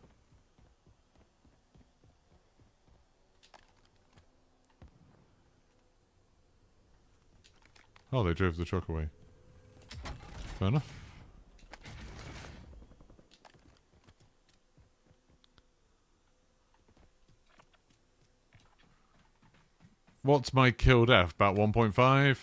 Oh, they drove the truck away. Fair enough. What's my kill def? About 1.5?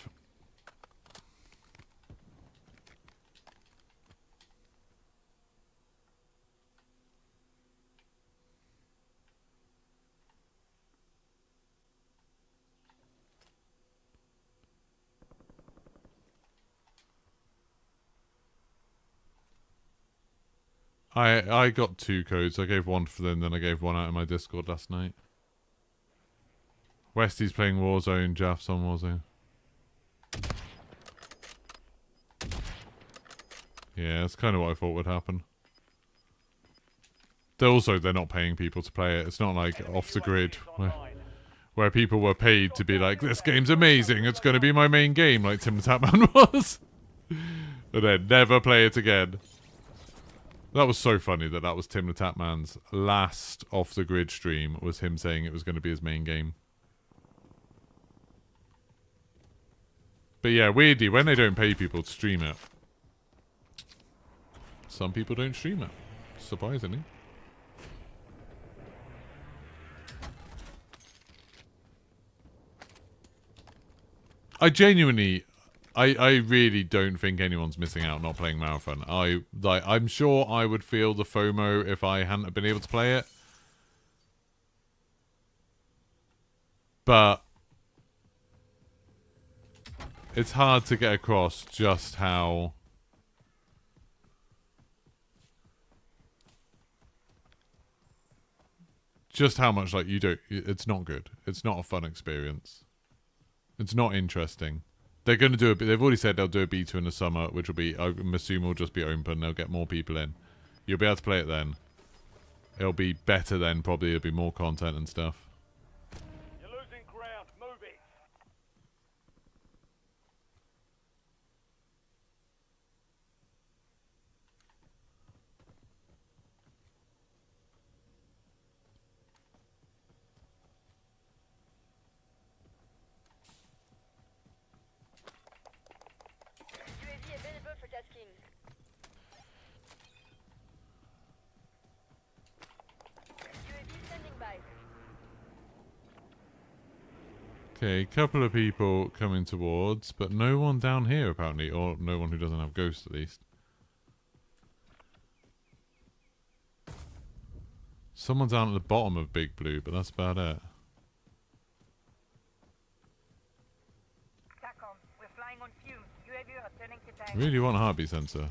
I got 2 codes. I gave one for them, then I gave one out in my Discord last night. Westy's playing Warzone, Jaff's on Warzone. Yeah, that's kind of what I thought would happen. They're not paying people to play it. It's not like off the grid where people were paid to be like, this game's amazing, it's going to be my main game, like Tim the Tatman was. And then never play it again. That was so funny that was Tim the Tatman's last off-the-grid stream, was him saying it was going to be his main game. But yeah, weirdly, when they don't pay people to stream it, some people don't stream it, surprisingly. I genuinely... I really don't think anyone's missing out not playing Marathon. I'm sure I would feel the FOMO if I hadn't been able to play it. But it's hard to get across just how much like you don't. It's not good. It's not a fun experience. It's not interesting. They're going to do they've already said they'll do a beta in the summer, which will be, I'm assuming, will just be open. They'll get more people in. You'll be able to play it then. It'll be better then, probably. There'll be more content and stuff. You're losing ground. Move it. tasking. UAV standing by. Okay, couple of people coming towards, but no one down here apparently, or no one who doesn't have ghosts at least. Someone down at the bottom of Big Blue, but that's about it. TACOM, we're flying on fumes. UAV returning to tank. I really want a heartbeat sensor.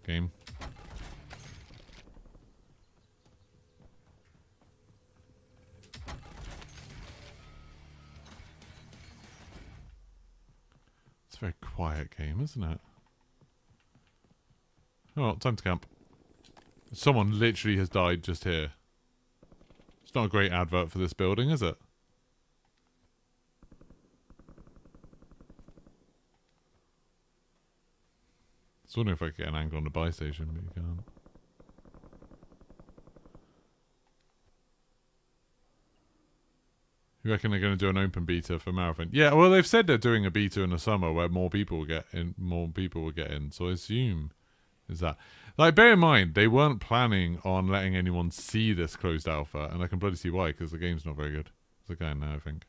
Game. It's a very quiet game, isn't it? Oh, time to camp. Someone literally has died just here. It's not a great advert for this building, is it? I was wondering if I could get an angle on the buy station, but you can't. You reckon they're going to do an open beta for Marathon? Yeah, well, they've said they're doing a beta in the summer where more people will get in. So I assume is that. Like, bear in mind, they weren't planning on letting anyone see this closed alpha, and I can bloody see why, because the game's not very good. There's a guy in there, I think.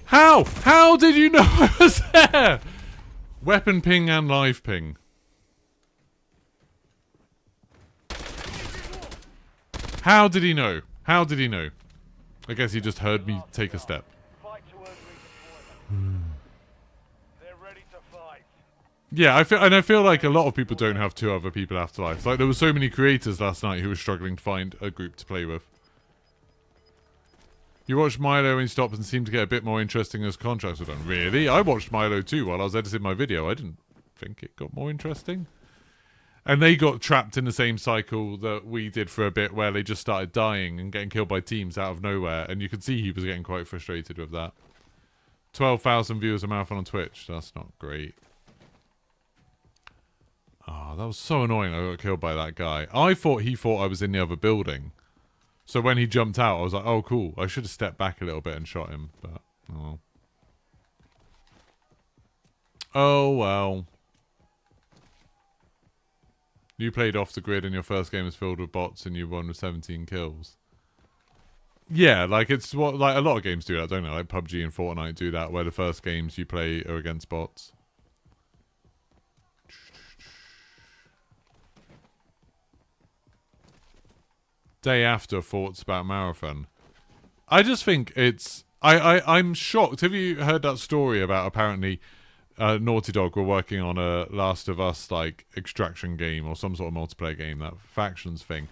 How? How did you know I was there? Weapon ping and live ping. How did he know? How did he know? I guess he just heard me take a step. Fight to earn redeployment. They're ready to fight. Yeah, I feel like a lot of people don't have two other people afterlife. Like, there were so many creators last night who were struggling to find a group to play with. You watched Milo and stopped and seemed to get a bit more interesting as contracts were done. Really? I watched Milo too while I was editing my video. I didn't think it got more interesting. And they got trapped in the same cycle that we did for a bit, where they just started dying and getting killed by teams out of nowhere. And you could see he was getting quite frustrated with that. 12,000 viewers a marathon on Twitch. That's not great. Oh, that was so annoying. I got killed by that guy. I thought he thought I was in the other building. So when he jumped out, I was like, oh, cool. I should have stepped back a little bit and shot him. But, oh well. Oh, well. You played off the grid and your first game was filled with bots and you won with 17 kills. Yeah, like, it's what, like, a lot of games do that, don't they? Like PUBG and Fortnite do that, where the first games you play are against bots. Day after thoughts about Marathon. I just think it's... I'm shocked. Have you heard that story about apparently Naughty Dog were working on a Last of Us like extraction game or some sort of multiplayer game, that factions thing.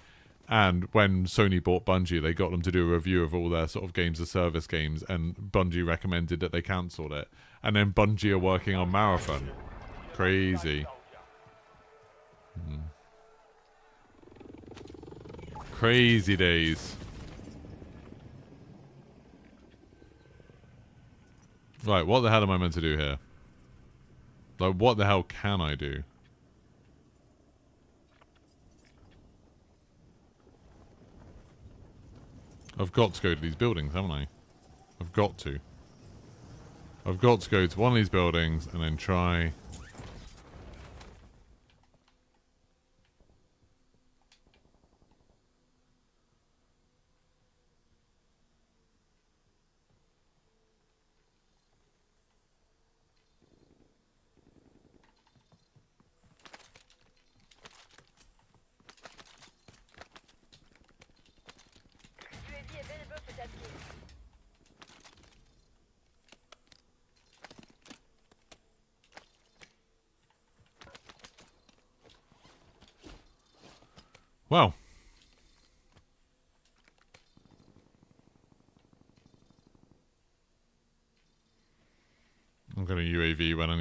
And when Sony bought Bungie, they got them to do a review of all their sort of games as service games, and Bungie recommended that they cancelled it. And then Bungie are working on Marathon. Crazy. Crazy days. Right, what the hell am I meant to do here? Like, what the hell can I do? I've got to go to these buildings, haven't I? I've got to. I've got to go to one of these buildings and then try... UAV available for tasking. Well.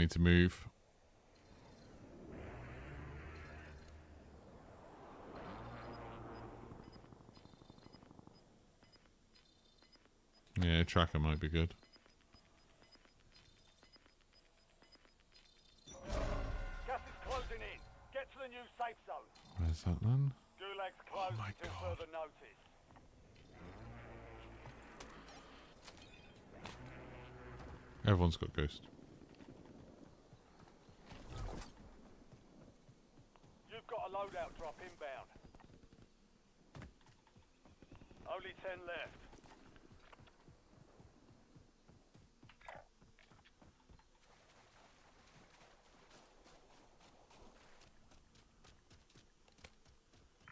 me to move. Yeah, tracker might be good. Gas is closing in. Get to the new safe zone. Where's that then? Gulag's closed my until God. further notice. Everyone's got ghost. You've got a loadout drop inbound. Only 10 left.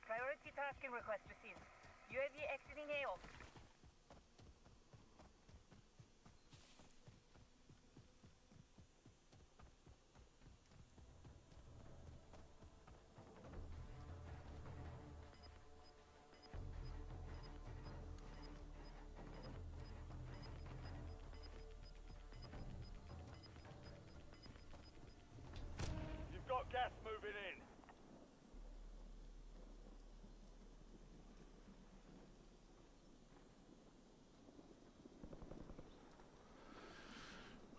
Priority tasking request received. UAV exiting AO. You've got gas moving in.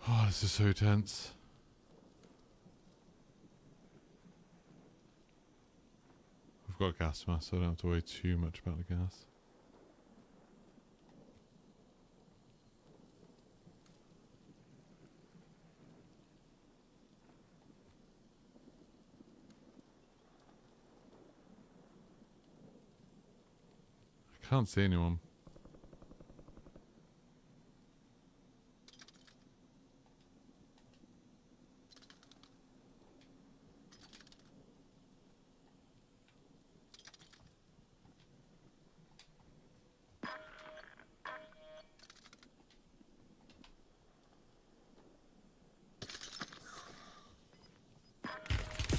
Oh, this is so tense. I've got a gas mask, so I don't have to worry too much about the gas. I can't see anyone.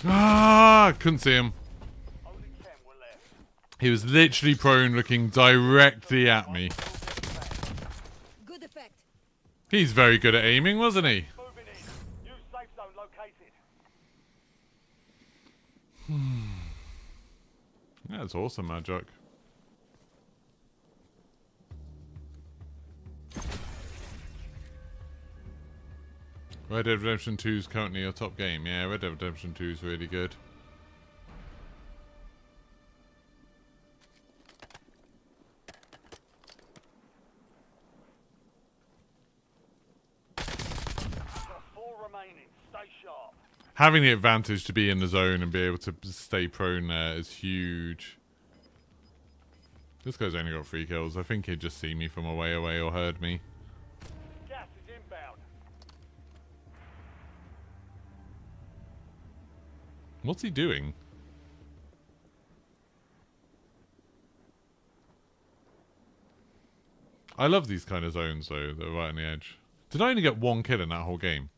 Ah! Couldn't see him. Only 10 were left. He was literally prone looking directly at me. Good effect. He's very good at aiming, wasn't he? Moving in. New safe zone located. That's awesome, Magic. Red Dead Redemption 2 is currently your top game. Yeah, Red Dead Redemption 2 is really good. Got 4 remaining. Stay sharp. Having the advantage to be in the zone and be able to stay prone there is huge. This guy's only got 3 kills. I think he'd just see me from a way away or heard me. Gas is inbound. What's he doing? I love these kind of zones though, that are right on the edge. Did I only get 1 kill in that whole game?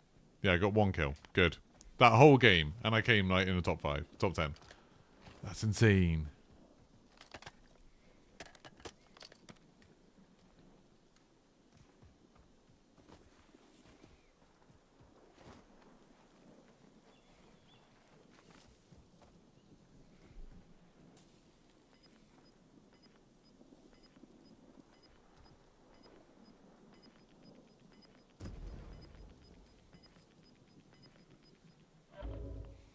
Yeah, I got 1 kill. Good. That whole game. And I came like in the top 5. Top 10. That's insane.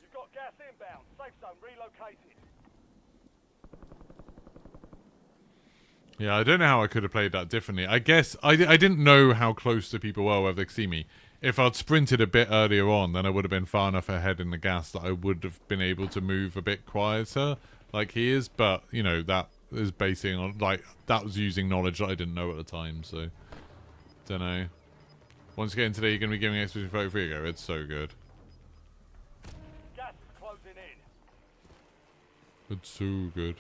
You've got gas inbound. Safe zone relocated. Yeah, I don't know how I could have played that differently. I guess I didn't know how close the people were, whether they could see me. If I'd sprinted a bit earlier on, then I would have been far enough ahead in the gas that I would have been able to move a bit quieter, like he is. But, you know, that is basing on, like, that was using knowledge that I didn't know at the time, so... Don't know. Once again, today you're going to be giving Expedition 33 a go. It's so good. Gas is closing in. It's so good.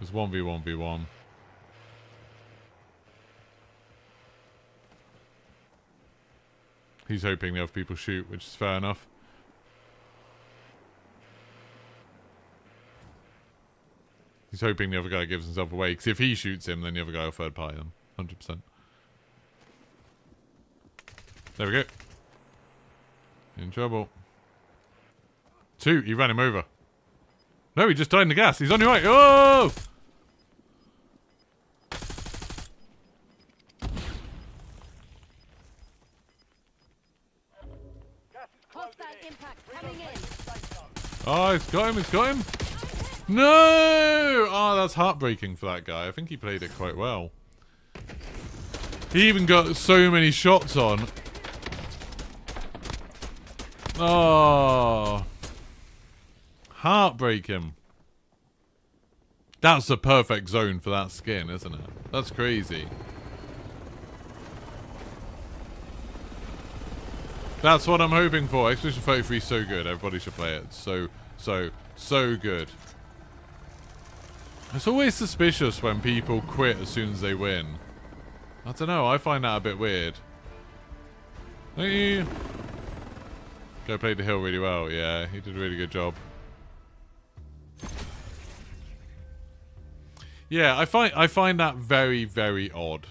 It's 1v1v1. He's hoping the other people shoot, which is fair enough. He's hoping the other guy gives himself away, because if he shoots him, then the other guy will third party them. 100%. There we go. In trouble. 2, he ran him over. No, he just died in the gas. He's on your right. Oh! Gas is closing Hostile in. impact coming in. Relocating safe zone. Oh, it's got him. It's got him. No! Oh, that's heartbreaking for that guy. I think he played it quite well. He even got so many shots on. Oh. Heartbreaking. That's the perfect zone for that skin, isn't it? That's crazy. That's what I'm hoping for. Expedition 33 is so good. Everybody should play it. So good. It's always suspicious when people quit as soon as they win. I don't know. I find that a bit weird. Don't you? Guy played the hill really well. Yeah, he did a really good job. Yeah, I find that very, very odd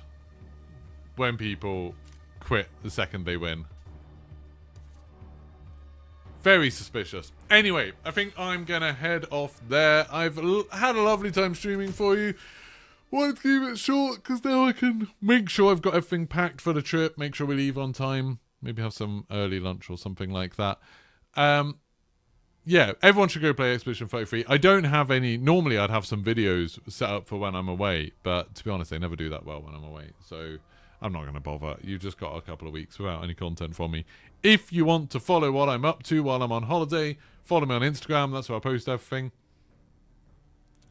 when people quit the second they win. Very suspicious. Anyway, I think I'm gonna head off there. I've had a lovely time streaming for you. Wanted to keep it short because now I can make sure I've got everything packed for the trip. Make sure we leave on time. Maybe have some early lunch or something like that. Yeah, everyone should go play Expedition 33. I don't have any... Normally, I'd have some videos set up for when I'm away. But to be honest, they never do that well when I'm away. So I'm not going to bother. You've just got a couple of weeks without any content from me. If you want to follow what I'm up to while I'm on holiday, follow me on Instagram. That's where I post everything.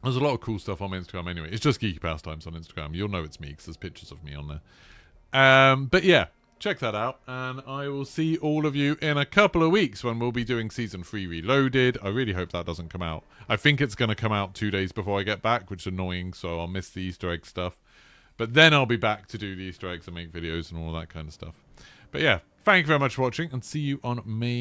There's a lot of cool stuff on my Instagram anyway. It's just Geeky Pastimes on Instagram. You'll know it's me because there's pictures of me on there. But yeah, check that out. And I will see all of you in a couple of weeks when we'll be doing Season 3 Reloaded. I really hope that doesn't come out. I think it's going to come out 2 days before I get back, which is annoying, so I'll miss the Easter egg stuff. But then I'll be back to do the Easter eggs and make videos and all that kind of stuff. But yeah, thank you very much for watching, and see you on May